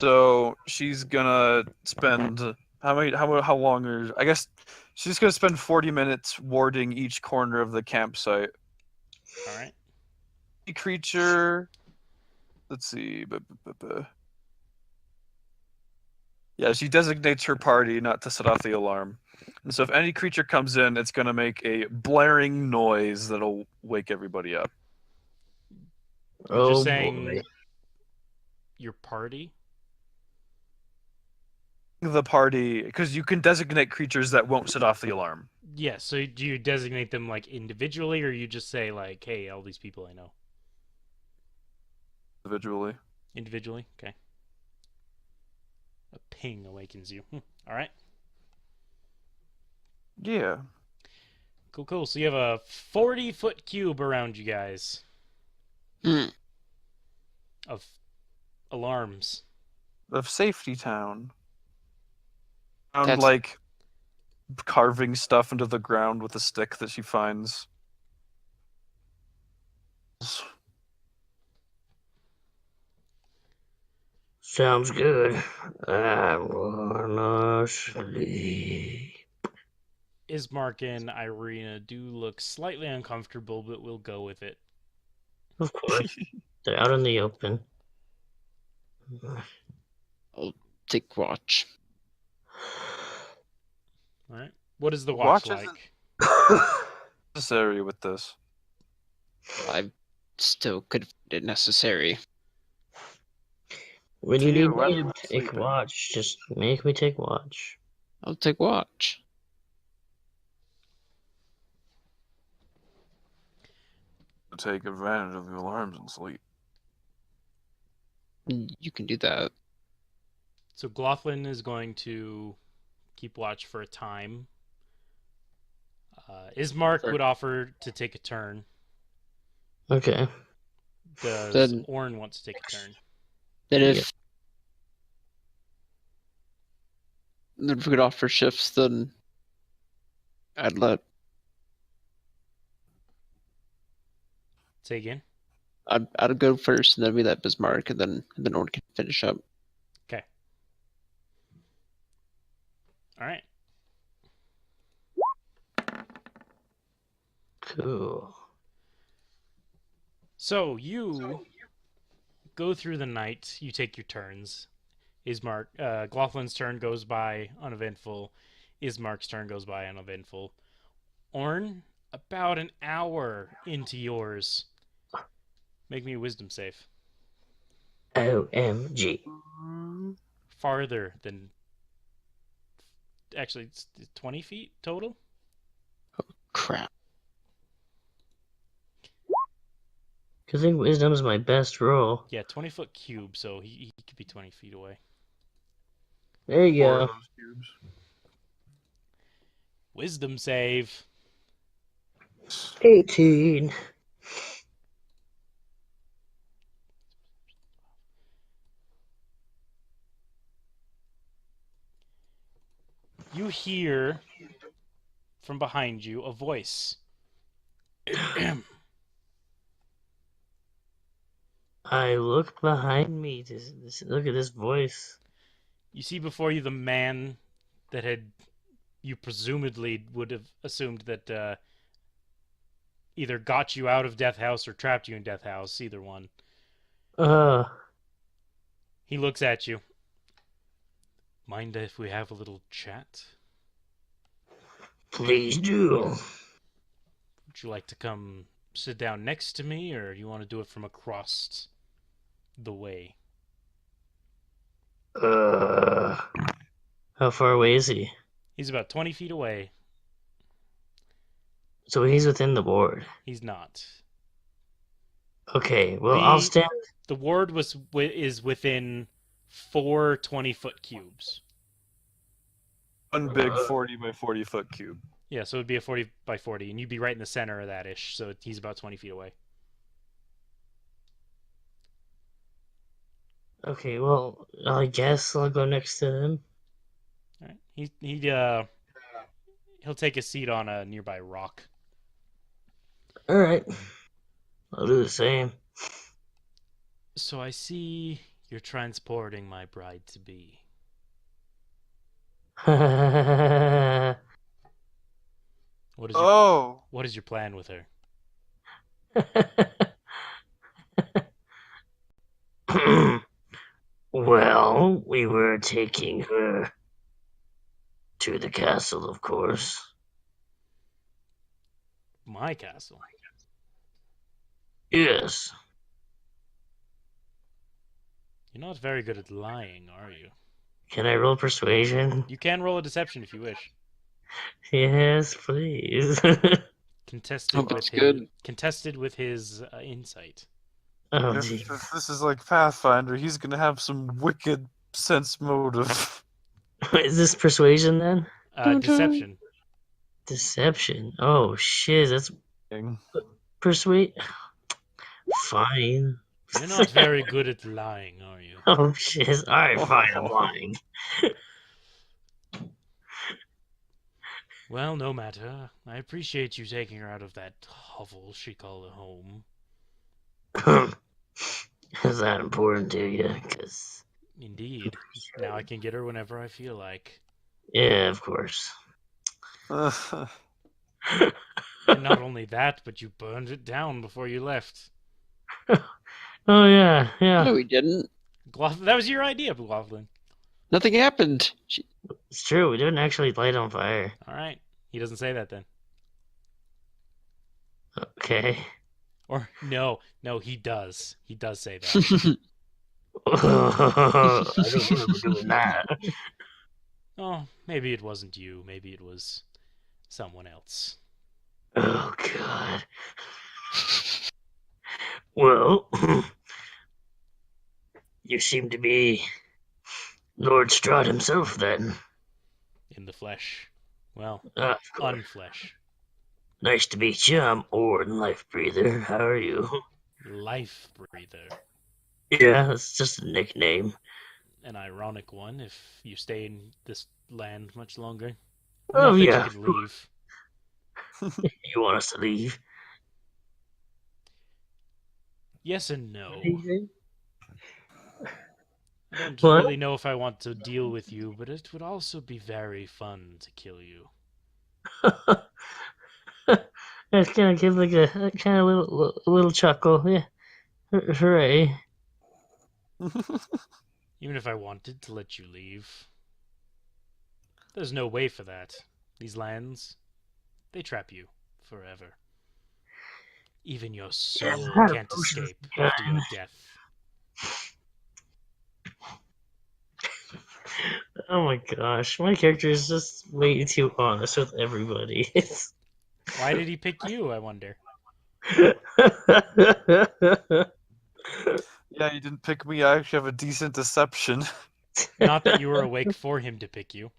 So she's gonna spend how long are, I guess she's gonna spend 40 minutes warding each corner of the campsite. All right. Creature. Let's see. Yeah, she designates her party not to set off the alarm. And so if any creature comes in, it's going to make a blaring noise that'll wake everybody up. You're just saying your party? The party, because you can designate creatures that won't set off the alarm. Yeah, so do you designate them like individually, or you just say like, hey, all these people I know? Individually. Individually? Okay. A ping awakens you. All right. Yeah. Cool, cool. So you have a 40-foot cube around you guys Hmm. of alarms. Of Safety Town. Found That's like carving stuff into the ground with a stick that she finds. Sounds good. I wanna sleep. Ismark and Irina do look slightly uncomfortable, but we'll go with it. Of course. They're out in the open. take watch. All right. What is the Watch watch isn't- like? Necessary with this. I still could find it necessary. When To you you, need when me I'm to take sleeping. watch, just make me take watch. I'll take watch. Take advantage of the alarms and sleep. You can do that. So Glothlin is going to keep watch for a time. Ismark Sure. would offer to take a turn. Okay. Does Then- Orn want to take a turn? Then if Yeah. then if we could offer shifts, then I'd let Say again. I'd go first, and then we let Bismarck, and then Orn can finish up. Okay. All right. Cool. So you go through the night. You take your turns. Ismark, Glothlin's turn goes by uneventful. Ismark's turn goes by uneventful. Orn, about an hour into yours. Make me a wisdom save. OMG. Farther than. Actually, it's 20 feet total? Crap. I think wisdom is my best roll. Yeah, 20-foot cube, so he could be 20 feet away. There you Four go. of those cubes. Wisdom save. 18. You hear from behind you a voice. I look behind me to look at this voice. You see before you the man that had you presumably would have assumed that either got you out of Death House or trapped you in Death House, either one. He looks at you. Mind if we have a little chat? Please do. Would you like to come sit down next to me, or do you want to do it from across the way? How far away is he? He's about 20 feet away. So he's within the ward. He's not. Okay, well, The- I'll stand. The ward is within 4 20-foot cubes. One big 40 by 40 foot cube. Yeah, so it'd be a 40 by 40, and you'd be right in the center of that ish, so he's about 20 feet away. Okay, well, I guess I'll go next to him. All right. He'll take a seat on a nearby rock. Alright. I'll do the same. So I see you're transporting my bride to be. What is your Oh! What is your plan with her? Well, we were taking her to the castle, of course. My castle. Yes. You're not very good at lying, are you? Can I roll persuasion? You can roll a deception if you wish. Yes, please. Contested Oh, with that's his, good. Contested with his insight. Oh, If geez. this is like Pathfinder, he's gonna have some wicked sense motive. Is this persuasion then? Dun-dun. Deception. Deception. Oh shit, that's persuade. Fine. You're not very good at lying, are you? Oh shit. Alright, fine, I'm lying. Well, no matter. I appreciate you taking her out of that hovel she called a home. Is that important to you? Cause Indeed. Now I can get her whenever I feel like. yeah, of course. And not only that, but you burned it down before you left. Oh yeah, yeah. No, we didn't. That was your idea, Glothlin. Nothing happened. It's true. We didn't actually light on fire. All right. He doesn't say that then. Okay. Or no, he does. He does say that. I don't remember doing that. Oh, maybe it wasn't you. Maybe it was someone else. Oh god. Well, you seem to be Lord Strahd himself, then. In the flesh. Well, Of course. unflesh. Nice to meet you. I'm Orn, Life Breather. How are you? Life breather. Yeah, it's just a nickname. An ironic one if you stay in this land much longer. Oh, Not that yeah. you can leave. You want us to leave? Yes and no. I don't What? really know if I want to deal with you, but it would also be very fun to kill you. It's gonna give like a kind of little chuckle. Yeah, hooray! Even if I wanted to let you leave. There's no way for that. These lands, they trap you forever. Even your soul Yeah, can't potions, escape God. after your death. Oh my gosh, my character is just way too honest with everybody. Why did he pick you, I wonder? Yeah, you didn't pick me. I actually have a decent deception. Not that you were awake for him to pick you.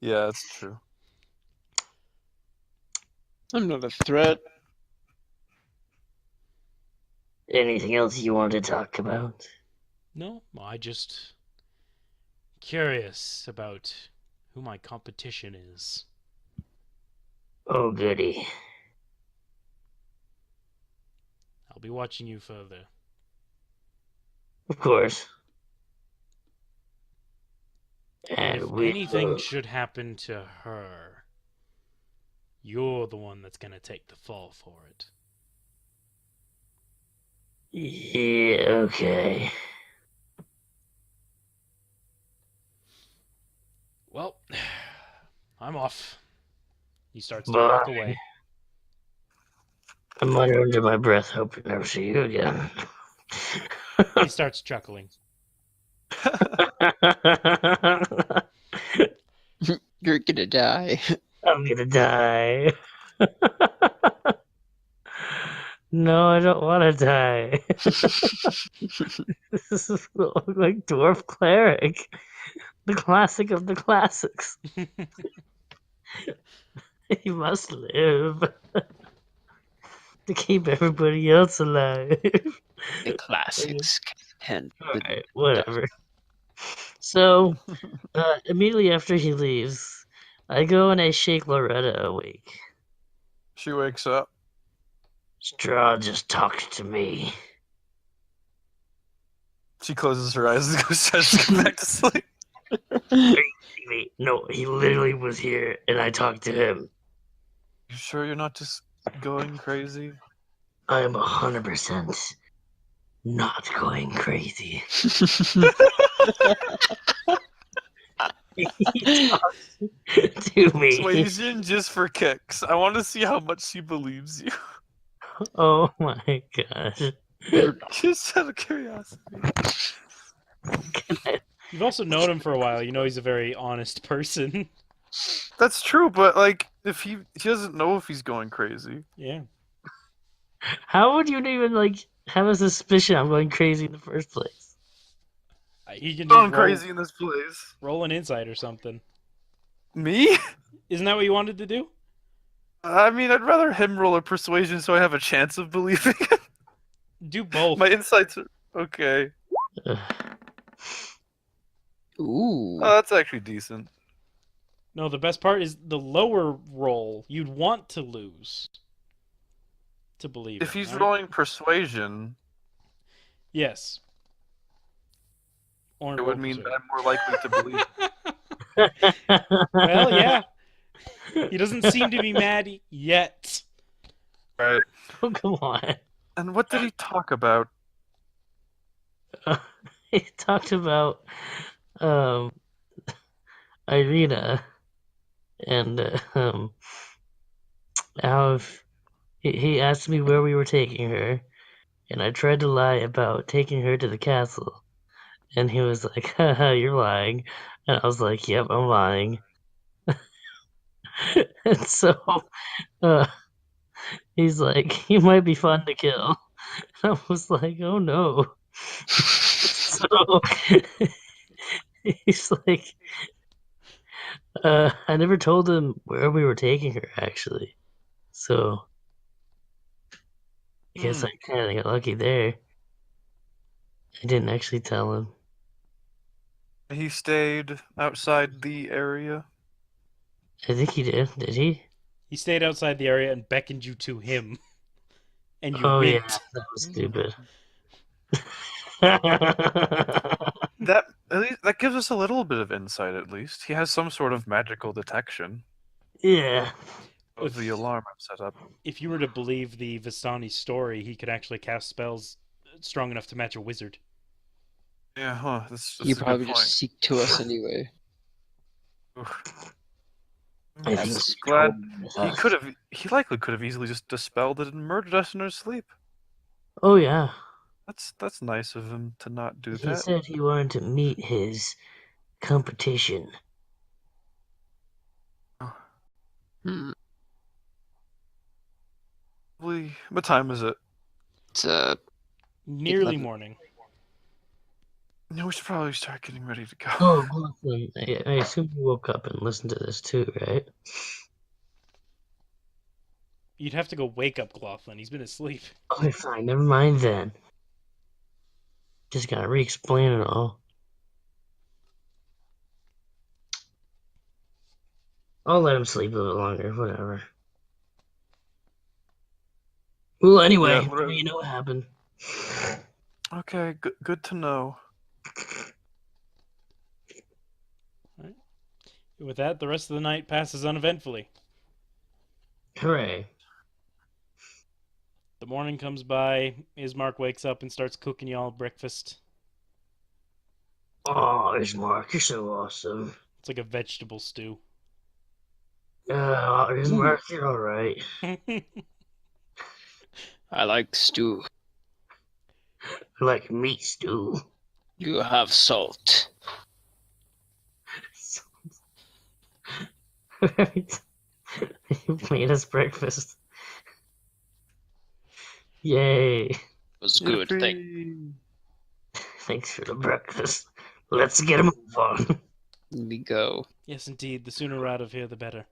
Yeah, that's true. I'm not a threat. Anything else you want to talk about? No, I just curious about who my competition is. Oh goody. I'll be watching you further. Of course. And And if we anything should happen to her, you're the one that's gonna take the fall for it. Yeah, okay. Well, I'm off. He starts to Bye. walk away. I mutter under my breath, hope to never see you again. He starts chuckling. You're gonna die. I'm gonna die. No, I don't want to die. This is like Dwarf Cleric, the classic of the classics. He must live to keep everybody else alive. The classics. And Alright, whatever. So, immediately after he leaves, I go and I shake Loretta awake. She wakes up. Strahd just talked to me. She closes her eyes and tries to go back to sleep. Wait, no, he literally was here and I talked to him. You sure you're not just going crazy? I am 100% not going crazy. He talks to me. So wait, he's in just for kicks. I want to see how much he believes you. Oh my gosh. Just out of curiosity. You've also known him for a while. You know he's a very honest person. That's true, but like, if he doesn't know if he's going crazy. Yeah. How would you even like have a suspicion I'm going crazy in the first place? He can Going just roll, crazy in this place. roll an insight or something. Me? Isn't that what you wanted to do? I mean, I'd rather him roll a persuasion so I have a chance of believing him. Do both. My insights are okay. Ooh. Oh, that's actually decent. No, the best part is the lower roll you'd want to lose to believe If him, he's right? rolling persuasion, Yes. Or it would mean that I'm more likely to believe. Well, yeah. He doesn't seem to be mad yet. Right. Oh, come on. And what did he talk about? He talked about um Irina and how if he asked me where we were taking her, and I tried to lie about taking her to the castle, and he was like, "Haha, you're lying," and I was like, "Yep, I'm lying." And so he's like, "You might be fun to kill." I was like, "Oh no." So he's like, I never told him where we were taking her, actually. So I guess I kind of got lucky there. I didn't actually tell him. He stayed outside the area. I think he did. Did he? He stayed outside the area and beckoned you to him. And you Oh, yeah, winked. that was stupid. That at least that gives us a little bit of insight. At least he has some sort of magical detection Yeah. of the alarm I've set up. If you were to believe the Vistani story, he could actually cast spells strong enough to match a wizard. Yeah, huh? That's You a good probably point. just seek to us anyway. Oof. I I'm think just he glad told me that. he likely could have easily just dispelled it and murdered us in our sleep. Oh, yeah. That's nice of him to not do He that. said he wanted to meet his competition. Hmm. What time is it? It's Nearly 11. morning. No, we should probably start getting ready to go. Oh, Moldlen, I assume you woke up and listened to this too, right? You'd have to go wake up Glothlin. He's been asleep. Okay, fine. Never mind then. Just gotta re-explain it all. I'll let him sleep a little longer. Whatever. Well, anyway, Yeah, whatever. you know what happened. Okay, good to know. With that, the rest of the night passes uneventfully. Hooray! The morning comes by. Ismark wakes up and starts cooking y'all breakfast. Oh, Ismark, you're so awesome. It's like a vegetable stew. Ismark, you're all right. I like stew. Like meat stew. You have salt. You made us breakfast. Yay! It was good. Thanks for the breakfast. Let's get a move on. We go. Yes, indeed. The sooner we're out of here, the better.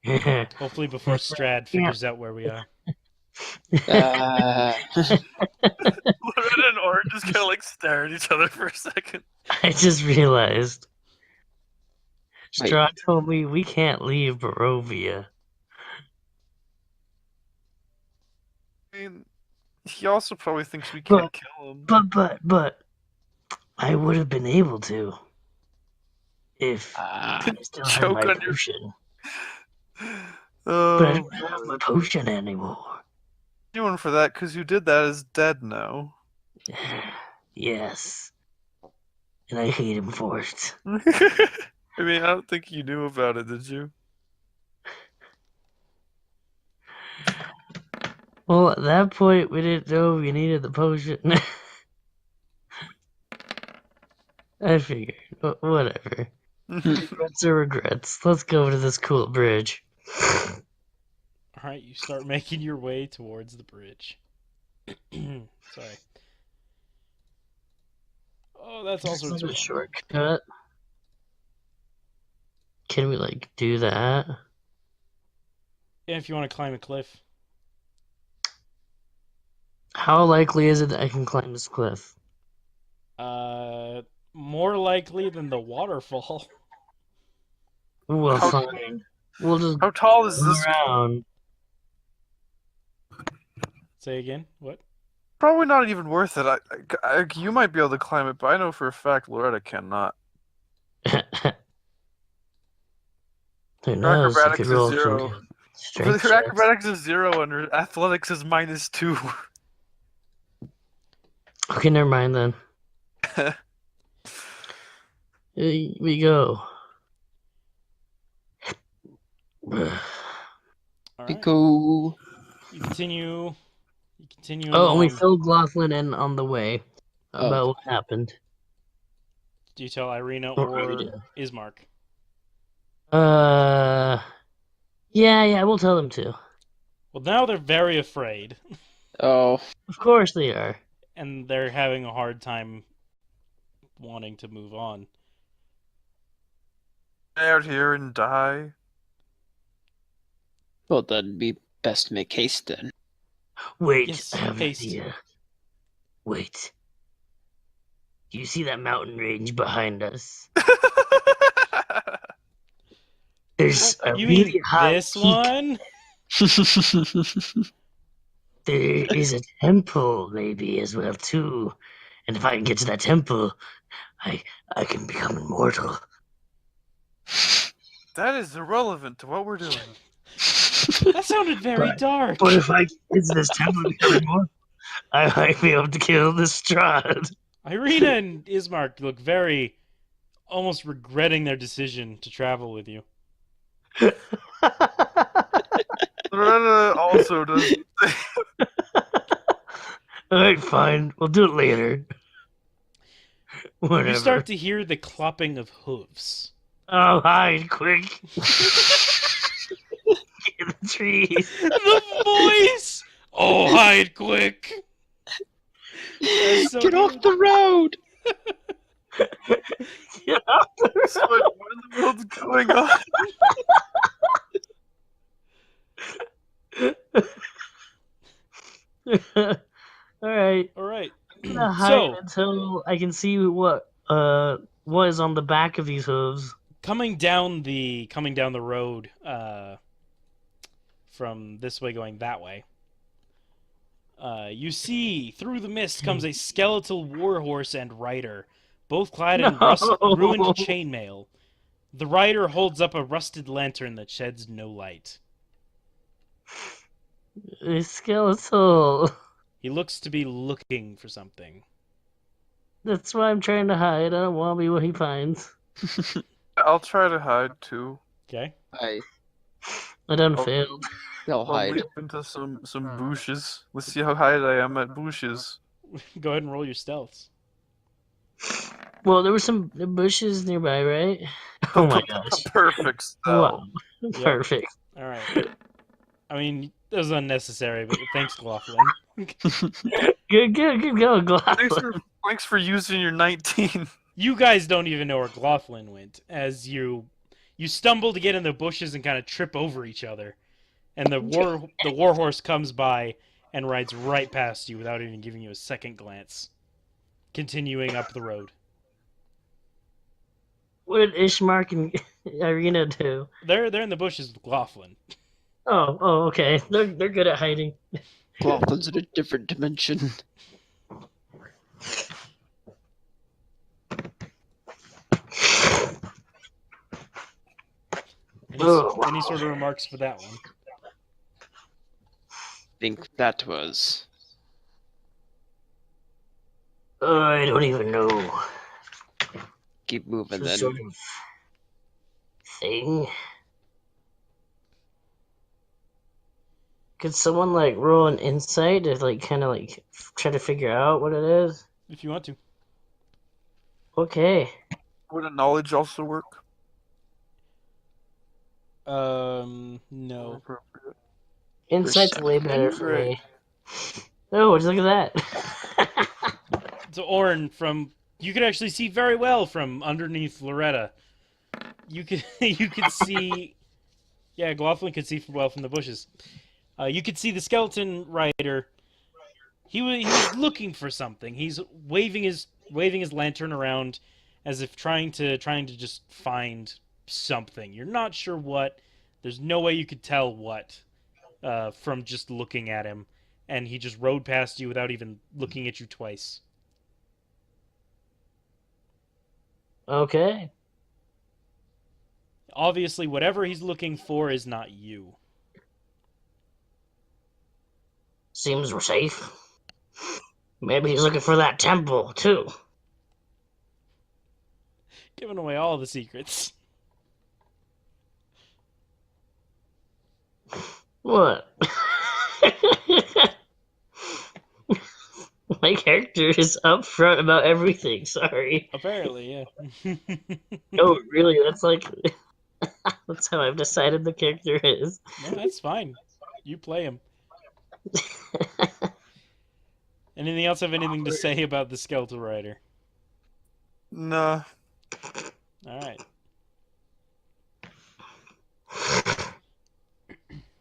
Yeah. Hopefully before Strahd figures out where we are. Uh, Loretta and Orin just kind of like stare at each other for a second. I just realized. Wait. Strahd told me we can't leave Barovia. I mean, he also probably thinks we can't kill him. But, I would have been able to. If I still had Choke my on your- potion. Oh, But I don't have my potion anymore. anyone for that, because who did that is dead now. Yes. And I hate him for it. I mean, I don't think you knew about it, did you? Well, at that point, we didn't know we needed the potion. I figured. Whatever. Regrets are regrets. Let's go to this cool bridge. Alright, you start making your way towards the bridge. Sorry. Oh, that's all Is sorts that of a shortcut? Can we like do that? If you want to climb a cliff. How likely is it that I can climb this cliff? More likely than the waterfall. Well, How- fine. We'll just How tall is go this? around. Say again? What? Probably not even worth it. You might be able to climb it, but I know for a fact Loretta cannot. Who Her knows? I acrobatics could is roll 0. some strength Her checks. acrobatics is 0 and her athletics is -2. Okay, never mind then. Here we go. All We right. go. You continue. You continue Oh, and we along. filled Laughlin in on the way about Oh. what happened. Do you tell Irina Or or Rita. Ismark? Yeah, we'll tell them to. Well, now they're very afraid, Oh. Of course they are. and they're having a hard time wanting to move on. Out here and die. Well, then we best make haste then. Wait, Yes, I have an haste. idea. Wait. Do you see that mountain range behind us? There's a You really mean high this peak. one? There is a temple, maybe as well too. And if I can get to that temple, I can become immortal. That is irrelevant to what we're doing. That sounded very But- dark. But if I get to this temple and become immortal, I might be able to kill the Strahd. Irina and Ismark look very, almost regretting their decision to travel with you. Loretta also does. Alright, fine. We'll do it later. Whatever. You start to hear the clopping of hooves. Oh, hide, quick. Get in the trees. The voice! Oh, hide quick! That's so Get off good. the road! Get off the What in the world's going on? road. Alright. Alright. I'm gonna hide So, until I can see what is on the back of these hooves. coming down the road, from this way going that way, you see through the mist comes a skeletal warhorse and rider, both clad in ruined chainmail. The rider holds up a rusted lantern that sheds no light. A skeletal. He looks to be looking for something. That's why I'm trying to hide. I don't want to be what he finds. I'll try to hide too. Okay. I, I done Oh. failed. I'll I'll hide. leap into some bushes. Let's see how high I am at bushes. Go ahead and roll your stealths. Well, there were some bushes nearby, right? Oh my gosh. Perfect Wow. spell. Perfect. All right. I mean, that was unnecessary, but thanks, Laughlin. Good going, Glothlin. Thanks for using your 19. You guys don't even know where Glothlin went, as you stumble to get in the bushes and kind of trip over each other, and the warhorse comes by and rides right past you without even giving you a second glance, continuing up the road. What did Ishmark and Irina do? They're in the bushes with Glothlin. Oh, okay. They're good at hiding. Glothlins in a different dimension. Any sort of remarks for that one? Think that was. I don't even know. Keep moving Some then. sort of thing. Could someone like roll an insight to like kind of like try to figure out what it is? If you want to. Okay. Would a knowledge also work? No. Appropriate. Insight's way better for me. Oh, just look at that. So Orin, you can actually see very well from underneath Loretta. you could you could see. Yeah, Glothlin could see well from the bushes. You could see the skeleton rider. He was looking for something. He's waving his lantern around, as if trying to just find something. You're not sure what. There's no way you could tell what from just looking at him, and he just rode past you without even looking at you twice. Okay. Obviously, whatever he's looking for is not you. Seems we're safe. Maybe he's looking for that temple, too. Giving away all the secrets. What? My character is upfront about everything, sorry. Apparently, yeah. Oh, really? That's like... That's how I've decided the character is. No, that's fine. You play him. Anything else have anything to say about the skeletal rider? Nah. Alright.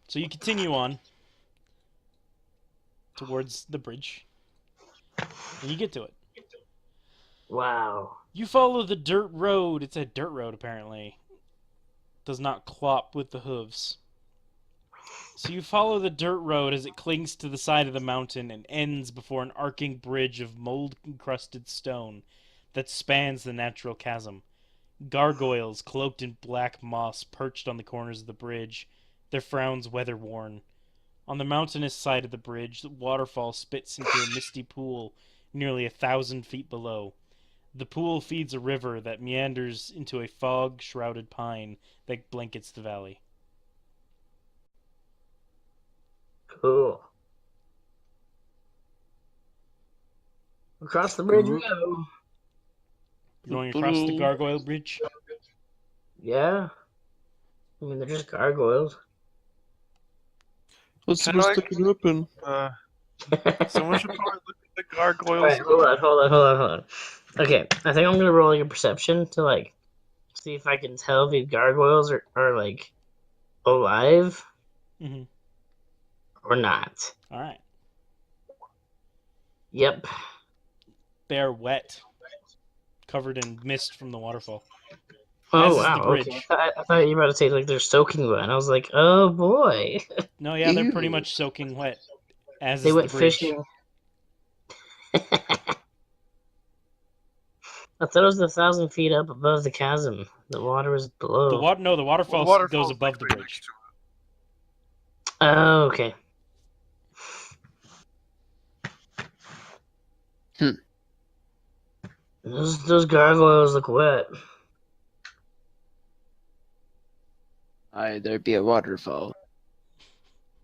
So you continue on towards the bridge. And you get to it. Wow. You follow the dirt road. It's a dirt road, apparently. Does not clop with the hooves. So you follow the dirt road as it clings to the side of the mountain and ends before an arcing bridge of mold-encrusted stone that spans the natural chasm. Gargoyles cloaked in black moss perched on the corners of the bridge, their frowns weather-worn. On the mountainous side of the bridge, the waterfall spits into a misty pool nearly 1,000 feet below. The pool feeds a river that meanders into a fog-shrouded pine that blankets the valley. Cool. Across the bridge we go. You're going across the gargoyle bridge? Yeah. I mean, they're just gargoyles. What's Kinda supposed like- to happen? Someone should probably look at the gargoyles. Alright, hold on. Okay, I think I'm gonna roll like a perception to like see if I can tell if these gargoyles are like alive Mm-hmm. or not. Alright. Yep. They're wet. Covered in mist from the waterfall. Oh As is wow. the bridge. Okay. I thought you were about to say like they're soaking wet. And I was like, oh boy. No, yeah, they're pretty Ew. much soaking wet. As They is the went bridge. fishing. I thought it was 1,000 feet up above the chasm. The water was below. The waterfall Well, goes waterfall's, above like, the right bridge. next to Oh, okay. Those gargoyles look wet. There'd be a waterfall.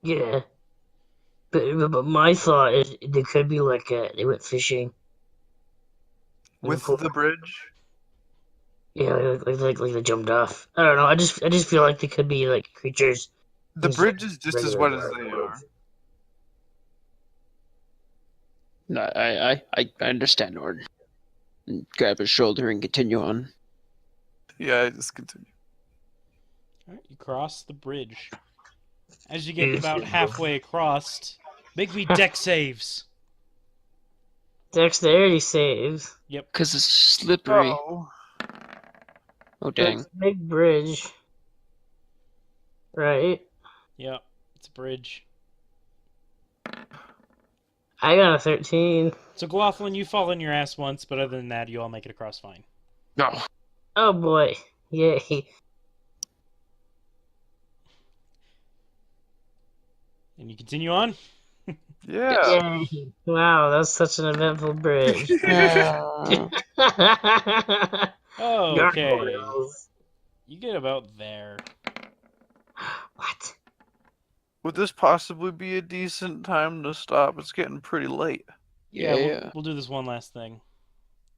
Yeah. But my thought is they could be like they went fishing. With the bridge? Yeah, like they jumped off. I don't know. I just feel like they could be like creatures. The instead bridge of is just as regular wet as they gargoyles. are. No, I understand, Ord. And grab his shoulder and continue on. Yeah, just continue. Alright, you cross the bridge. As you get about halfway across, make me deck saves. Dexterity saves. Because it's slippery. Oh. Oh, dang. It's a big bridge. Right? Yep, it's a bridge. I got a 13. So Glothlin, you fall on your ass once, but other than that, you all make it across fine. No. Oh boy. Yay. And you continue on? Yeah. Yay. Wow, that's such an eventful bridge. Oh, okay. Gargoyles. You get about there. What? Would this possibly be a decent time to stop? It's getting pretty late. Yeah. We'll do this one last thing.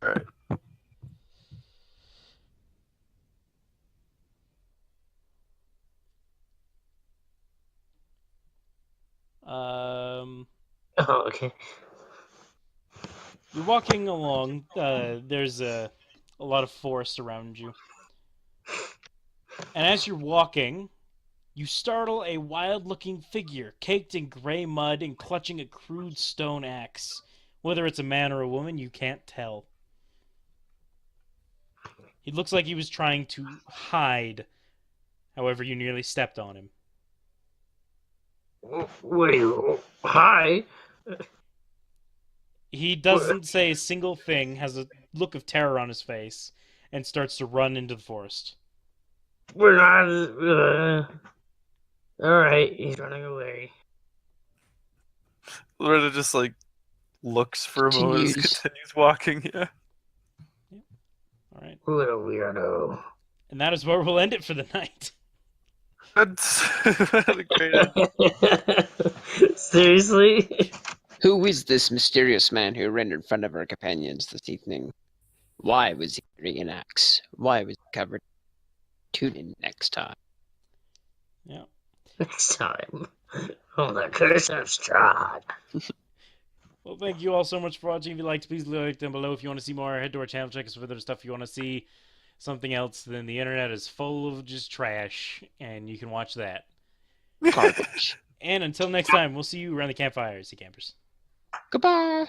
Alright. Um, Oh, okay. you're walking along. There's a lot of forest around you. And as you're walking, you startle a wild-looking figure, caked in gray mud and clutching a crude stone axe. Whether it's a man or a woman, you can't tell. He looks like he was trying to hide. However, you nearly stepped on him. What are you? Hi. He doesn't say a single thing, has a look of terror on his face, and starts to run into the forest. We're not. Alright, he's running away. Loretta just like looks for a moment, and Continues. continues walking. Yeah. All right. What a weirdo. And that is where we'll end it for the night. That's a great end. Seriously? Who is this mysterious man who ran in front of our companions this evening? Why was he carrying an axe? Why was he covered? Tune in next time. Yeah. Next time. Oh, the curse of Strahd. Well, thank you all so much for watching. If you liked, please leave a like down below. If you want to see more, head to our channel, check us for other stuff you want to see. Something else, then the internet is full of just trash, and you can watch that. Garbage. And until next time, we'll see you around the campfires, you campers. Goodbye.